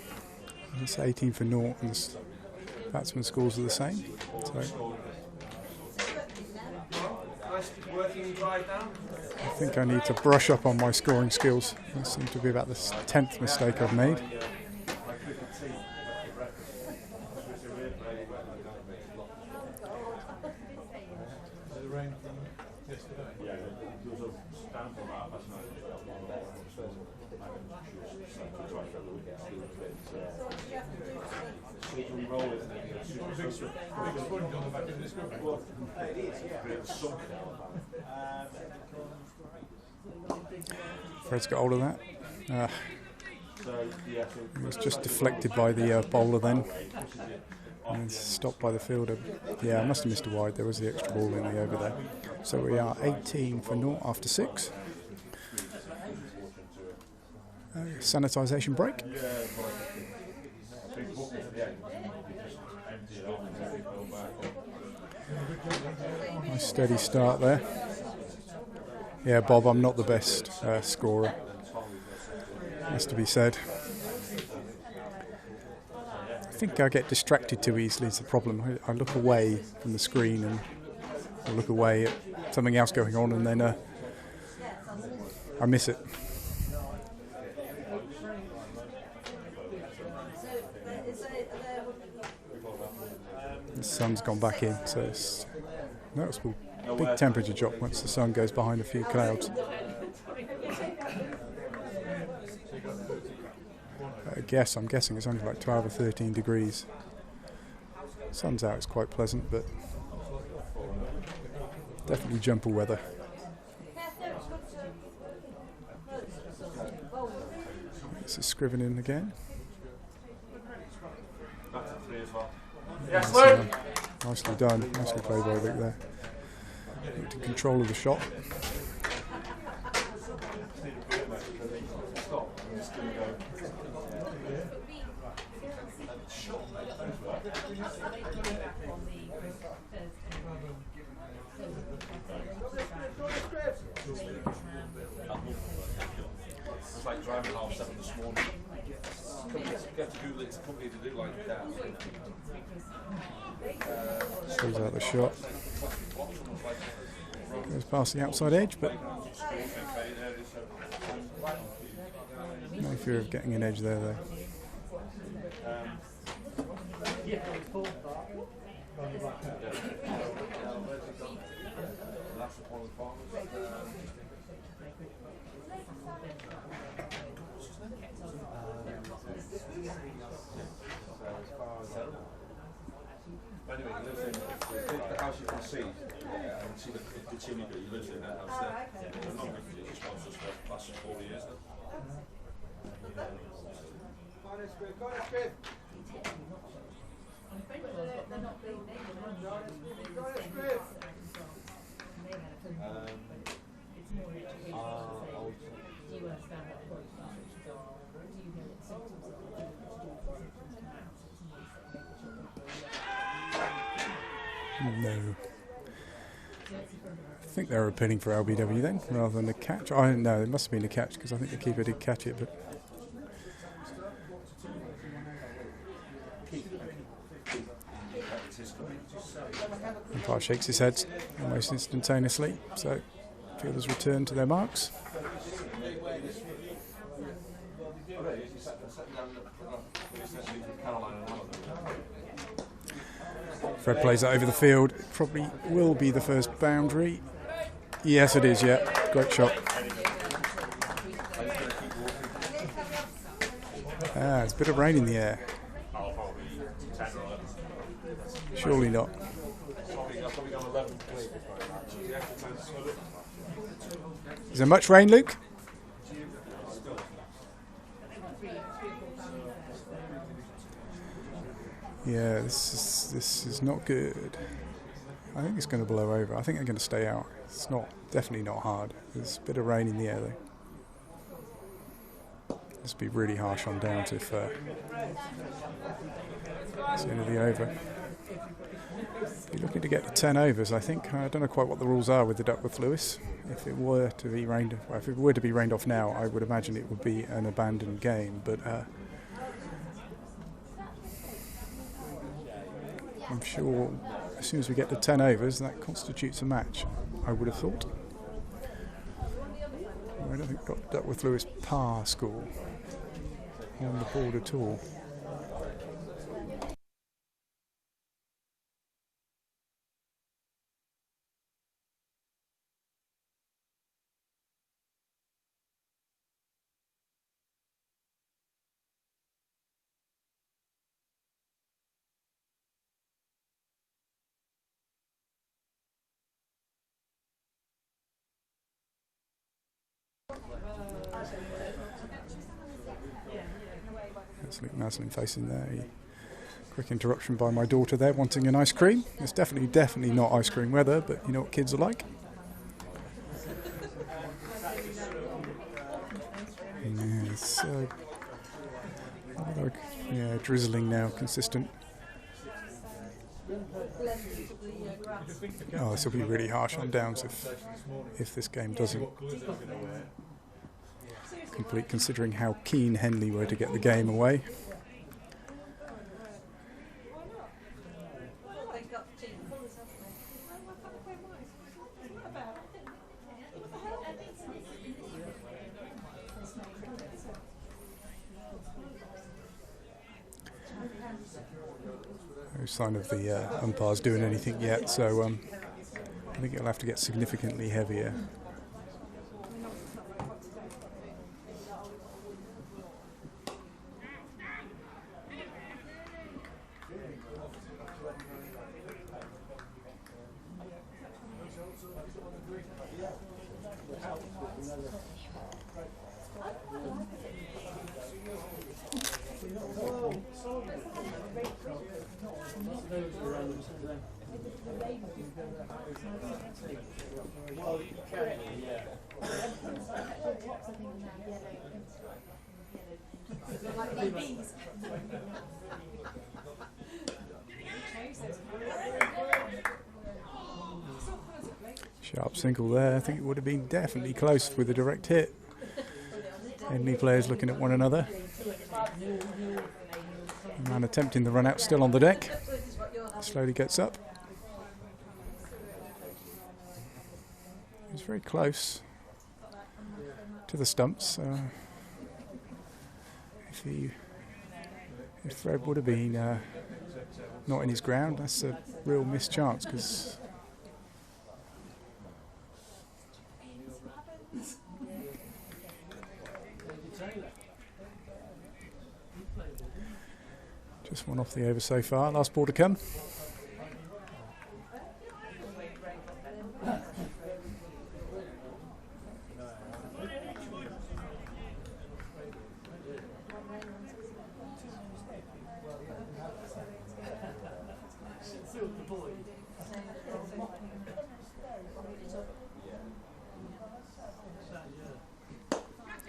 It's 18 for naught, and the batsman scores are the same. So I think I need to brush up on my scoring skills. That seems to be about the 10th mistake I've made. Fred's got hold of that. It was just deflected by the bowler then, and stopped by the fielder. Yeah, I must have missed a wide. There was the extra ball in the over there. So we are 18 for naught after 6. Sanitisation break. Nice steady start there. Yeah, Bob, I'm not the best scorer, has to be said. I think I get distracted too easily, is the problem. I look away from the screen and I look away at something else going on, and then I miss it. The sun's gone back in, so it's noticeable. Big temperature drop once the sun goes behind a few clouds. I'm guessing it's only like 12 or 13 degrees. Sun's out, it's quite pleasant, but definitely jumper weather. This is Scrivening again. Yes, Luke! Nicely done, nicely played by Luke there. Into control of the shot. It's like driving half 7 this morning. You have to Google it's a company to do like that. Stays out the shot. Goes past the outside edge, but no fear of getting an edge there, though. Anyway, he lives in the house you can see, and see the chimney that he lives in, that house there. I'm not going to just once for the last 4 years now. No. I think they were appealing for LBW then, rather than a catch. I don't know, it must have been a catch because I think the keeper did catch it, but. Umpire shakes his head almost instantaneously, so fielders return to their marks. Fred plays that over the field. It probably will be the first boundary. Yes, it is, yeah. Great shot. There's a bit of rain in the air. Surely not. Is there much rain, Luke? Yeah, this is not good. I think it's going to blow over. I think they're going to stay out. It's definitely not hard. There's a bit of rain in the air though. This would be really harsh on downs if it's the end of the over. You're looking to get to 10 overs, I think. I don't know quite what the rules are with the Duckworth-Lewis. If it were to be rained off now, I would imagine it would be an abandoned game. But I'm sure as soon as we get to 10 overs, that constitutes a match, I would have thought. I don't think got Duckworth-Lewis par score on the board at all. That's Luke Maslin facing there. Quick interruption by my daughter there, wanting an ice cream. It's definitely not ice cream weather, but you know what kids are like. Yeah, it's drizzling now, consistent. Oh, this will be really harsh on downs if this game doesn't complete, considering how keen Henley were to get the game away. No sign of the umpires doing anything yet, so I think it'll have to get significantly heavier. Sharp single there. I think it would have been definitely close with a direct hit. Henley players looking at one another. The man attempting the run out still on the deck. Slowly gets up. He's very close to the stumps. If Fred would have been not in his ground, that's a real missed chance, because just one off the over so far. Last ball to come.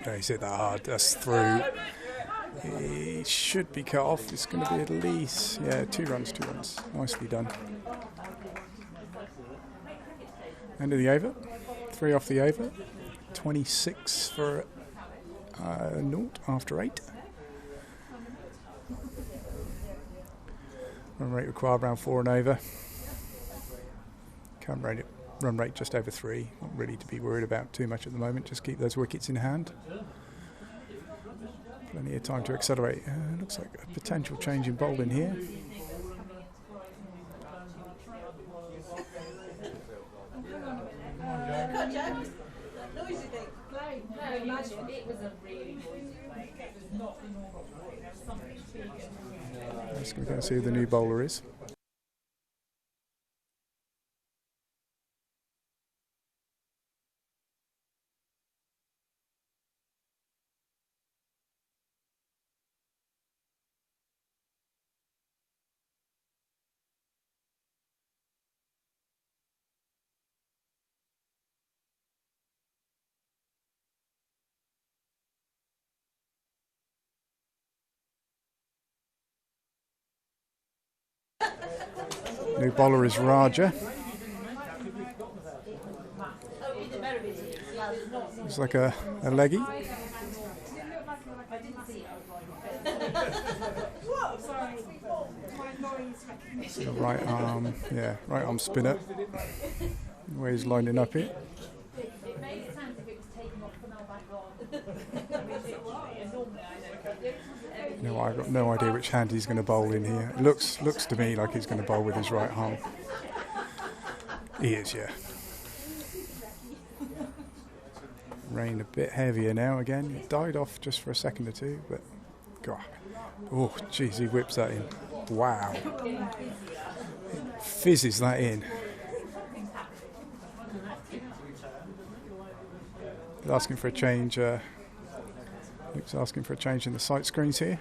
Yeah, he's hit that hard. That's through. It should be cut off. It's going to be at least, yeah, 2 runs. Nicely done. End of the over. 3 off the over. 26 for 0 after 8. Run rate required around 4 and over. Run rate just over 3. Not really to be worried about too much at the moment. Just keep those wickets in hand. Plenty of time to accelerate. Looks like a potential change in bowling here. Just going to go and see who the new bowler is. New bowler is Raja. It's like a leggy. So right arm, yeah, right arm spinner. The way he's lining up here. No, I've got no idea which hand he's going to bowl in here. It looks to me like he's going to bowl with his right arm. He is, yeah. Rain a bit heavier now again. It died off just for a second or two, but God, oh jeez, he whips that in. Wow, fizzes that in. Asking for a change. Luke's asking for a change in the sight screens here.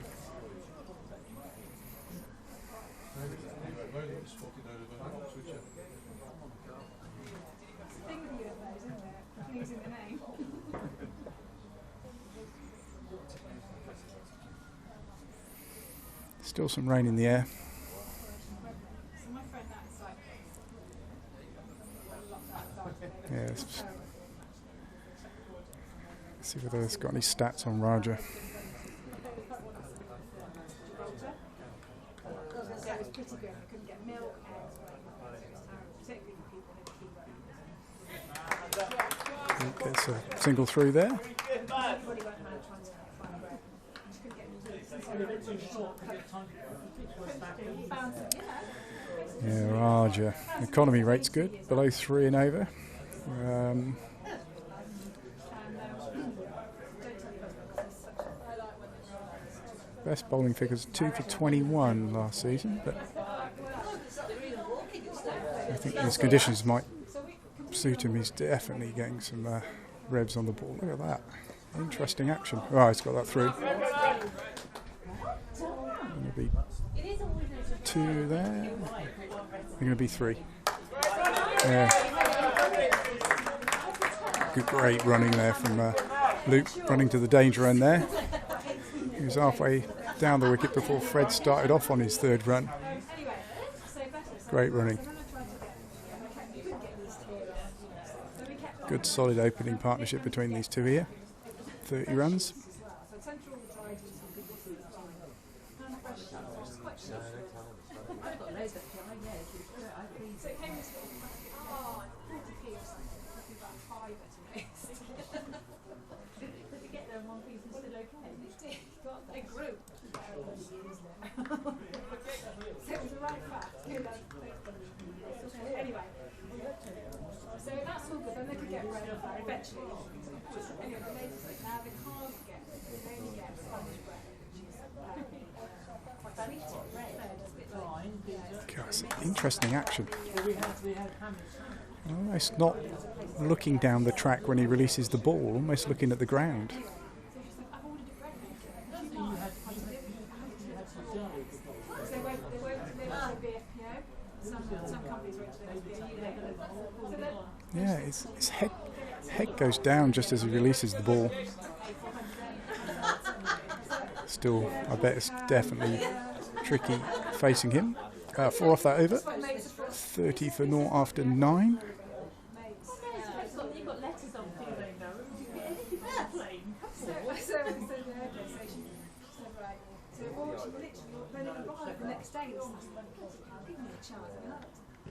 Still some rain in the air. Yeah, let's see whether it's got any stats on Raja. Gets a single through there. Yeah, Raja. Economy rate's good, below 3 and over. Best bowling figures 2 for 21 last season, but I think these conditions might suit him. He's definitely getting some revs on the ball. Look at that. Interesting action. Oh, he's got that through. Going to be 2 there. They're going to be 3. Yeah. Good, great running there from Luke, running to the danger end there. He was halfway down the wicket before Fred started off on his 3rd run. Great running. Good solid opening partnership between these two here. 30 runs. It's quite No, cheap. no, tell him. I've got loads of PI, yeah, if you do it, I freeze So it. it came with 40p or something, probably about £5 at most. Did you get there in one piece and still okay? They grew. So it was the right fact. Anyway, so that's all good. Then they could get bread off that eventually. Anyway, the ladies like now they can't get. They only get Spanish bread, which is quite sweet bread. It's a bit like, God, it's interesting action. We had ham. Almost not looking down the track when he releases the ball, almost looking at the ground. I've ordered a bread maker. You had some jelly. They won't be FPO. Some companies won't be FPO. Yeah, his head goes down just as he releases the ball. Still, I bet it's definitely tricky facing him. 4 off that over. 30 for naught after 9. You've got letters on for you, they know. Then it arrived the next day. Give me a chance.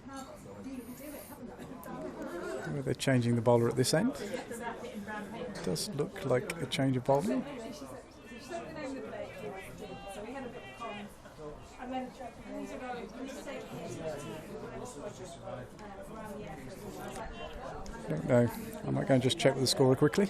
Now you can do it, haven't you? They're changing the bowler at this end. Does look like a change of bowling. She said the name of the day, so we had a bit of calm. And then he said, oh, you need to take I don't know. I might go and just check with the scorer quickly.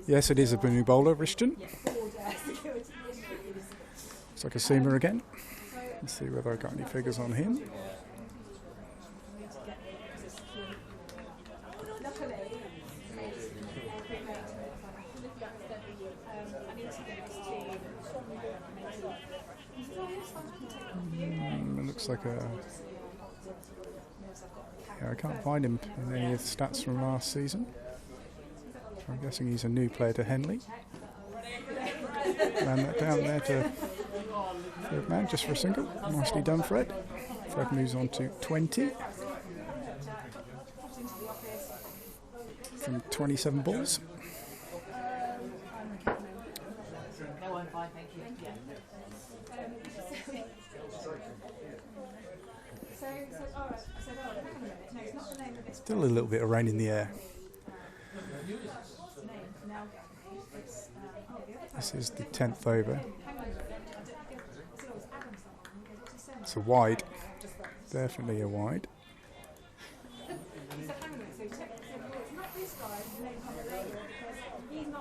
Yes, it is a new bowler, Rishton. Looks like a seamer again. Let's see whether I got any figures on him. It looks like a... Yeah, I can't find him in any of the stats from last season. I'm guessing he's a new player to Henley. Ran that down there to third man just for a single. Nicely done, Fred. Fred moves on to 20 from 27 balls. Still a little bit of rain in the air. This is the 10th over. It's a wide. Definitely a wide.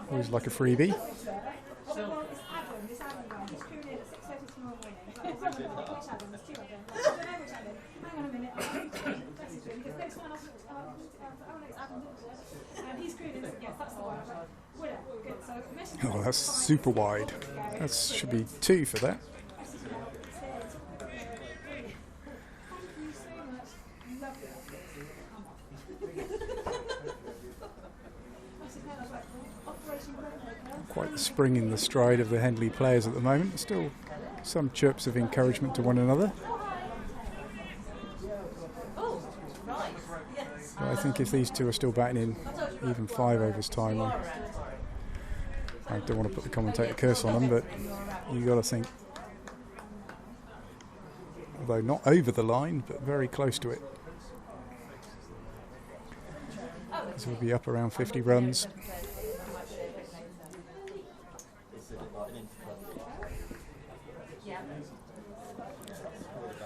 Always like a freebie. Oh, that's super wide. That should be 2 for that. Quite the spring in the stride of the Henley players at the moment. Still some chirps of encouragement to one another. But I think if these two are still batting in even 5 overs time, I don't want to put the commentator curse on them, but you got to think, although not over the line, but very close to it. This will be up around 50 runs.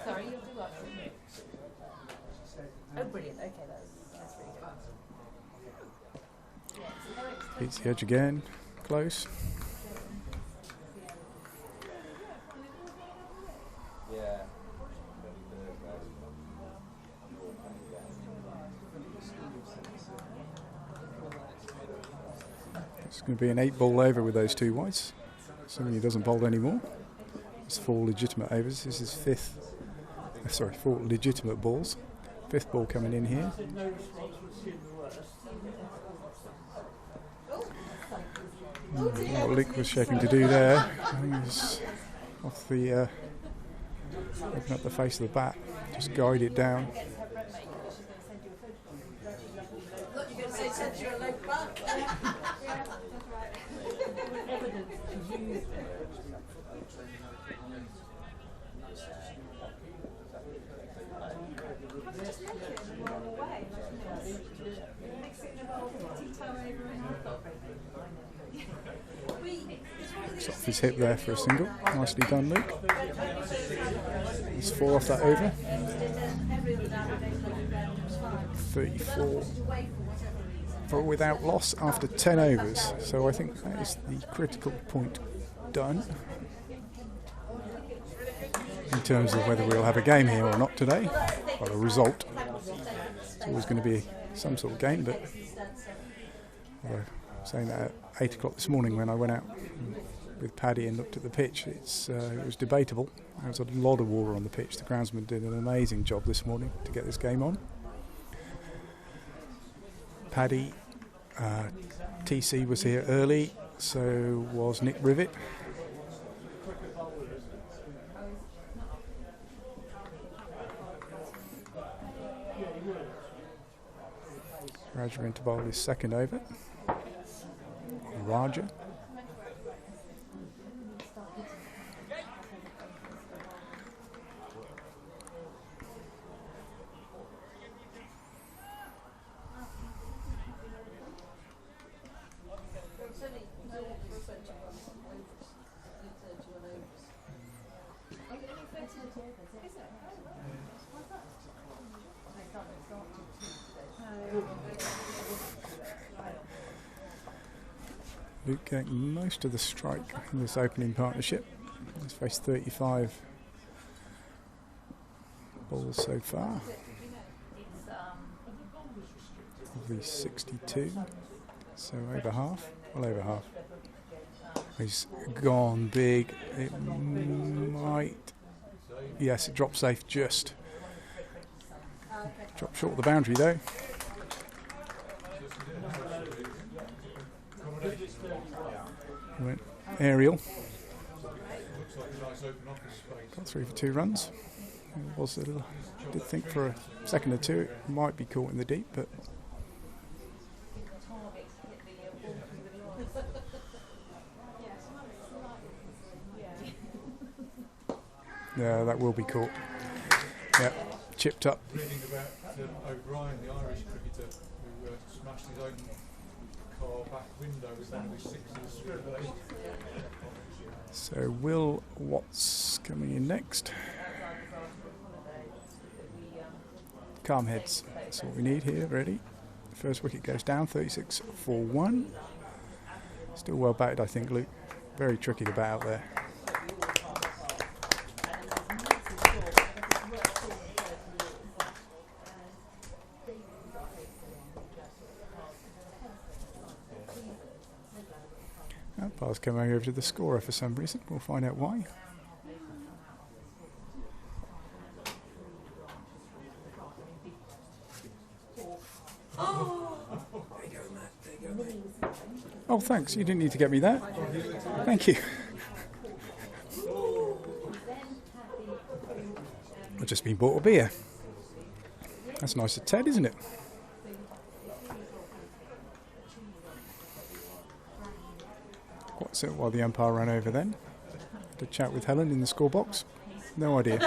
Sorry, you'll do what? Oh, brilliant. Okay, that's really good. Beats the edge again. Close. Yeah. It's going to be an 8-ball over with those 2 wides, assuming he doesn't bowl anymore. It's 4 legitimate overs. This is 4 legitimate balls. 5th ball coming in here. What Luke was checking to do there, I think he was off the open up the face of the bat, just guide it down. Look, you're going to say send you a leg back. It's off his hip there for a single. Nicely done, Luke. It's 4 off that over. 34 for without loss after 10 overs. So I think that is the critical point done in terms of whether we'll have a game here or not today. Well, a result. It's always going to be some sort of game, but saying that at 8 o'clock this morning when I went out with Paddy and looked at the pitch, it was debatable. There was a lot of water on the pitch. The groundsman did an amazing job this morning to get this game on. Paddy, TC was here early, so was Nick Rivet. Raja into bowl his 2nd over. Raja. Luke getting most of the strike in this opening partnership. He's faced 35 balls so far. Of the 62, so over half, well over half. He's gone big. It might, yes, it dropped safe just. Dropped short of the boundary though. Went aerial. Got 3 for 2 runs. It was a little, I did think for a second or two it might be caught in the deep, but yeah, that will be caught. Yeah, chipped up. Reading about O'Brien, the Irish cricketer, who smashed his own car back window with one of his 6s straight away. So Will Watts coming in next. Calm heads, that's what we need here, ready. First wicket goes down, 36 for 1. Still well batted, I think, Luke. Very tricky to bat out there. Umpire's coming over to the scorer for some reason. We'll find out why. Oh, thanks. You didn't need to get me that. Thank you. I've just been bought a beer. That's nice of Ted, isn't it? So while the umpire ran over then, to chat with Helen in the score box. No idea. I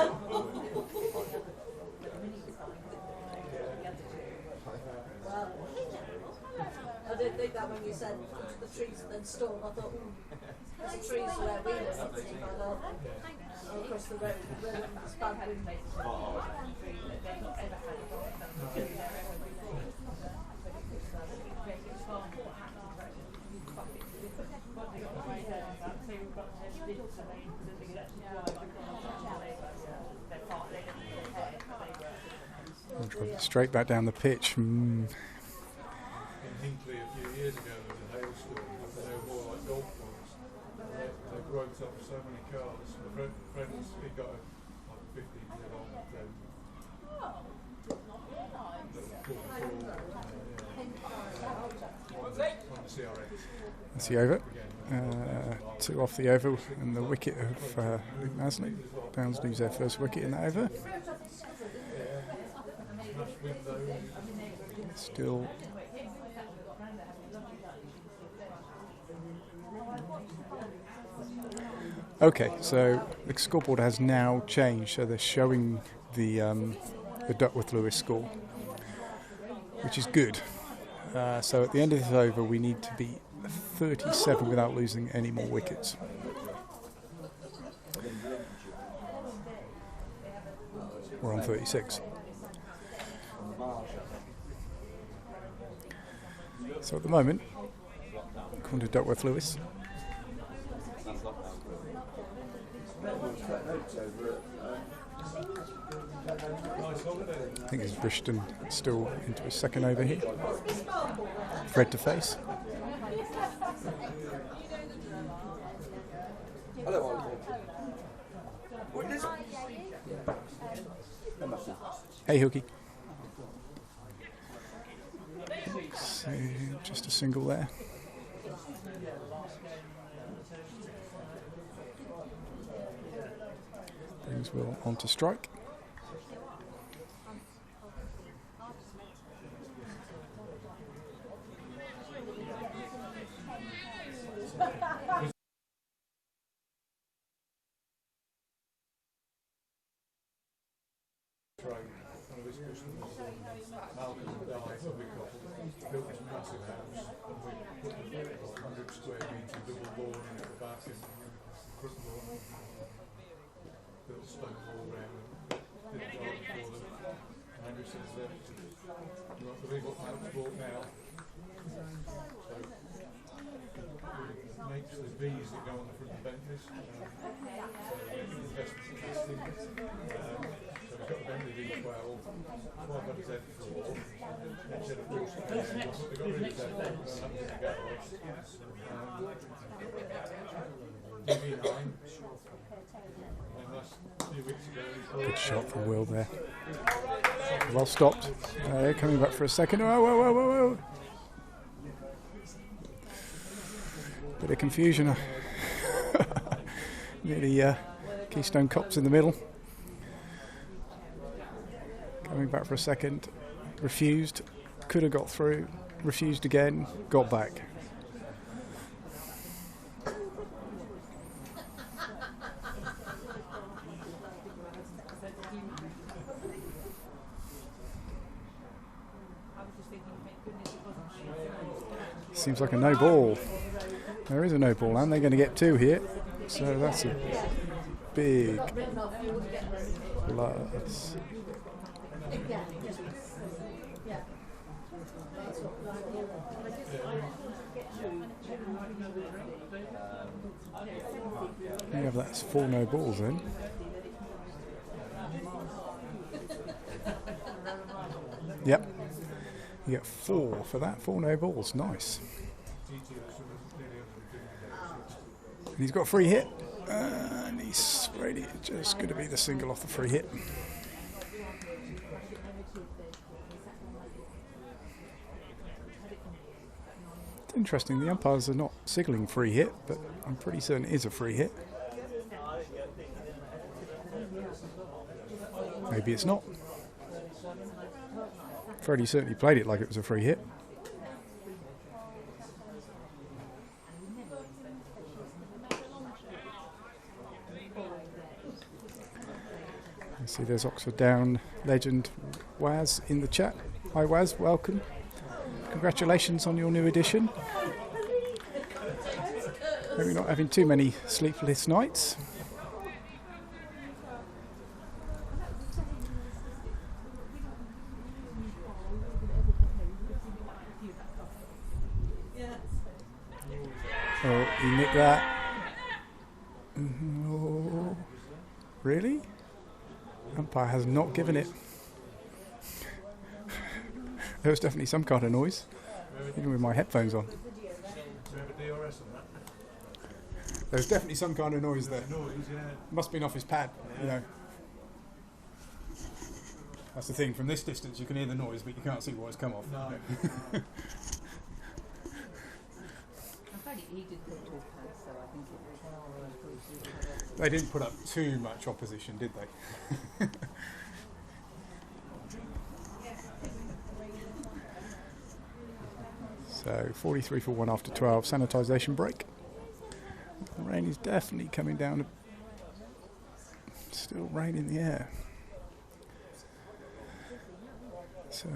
didn't think that when you said the trees and then storm. I thought, there's trees where we were sitting. I thought, across the road, it's bad wind. I'll drive it straight back down the pitch. In Hinkley a few years ago, there was a hailstorm. wrote up so many cars. My friends, he got a 15-year-old on the CRX. That's the over. 2 off the over and the wicket of Luke Masley. Downs lose their first wicket in that over. Still okay, so the scoreboard has now changed, so they're showing the Duckworth Lewis score, which is good. So at the end of this over we need to be 37 without losing any more wickets. We're on 36. So at the moment, according to Duckworth Lewis, I think it's Briston still into his second over here. Fred to face. Hey, Hookie. So just a single there. Brings Will on to strike. Built this massive house and we put a 100 square metre double lawn in at the back and front lawn. Built a stone wall around and did a garden for them. And Andrew says, you won't believe what Mount's bought now. So it makes the bees that go on the front of Bentleys. So investment casting. So we've got the Bentley V12, 12 heads head for all. Instead of horse they got rid of that, DV9. And last few weeks ago, Good shot from Will there. Well stopped. Coming back for a second. Whoa, whoa, whoa, whoa, whoa. Bit of confusion. Nearly Keystone Cops in the middle. Coming back for a second. Refused. Could have got through. Refused again. Got back. Seems like a no ball. There is a no ball, and they're going to get 2 here. So that's a big plus. You have that's 4 no balls then. Yep. You get 4 for that. 4 no balls. Nice. And he's got a free hit. And he's really just going to be the single off the free hit. It's interesting, the umpires are not signalling free hit, but I'm pretty certain it is a free hit. Maybe it's not. Freddie certainly played it like it was a free hit. I see there's Oxford Down legend Waz in the chat. Hi Waz, welcome. Congratulations on your new edition. Hope you're not having too many sleepless nights. Oh, he nicked that. Oh, really? Umpire has not given it. There was definitely some kind of noise, even with my headphones on. There's definitely some kind of noise there. Noise, yeah. Must have been off his pad, you know. That's the thing, from this distance you can hear the noise but you can't see what it's come off. No. He did put to his pad, so I think it was. They didn't put up too much opposition, did they? So 43 for 1 after 12, sanitisation break. The rain is definitely coming down. Still rain in the air. So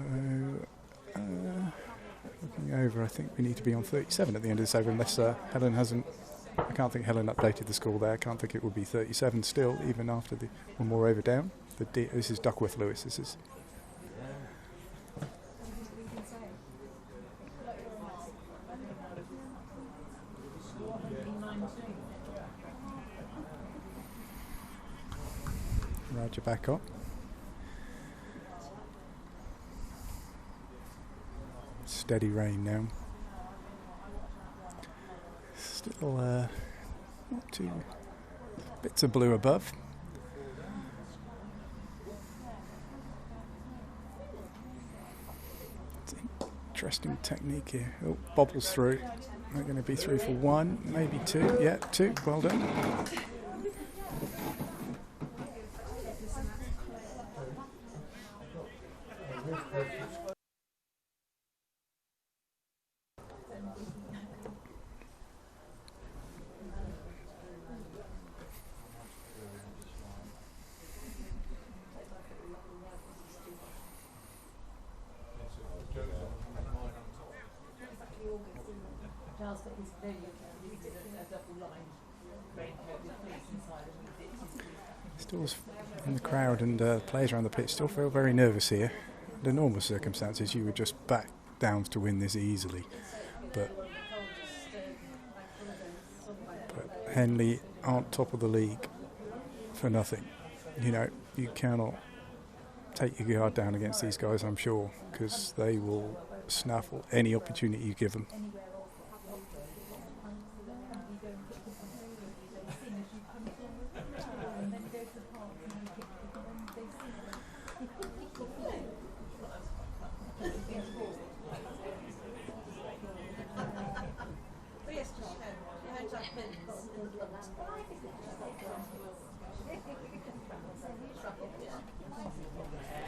looking over, I think we need to be on 37 at the end of this over, unless Helen hasn't. I can't think Helen updated the score there. I can't think it would be 37 still, even after the one more over down. This is Duckworth Lewis. This is. Roger back up. Steady rain now. Still not too bits of blue above. It's an interesting technique here. Oh, bobbles through. They're going to be 3 for 1, maybe 2. Yeah, 2. Well done. Still in the crowd and players around the pitch still feel very nervous here. Under normal circumstances you would just back Downs to win this easily, but Henley aren't top of the league for nothing. You know, you cannot take your guard down against these guys, I'm sure, because they will snaffle any opportunity you give them.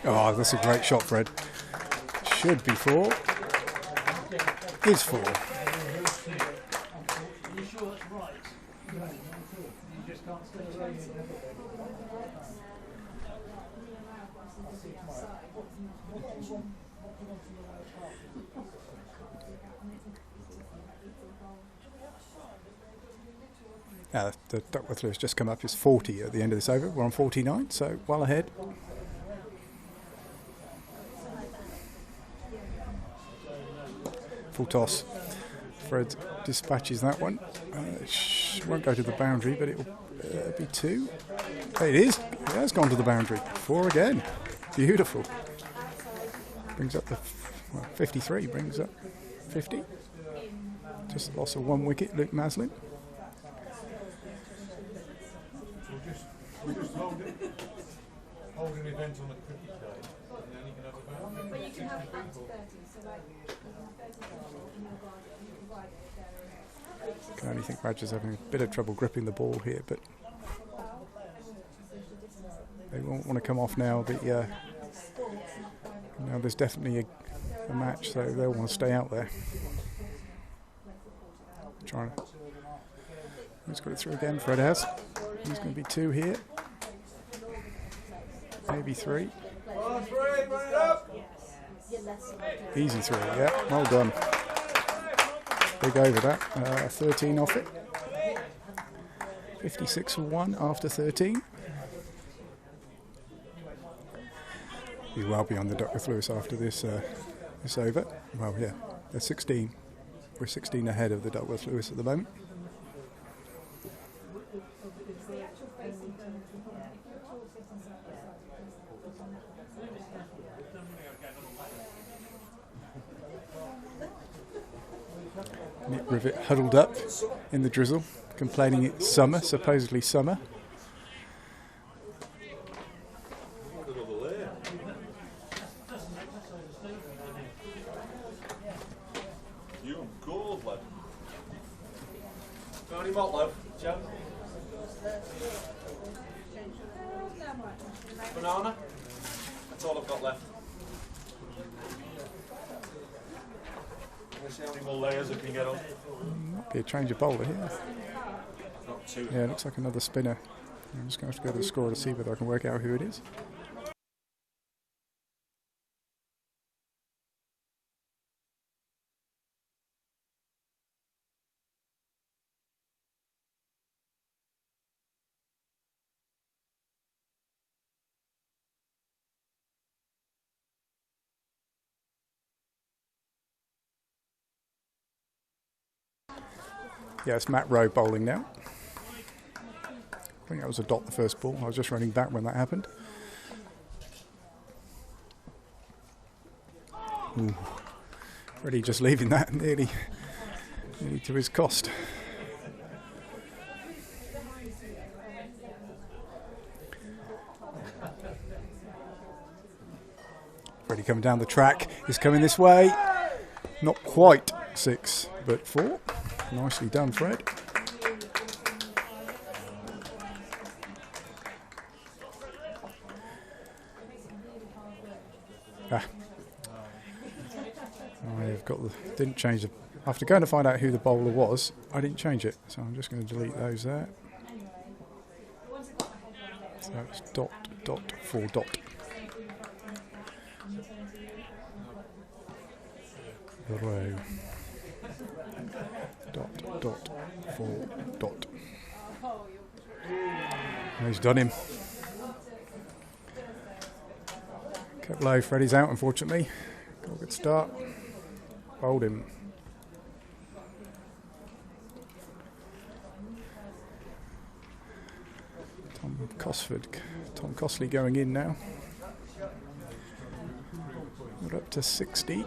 Oh, that's a great shot, Fred. Should be 4. Is 4. Are you sure that's right? You just can't stay away. The Duckworth has just come up. It's 40 at the end of this over. We're on 49, so well ahead. Full toss. Fred dispatches that one. Won't go to the boundary, but it will be 2. It is. It has gone to the boundary. 4 again. Beautiful. Brings up the 53. Brings up 50. Just lost of 1 wicket. Luke Maslin. We'll just hold an event on a cricket day, and then you can have a boundary. But you can have up to 30, so like 30 in your garden, you can ride it there. I can only think Roger's having a bit of trouble gripping the ball here, but they won't want to come off now. But now there's definitely a match, so they'll want to stay out there. Trying to. He's got it through again. Fred has. He's going to be 2 here. Maybe 3. Easy 3, yeah. Well done. Big over that. 13 off it. 56 for 1 after 13. Be well beyond the Duckworth Lewis after this this over. Well, yeah, they're 16. We're 16 ahead of the Duckworth Lewis at the moment. Nick Rivet huddled up in the drizzle, complaining it's summer, supposedly summer. Another layer. You gold, lad. Got any malt, lad? Joe? Banana? That's all I've got left. Let's see how many more layers I can get on. Might be a change of bowler here. Not two. Yeah, it looks like another spinner. I'm just going to have to go to the scorer to see whether I can work out who it is. Yeah, it's Matt Rowe bowling now. I think that was a dot the first ball. I was just running back when that happened. Ooh. Freddie just leaving that nearly to his cost. Freddie coming down the track. He's coming this way. Not quite 6, but 4. Nicely done, Fred. I've got the didn't change the. After going to find out who the bowler was, I didn't change it, so I'm just going to delete those there. So it's dot, 4 dot. Row. Dot, 4 dot. And he's done him. Kept low. Freddie's out, unfortunately. Got a good start. Bowled him. Tom Costley going in now. We're up to 60.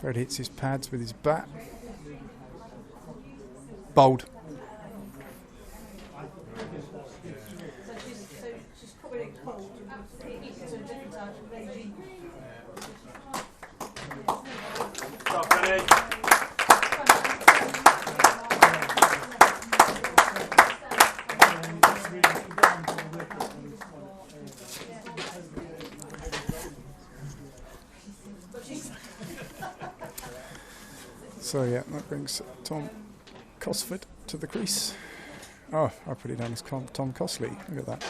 Fred hits his pads with his bat. Bowled. So yeah, that brings Tom Cosford to the crease. Oh, I put it down as Tom Costley. Look at that.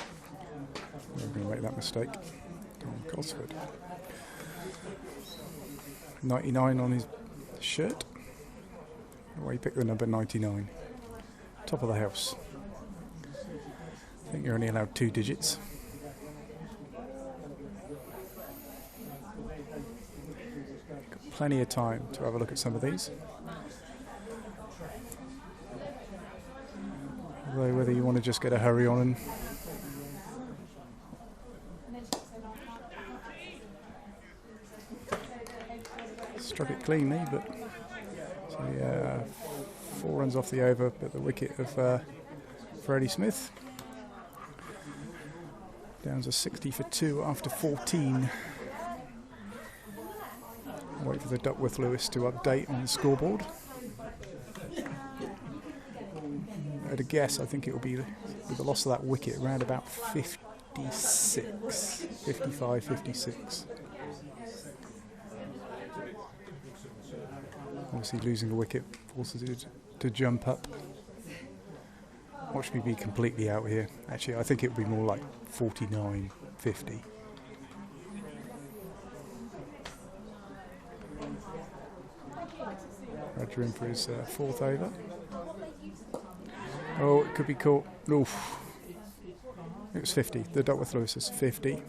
We're going to make that mistake. Tom Cosford. 99 on his shirt. Why he picked the number 99. Top of the house. I think you're only allowed 2 digits. Got plenty of time to have a look at some of these. Although whether you want to just get a hurry on and struck it cleanly, but so yeah, 4 runs off the over, but the wicket of Freddie Smith. Down to 60 for 2 after 14. Wait for the Duckworth Lewis to update on the scoreboard. At a guess, I think it will be, with the loss of that wicket, around about 56, 55, 56. Obviously losing a wicket forces it to jump up. Watch me be completely out here. Actually, I think it would be more like 49, 50. Roger in for his 4th over. Oh, it could be caught. Oof. It was 50. The Duckworth Lewis is 50.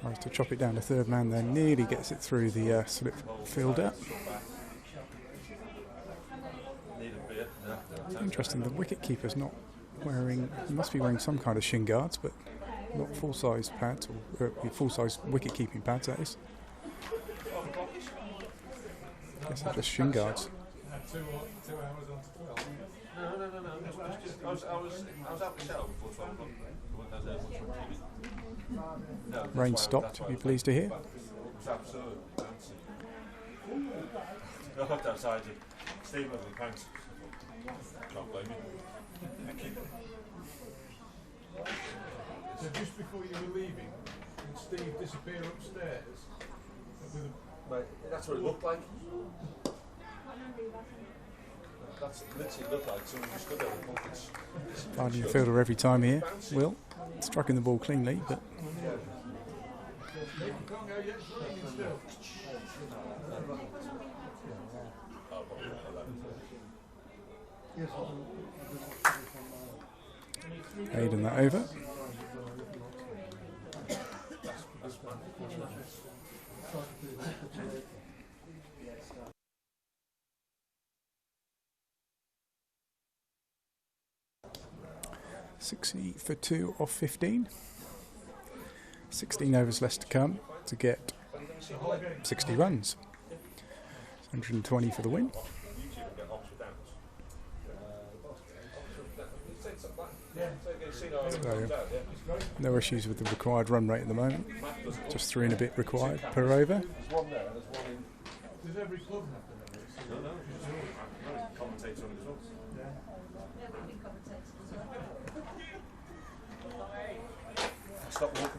Tries to chop it down to third man there, nearly gets it through the slip fielder. Interesting, the wicket keeper's not wearing, he must be wearing some kind of shin guards, but not full-size pads, or full-size wicket-keeping pads, that is. I guess they're just shin guards. 2 hours on to 12. No. I was out the shower before 12 o'clock. I was there watching TV. No, Rain stopped, to be pleased to hear. It was absurd. I looked outside and Steve over the pants. Can't blame me. So just before you were leaving, did Steve disappear upstairs? With Mate, that's what it looked like. That's literally looked like someone just stood there with buckets. Finding the fielder every time here. Will, striking the ball cleanly, but you can't go yet, it's raining still. Aiden that over. .60 for 2 off 15. 16 overs less to come to get 60 runs. 120 for the win. So, no issues with the required run rate at the moment. Just 3 and a bit required per over. Does every club have to know this? No. Commentator on the results.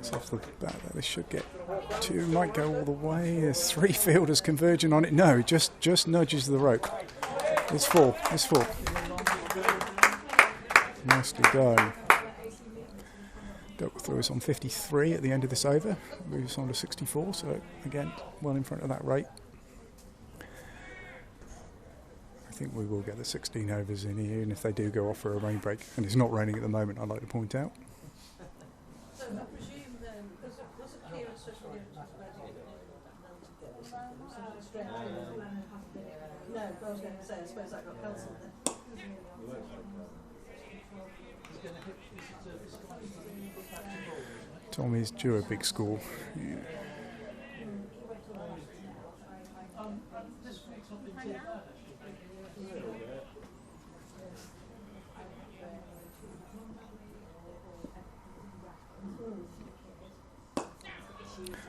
It's off the bat there. This should get 2, might go all the way. There's 3 fielders converging on it. No, just nudges the rope. It's 4. It's 4. Nicely done. Doak throws on 53 at the end of this over. Moves on to 64, so again, well in front of that rate. I think we will get the 16 overs in here, and if they do go off for a rain break, and it's not raining at the moment, I'd like to point out. So I presume then, was it Kieran Swift ready? No, I was going to say, I suppose that got cancelled then. Tommy's due a big score. Yeah.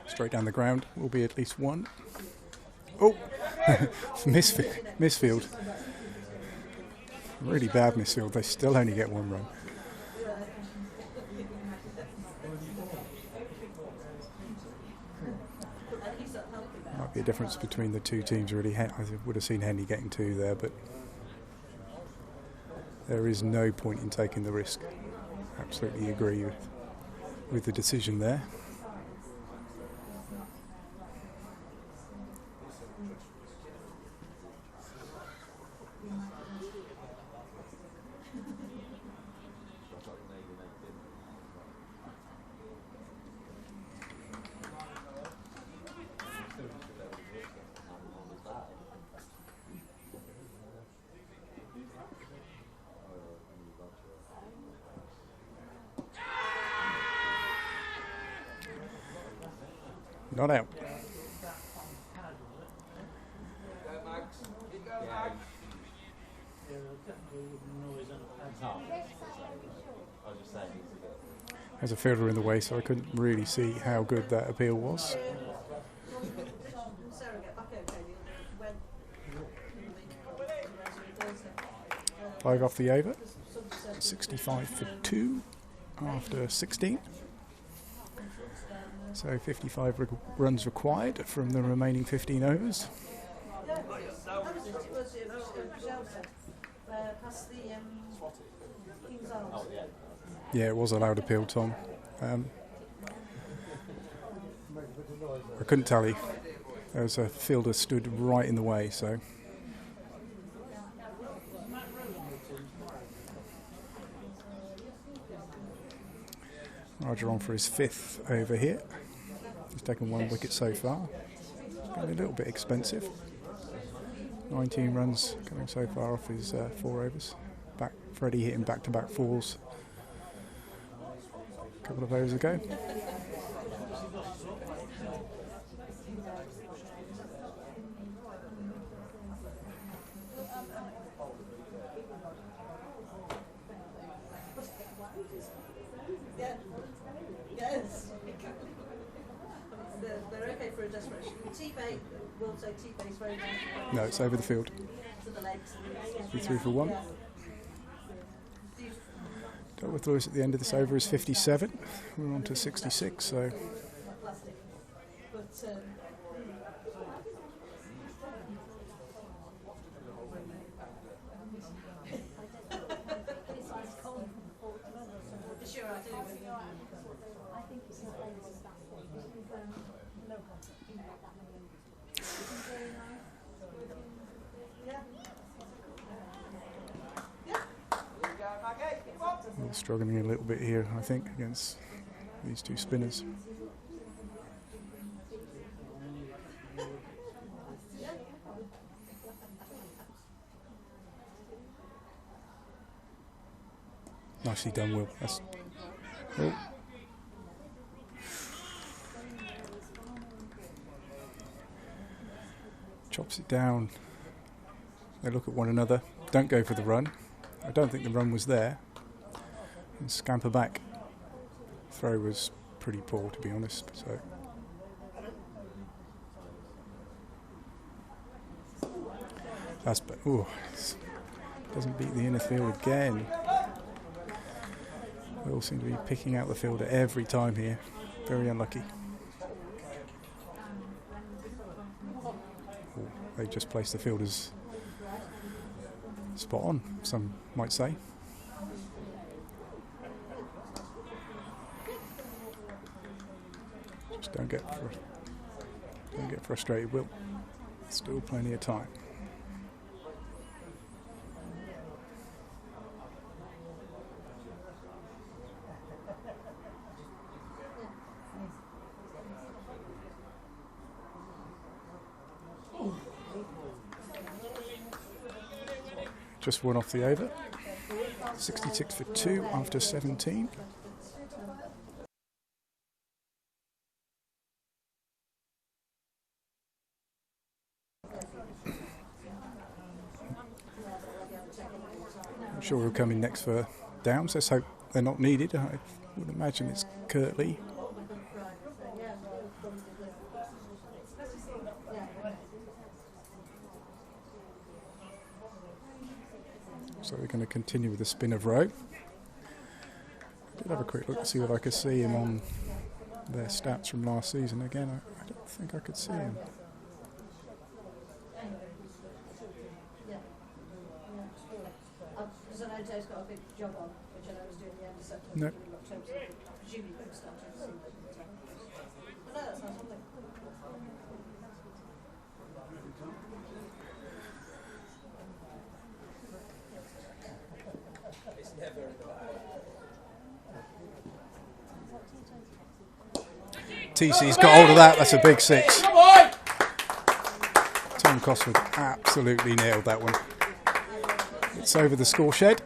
Straight down the ground will be at least 1. Oh, misfield. Really bad misfield. They still only get 1 run. Might be a difference between the 2 teams really. I would have seen Henley getting 2 there, but there is no point in taking the risk. Absolutely agree with the decision there. Not out. There's a fielder in the way, so I couldn't really see how good that appeal was. 5 off the over. 65 for 2 after 16. So 55 runs required from the remaining 15 overs. Yeah, it was a loud appeal, Tom. I couldn't tally. There was a fielder stood right in the way, so. Roger on for his 5th over here. He's taken 1 wicket so far. It's been a little bit expensive. 19 runs coming so far off his 4 overs. Freddie hitting back-to-back 4s a couple of overs ago. Yes. They're okay for a desperation. T-Bay will say T-Bay's very nice. No, it's over the field. To the legs. Be through for 1. With Lewis at the end of this over is 57. We're on to 66, so struggling a little bit here, I think, against these 2 spinners. Nicely done, Will. That's, oh. Chops it down. They look at one another. Don't go for the run. I don't think the run was there. And scamper back. Throw was pretty poor, to be honest. So that's doesn't beat the inner field again. They all seem to be picking out the fielder every time here. Very unlucky. Ooh, they just placed the fielders spot on, some might say. Don't get frustrated, Will. Still plenty of time. Just 1 off the over. 66 for 2 after 17. I'm sure he'll come in next for Downs. Let's hope they're not needed. I would imagine it's Kirtley. So we're going to continue with the spin of row. I did have a quick look to see if I could see him on their stats from last season. Again, I don't think I could see him. Joe's got a big job on, which I know was doing the end of September. No. Presumably could have started soon. But no, that's not something. It's never TC's got hold of that. That's a big 6. Tom Cosford absolutely nailed that one. It's over the score shed.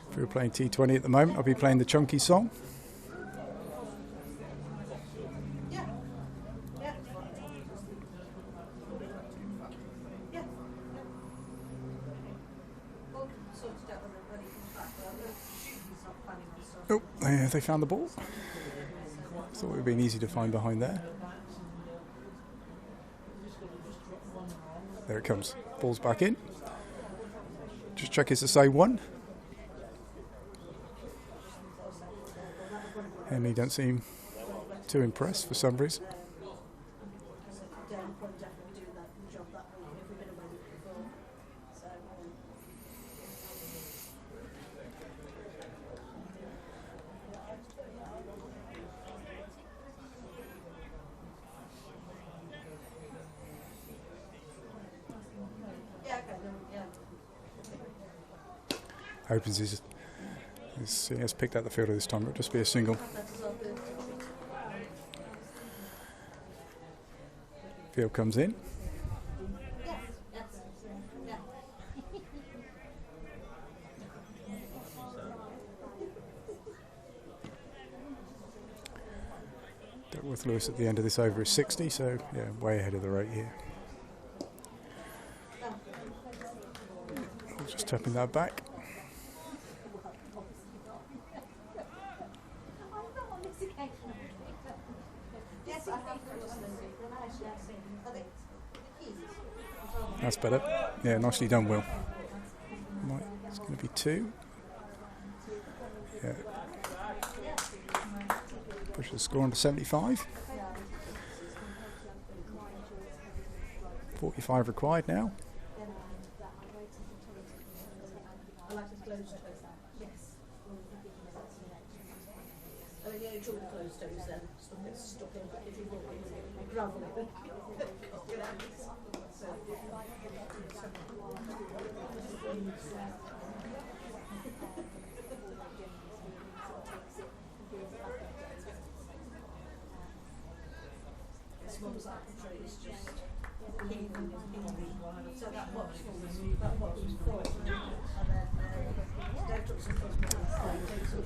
If we were playing T20 at the moment, I'll be playing the Chunky song. Oh, they found the ball. Thought it would have been easy to find behind there. There it comes. Ball's back in. Just check it's the same one. Henley don't seem too impressed for some reason. Opens his He has picked out the fielder this time. It'll just be a single. Field comes in. With Lewis at the end of this over is 60, so yeah, way ahead of the rate here. Just tapping that back. That's better. Yeah, nicely done, Will. It's going to be 2. Yeah. Push the score on to 75. 45 required now.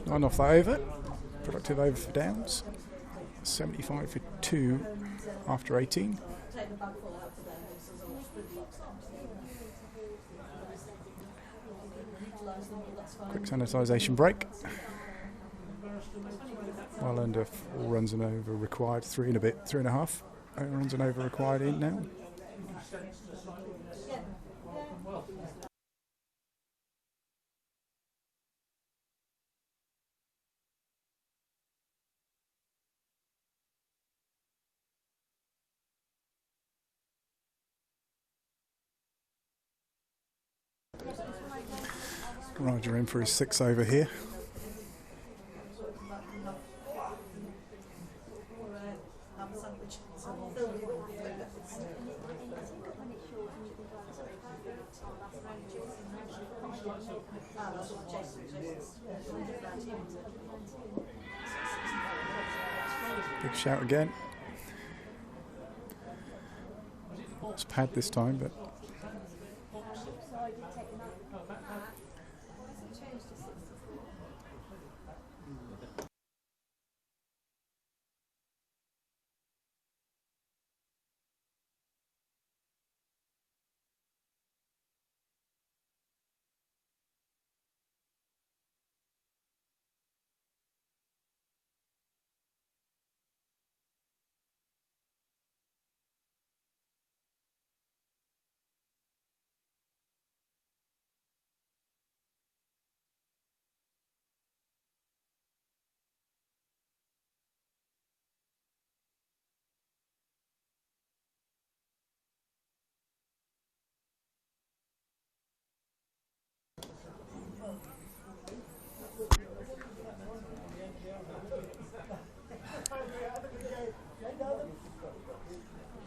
Nine off that over. Productive over for Downs. 75 for 2 after 18. Quick sanitisation break. Well under 4 runs and over required. 3 and a bit, 3.5. 8 runs and over required in now. Roger in for his 6 over here. Big shout again. It's pad this time, but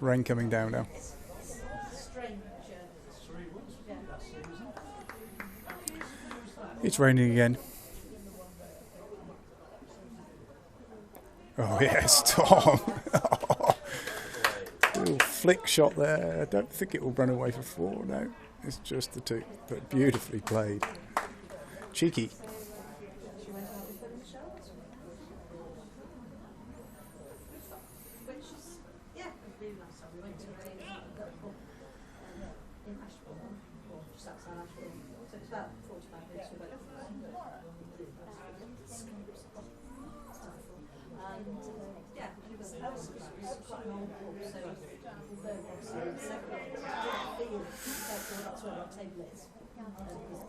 rain coming down now. It's raining again. Oh yes, Tom. Little flick shot there. I don't think it will run away for 4, no. It's just the 2, but beautifully played. Cheeky.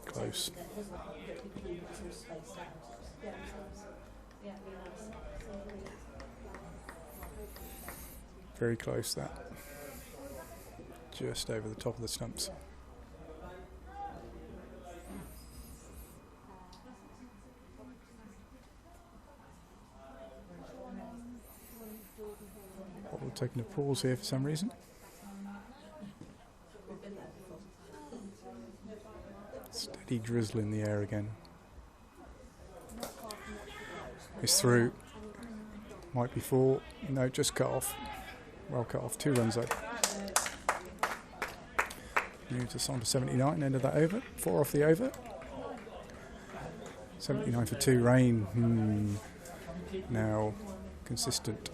Close. Very close, that. Just over the top of the stumps. We're taking a pause here for some reason. Steady drizzle in the air again. It's through. Might be 4. No, just cut off. Well cut off. 2 runs though. Moves us on to 79. End of that over. 4 off the over. 79 for 2. Rain. Now consistent.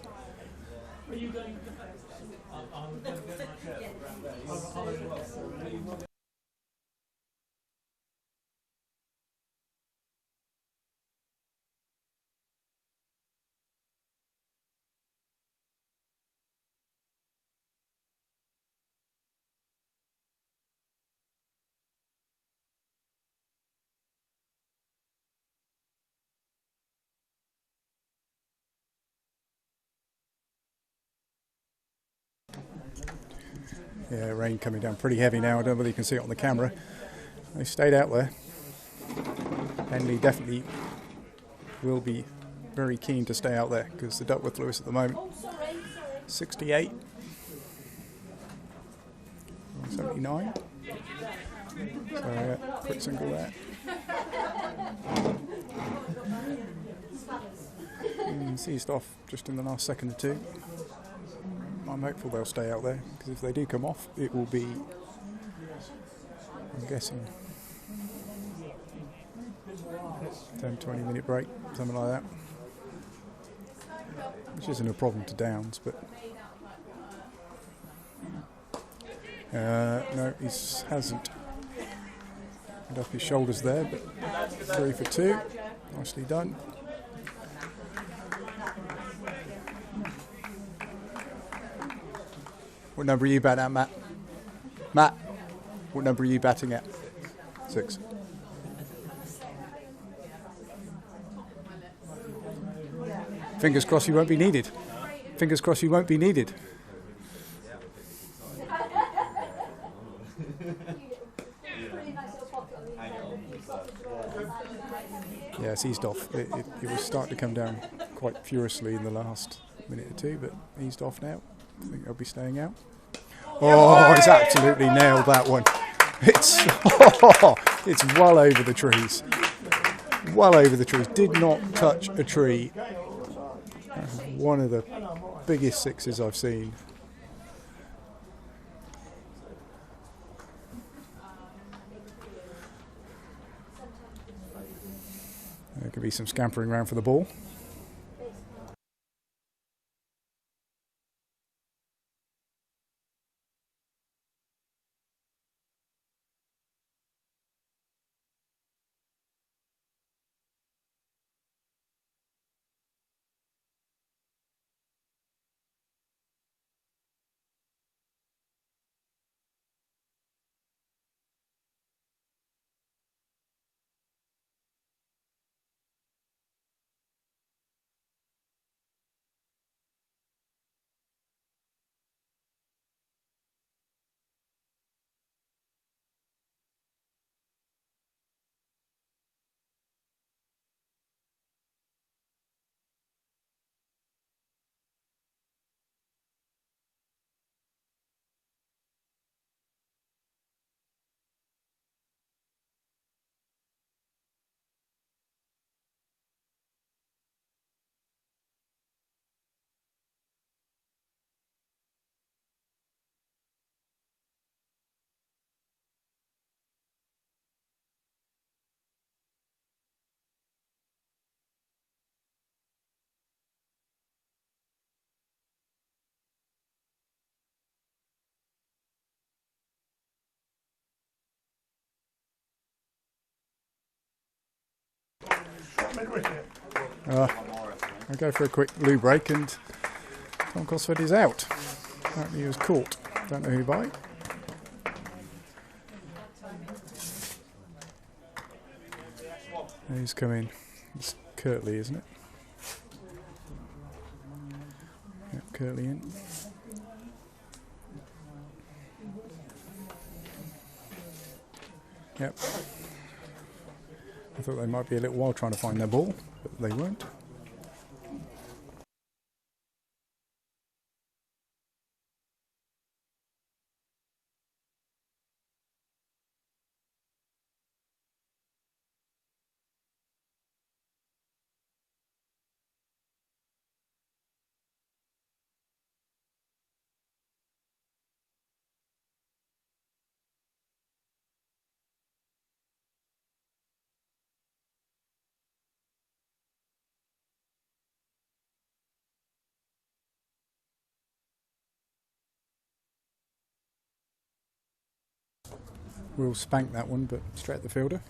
Yeah, rain coming down pretty heavy now. I don't know whether you can see it on the camera. They stayed out there. Henley definitely will be very keen to stay out there because the Duckworth Lewis at the moment 68, 79. So yeah, quick single there. Seized off just in the last second or two. I'm hopeful they'll stay out there because if they do come off, it will be, I'm guessing, 10-20 minute break, something like that. Which isn't a problem to Downs, but no, he hasn't. And up his shoulders there, but 3 for 2, nicely done. What number are you batting at, Matt? Matt, what number are you batting at? 6. Fingers crossed you won't be needed. Fingers crossed you won't be needed. Yeah, it's eased off. It was starting to come down quite furiously in the last minute or 2, but eased off now. I think they'll be staying out. Oh, it's absolutely nailed that one. It's well over the trees. Well over the trees. Did not touch a tree. One of the biggest 6s I've seen. There could be some scampering around for the ball. I'll go for a quick loo break, and Tom Cosford is out. Apparently he was caught. Don't know who by. Who's come in? It's Kirtley, isn't it? Yep, Kirtley in. Yep. I thought they might be a little while trying to find their ball, but they weren't. Will spanked that one, but straight at the fielder.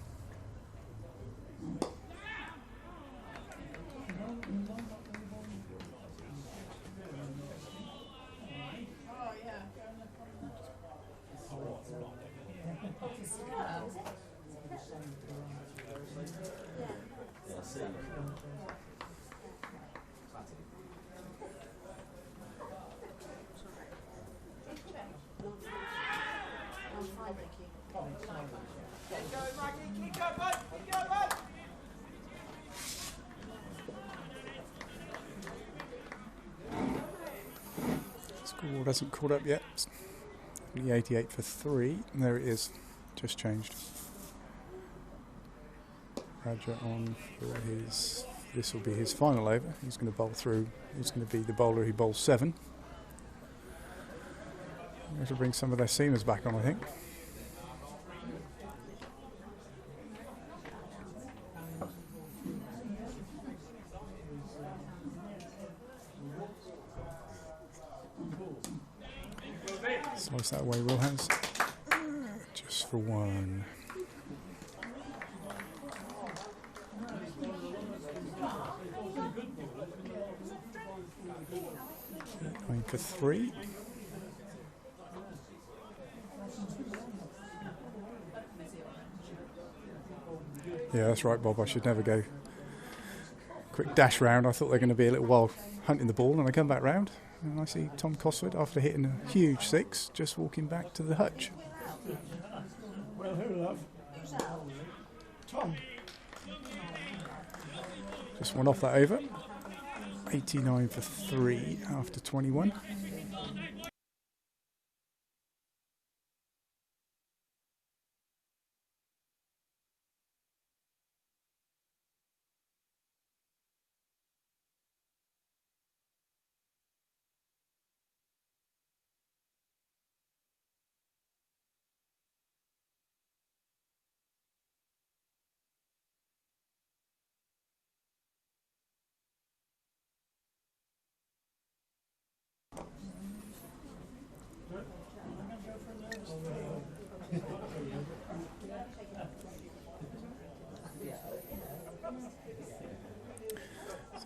Score hasn't caught up yet. It's only 88 for 3. And there it is. Just changed. Raja on for his. This will be his final over. He's going to bowl through. He's going to be the bowler who bowls 7. Going to bring some of their seamers back on, I think. Slice that away, Will has. Just for 1. Going for 3. Yeah, that's right, Bob. I should never go quick dash round. I thought they were going to be a little while hunting the ball, and I come back round and I see Tom Cosford, after hitting a huge 6, just walking back to the hutch. Well, who, love? Tom. Just one off that over. 89 for 3 after 21.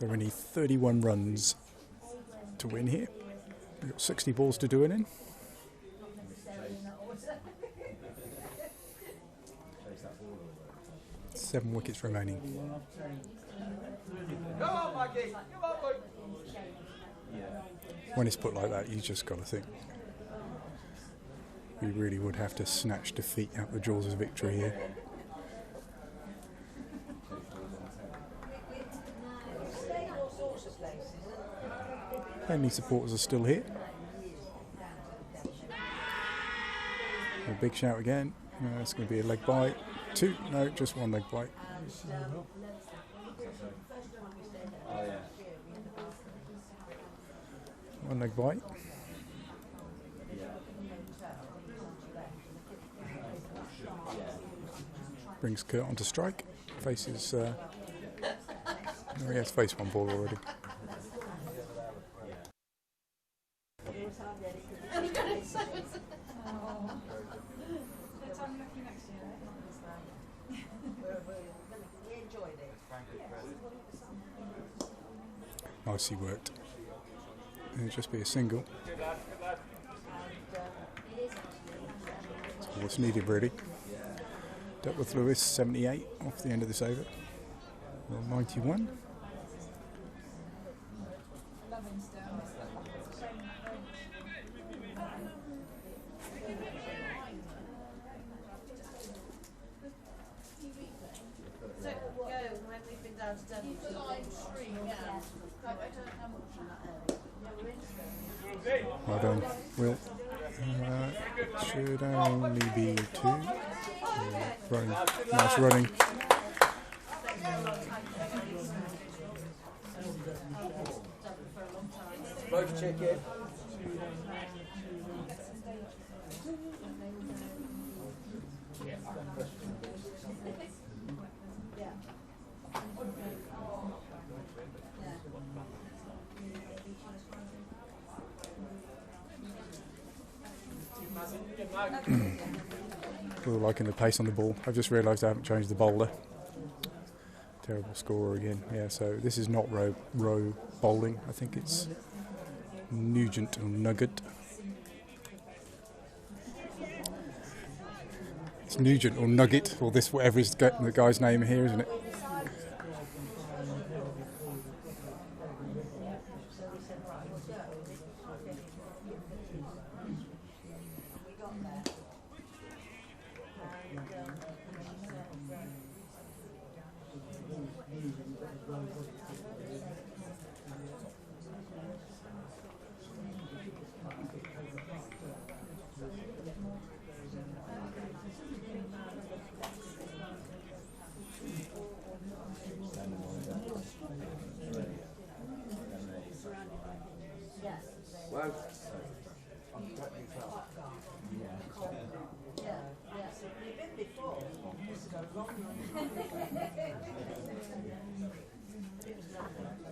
So we need 31 runs to win here. We've got 60 balls to do it in. Seven wickets remaining. When it's put like that, you just got to think we really would have to snatch defeat out the jaws of victory here. Henley supporters are still here. A big shout again. It's going to be a leg bite. 2, no, just 1 leg bite. One leg bite. Brings Kurt onto strike. Faces. No, he has faced one ball already. Nicely worked. It'll just be a single. That's all that's needed, really. Duckworth Lewis, 78 off the end of this over. 91. Well done, Will. Should only be 2. Running. Nice running. Both check it. Still liking the pace on the ball. I've just realised I haven't changed the bowler. Terrible scorer again. Yeah, so this is not row bowling. I think it's Nugent or Nugget. It's Nugent or Nugget, or this, whatever is the guy's name here, isn't it?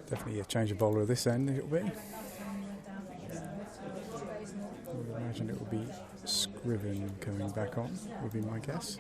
Definitely a change of bowler at this end, it'll be. I would imagine it will be Scriven coming back on, would be my guess.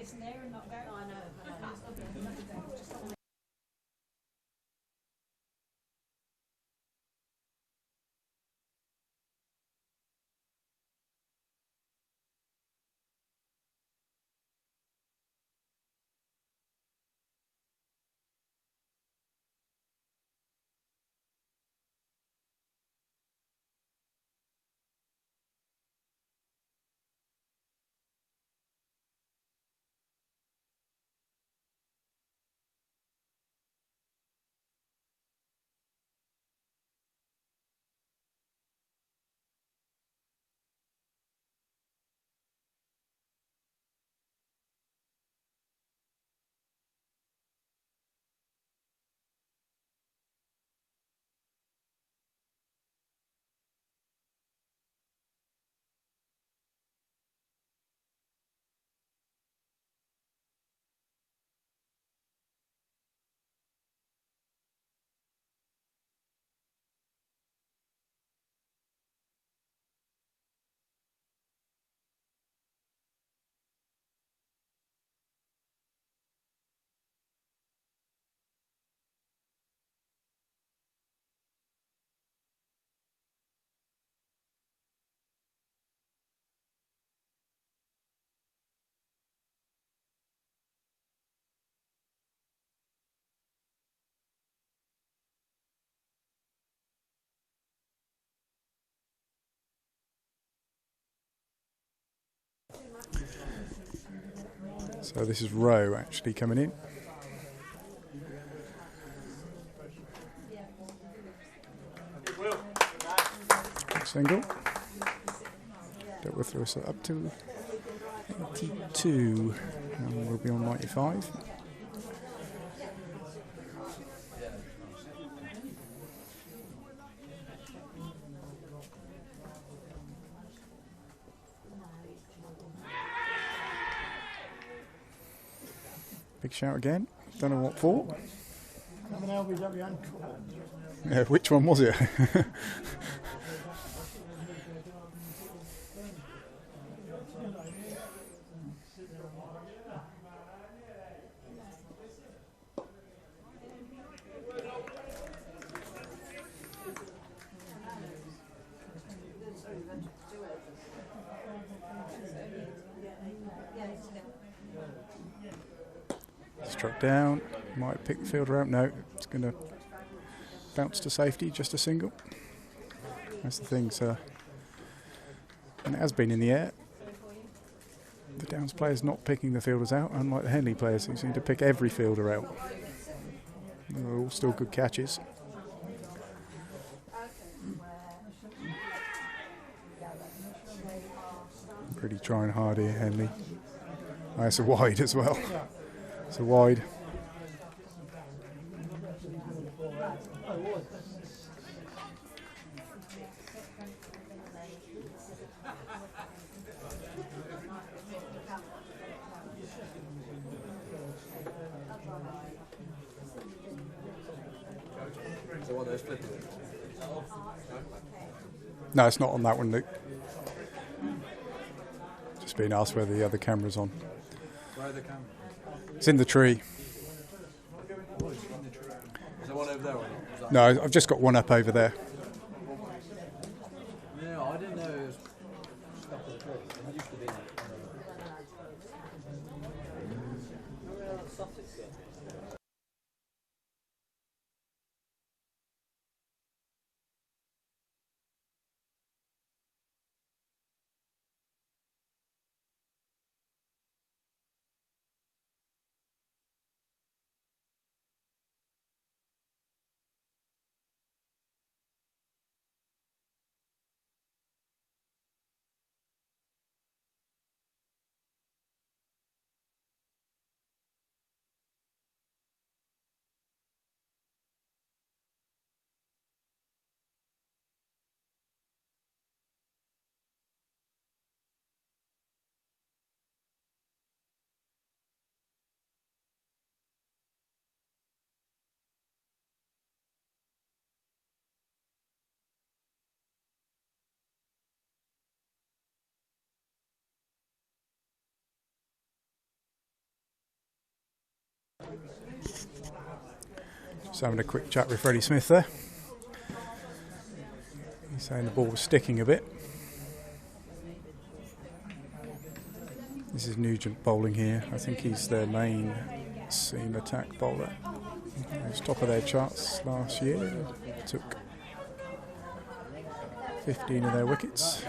So this is Rowe actually coming in. Single. Dealt with up to 82, and we'll be on 95. Big shout again. Don't know what for. Yeah, which one was it? Struck down, might pick the fielder out. No, it's going to bounce to safety, just a single. That's the thing, sir. And it has been in the air. The Downs players not picking the fielders out, unlike the Henley players who seem to pick every fielder out. They're all still good catches. Pretty trying hard here, Henley. Oh, it's a wide as well. It's a wide. No, it's not on that one, Luke. Just being asked whether the other camera's on. Where are the cameras? It's in the tree. Oh, it's in the tree. Is there one over there? Or is that No, I've just got one up over there. Yeah, I didn't know it was stuck to the tree. It used to be. Just having a quick chat with Freddie Smith there. He's saying the ball was sticking a bit. This is Nugent bowling here. I think he's their main seam attack bowler. He was top of their charts last year. Took 15 of their wickets.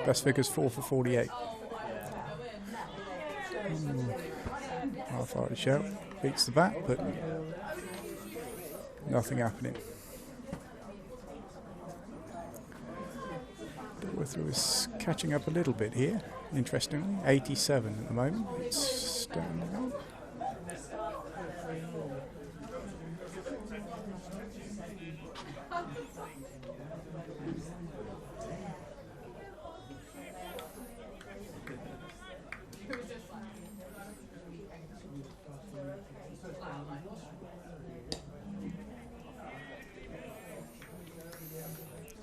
Best figures 4 for 48. Half-hearted shout. Beats the bat, but nothing happening. Doorthrough is catching up a little bit here, interestingly. 87 at the moment. It's standing on.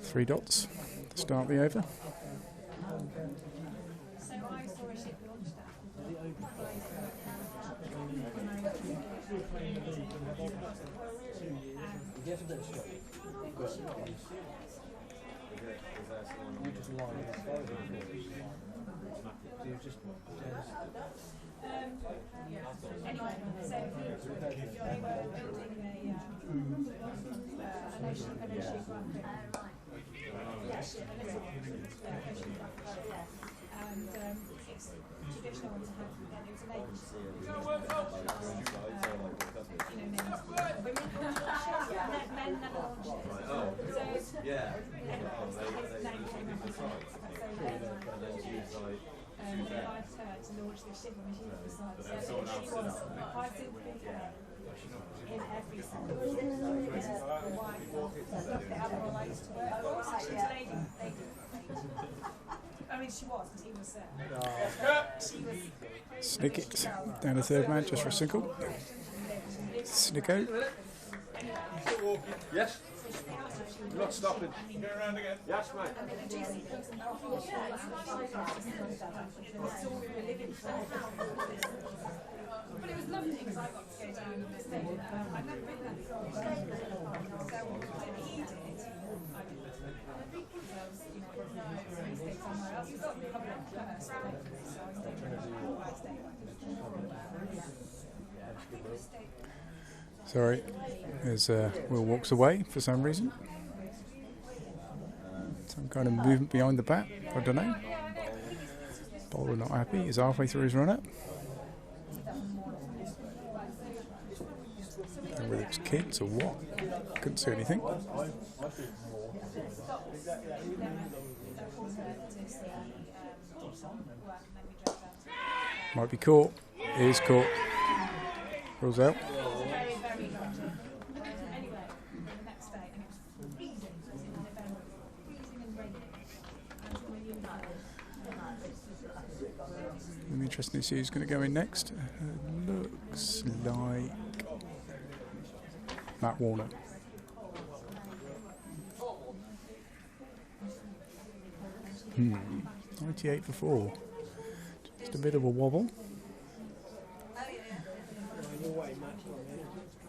Three dots to start the over. It's traditional to have it was an agency. Men never launched it. So Yeah. I've heard to launch the ship machine for science. So she was quite simple in every sense. I mean, she was, but he was there. She was. Snick it down to third man just for a single. Snicko. Yes. We're not stopping. Go around again. Yes, mate. But it was lovely because I got to go down the stage. I'd never been there before. So he did. I didn't. Somewhere else. We've got a couple of first, so I stayed. Sorry, as Will walks away for some reason. Some kind of movement behind the bat, I don't know. Bowler not happy, he's halfway through his run-up. I don't know whether it's kids or what, couldn't see anything. Might be caught, it is caught. Rules out. It'll be interesting to see who's going to go in next. Looks like Matt Warner. Hmm. 98 for 4. Just a bit of a wobble.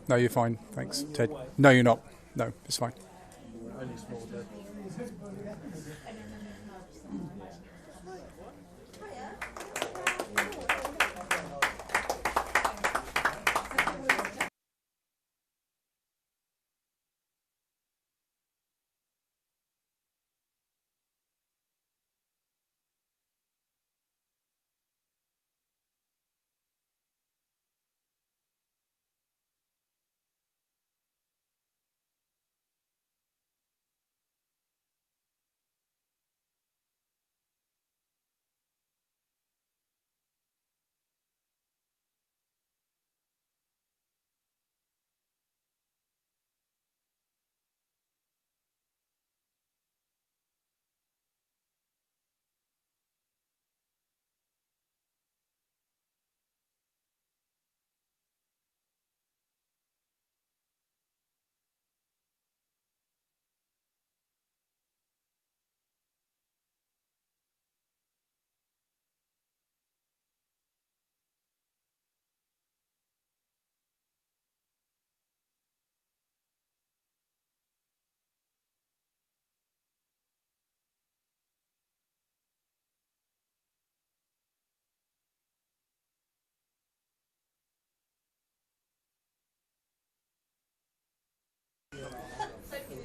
No, you're fine. Thanks, Ted. No, you're not. No, it's fine. Only small bit.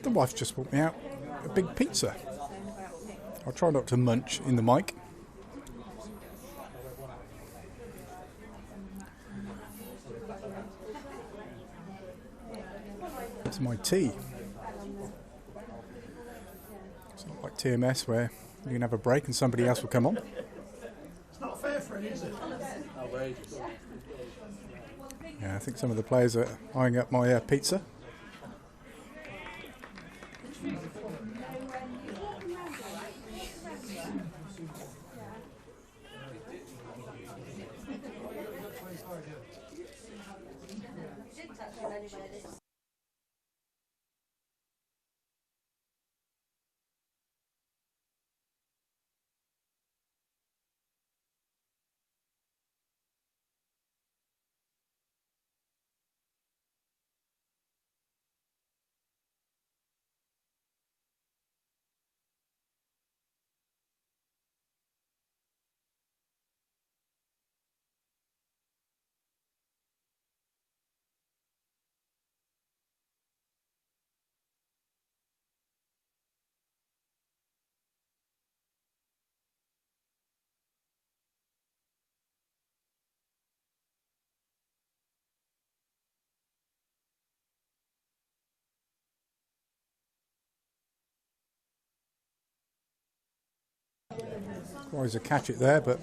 The wife just brought me out a big pizza. I'll try not to munch in the mic. That's my tea. It's not like TMS where you can have a break and somebody else will come on. It's not fair for him, is it? Outrageous. Yeah, I think some of the players are eyeing up my pizza. Tries to catch it there, but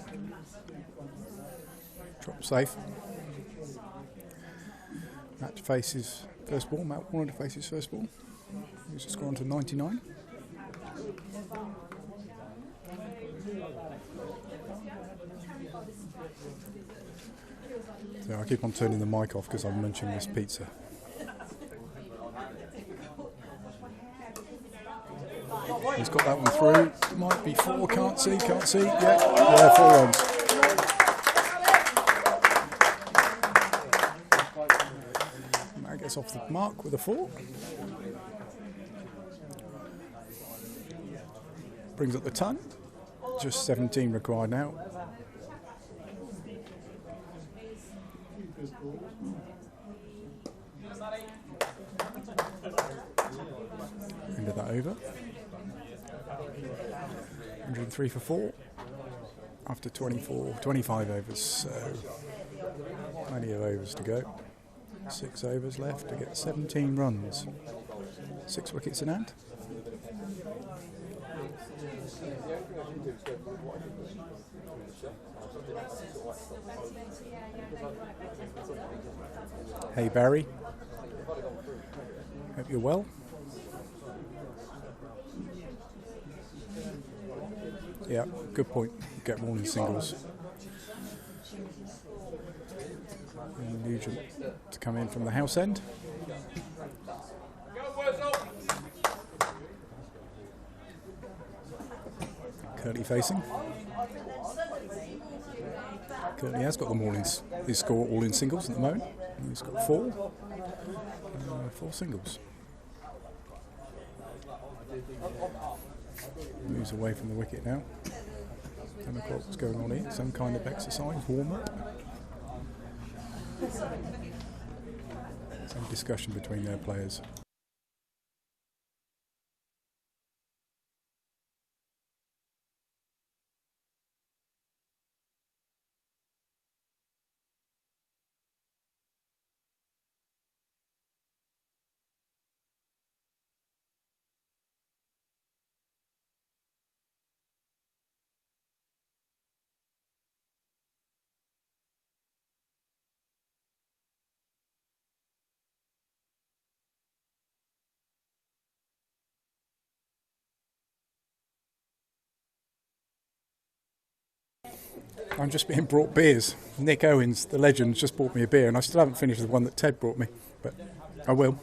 drop safe. Matt faces first ball. Matt wanted to face his first ball. He's just gone to 99. So I keep on turning the mic off because I'm munching this pizza. He's got that one through. Might be 4. Can't see. Yeah, 4 runs. Matt gets off the mark with a 4. Brings up the ton. Just 17 required now. End of that over. 103 for 4 after 25 overs, so plenty of overs to go. 6 overs left to get 17 runs. 6 wickets in hand. Hey Barry, hope you're well. Yeah, good point. Get warning singles. And Nugent to come in from the house end. Curly facing. Currently has got them all in his score, all in singles at the moment. He's got 4 singles. Moves away from the wicket now. 10 o'clock, what's going on here? Some kind of exercise, warm up. Some discussion between their players. I'm just being brought beers. Nick Owens, the legend, just bought me a beer, and I still haven't finished the one that Ted brought me, but I will.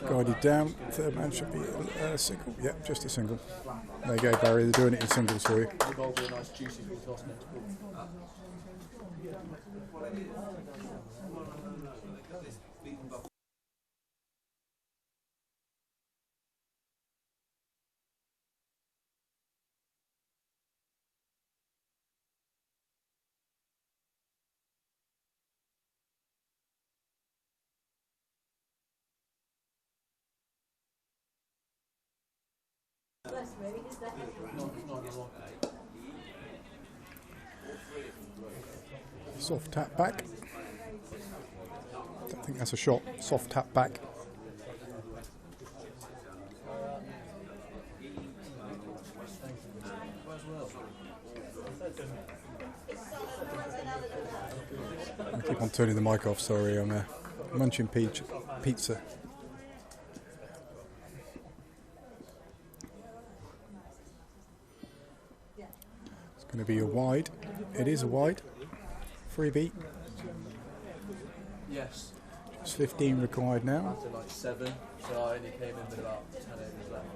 Guided down, third man should be a single. Yep, just a single. There you go, Barry, they're doing it in singles for you. Soft tap back. Don't think that's a shot. Soft tap back. I keep on turning the mic off, sorry, I'm munching pizza. It's going to be a wide. It is a wide. Freebie. Yes. Just 15 required now. After like 7, so I only came in with about 10 overs left.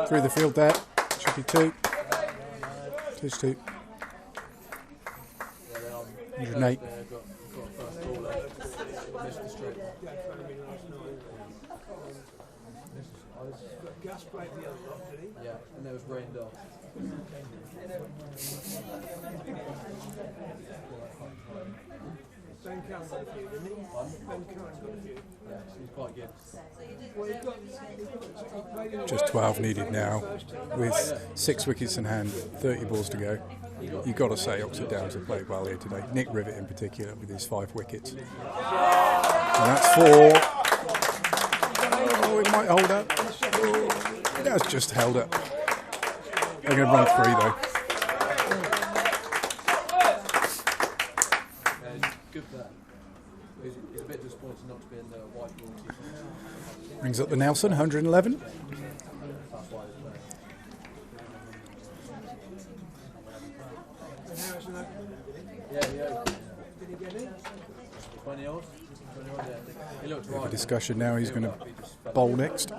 Through the field there. Should be 2. 2's 2. 108. Yeah, and there was rained off. Ben Curran got a few, didn't he? Ben Curran got a few. Yeah, he's quite good. Just 12 needed now, with 6 wickets in hand, 30 balls to go. You've got to say Oxford Downs have played well here today. Nick Rivet in particular with his 5 wickets. And that's 4. Oh, it might hold up. Oh, that's just held up. They're going to run 3 though. Good player. He's a bit disappointed not to be in the white ball team. Brings up the Nelson, 111. That's why he's playing. Yeah. Did he get in? 20 odd? 20 odd, yeah. He looked Bit of a right. discussion now, he's going to bowl next. I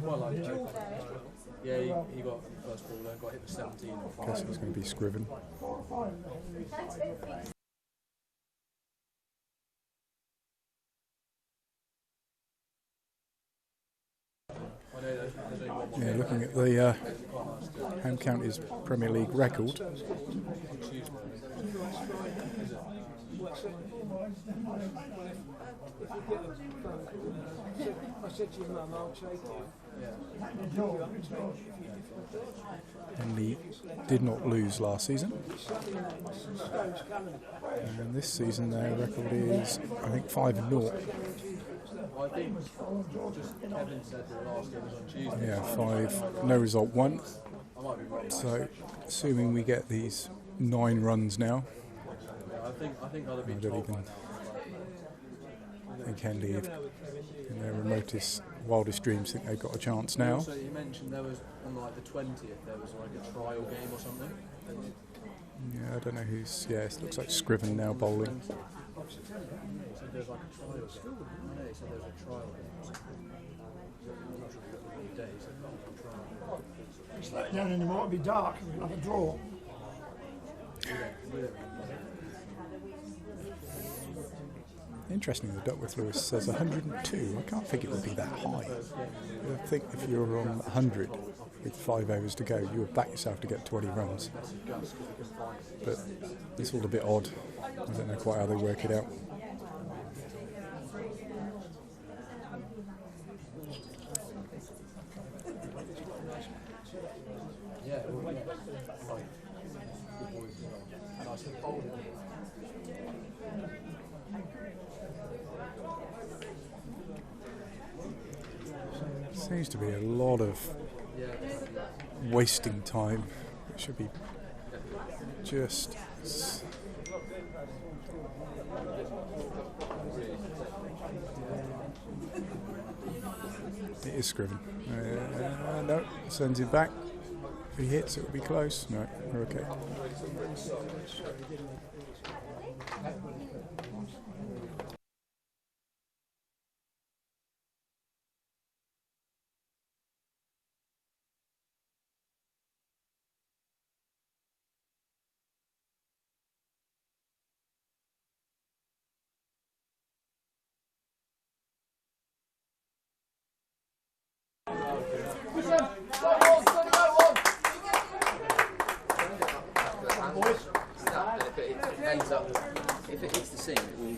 quite like it. Yeah, he got first ball there, got hit for 17. I guess it's going to be Scriven. Yeah, looking at the home counties Premier League record. I said to your mum, I'll take it. Henley did not lose last season. And this season their record is, I think, 5-0. I think just Kevin said the last game was on Tuesday. Yeah, 5, no result, 1. I might be wrong. So, assuming we get these 9 runs now, I think I'd have been I don't told even by think Henley, in their remotest, wildest dreams, think they've got a chance now. So you mentioned there was on like the 20th there was like a trial game or something. Yeah, I don't know who's. Yeah, it looks like Scriven now bowling. So there's like a trial game. No, he said there was a trial game. I'm not sure if you've got any days. They've got a trial. It's let down anymore, it'll be dark and we'll have a draw. Interesting, the Duckworth Lewis says 102. I can't think it would be that high. I think if you're on 100 with 5 overs to go, you would back yourself to get 20 runs. But it's all a bit odd. I don't know quite how they work it out. Yeah, well, yeah. Good boys. Nice and bold. Seems to be a lot of wasting time. It should be just. It is Scriven. No, sends it back. If he hits, it will be close. No, we're okay. If it hits the seam, it will.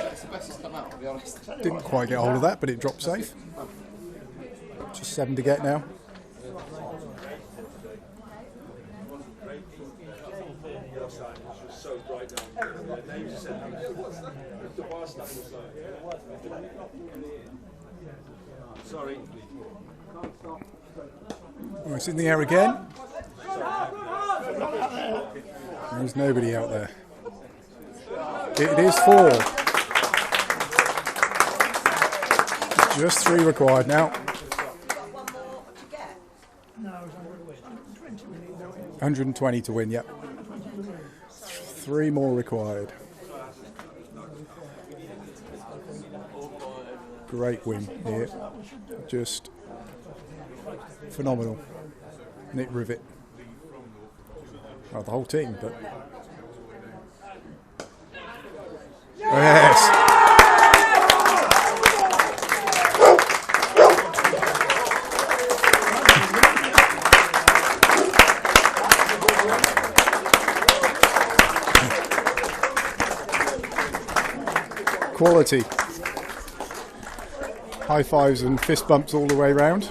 That's the best it's come out, to be honest. Didn't quite get hold of that, but it dropped safe. Just 7 to get now. Sorry. Oh, it's in the air again. There's nobody out there. It is 4. Just 3 required now. 120 to win, yep. 3 more required. Great win here. Just phenomenal. Nick Rivet. Well, the whole team, but. Yes! Quality. High fives and fist bumps all the way round.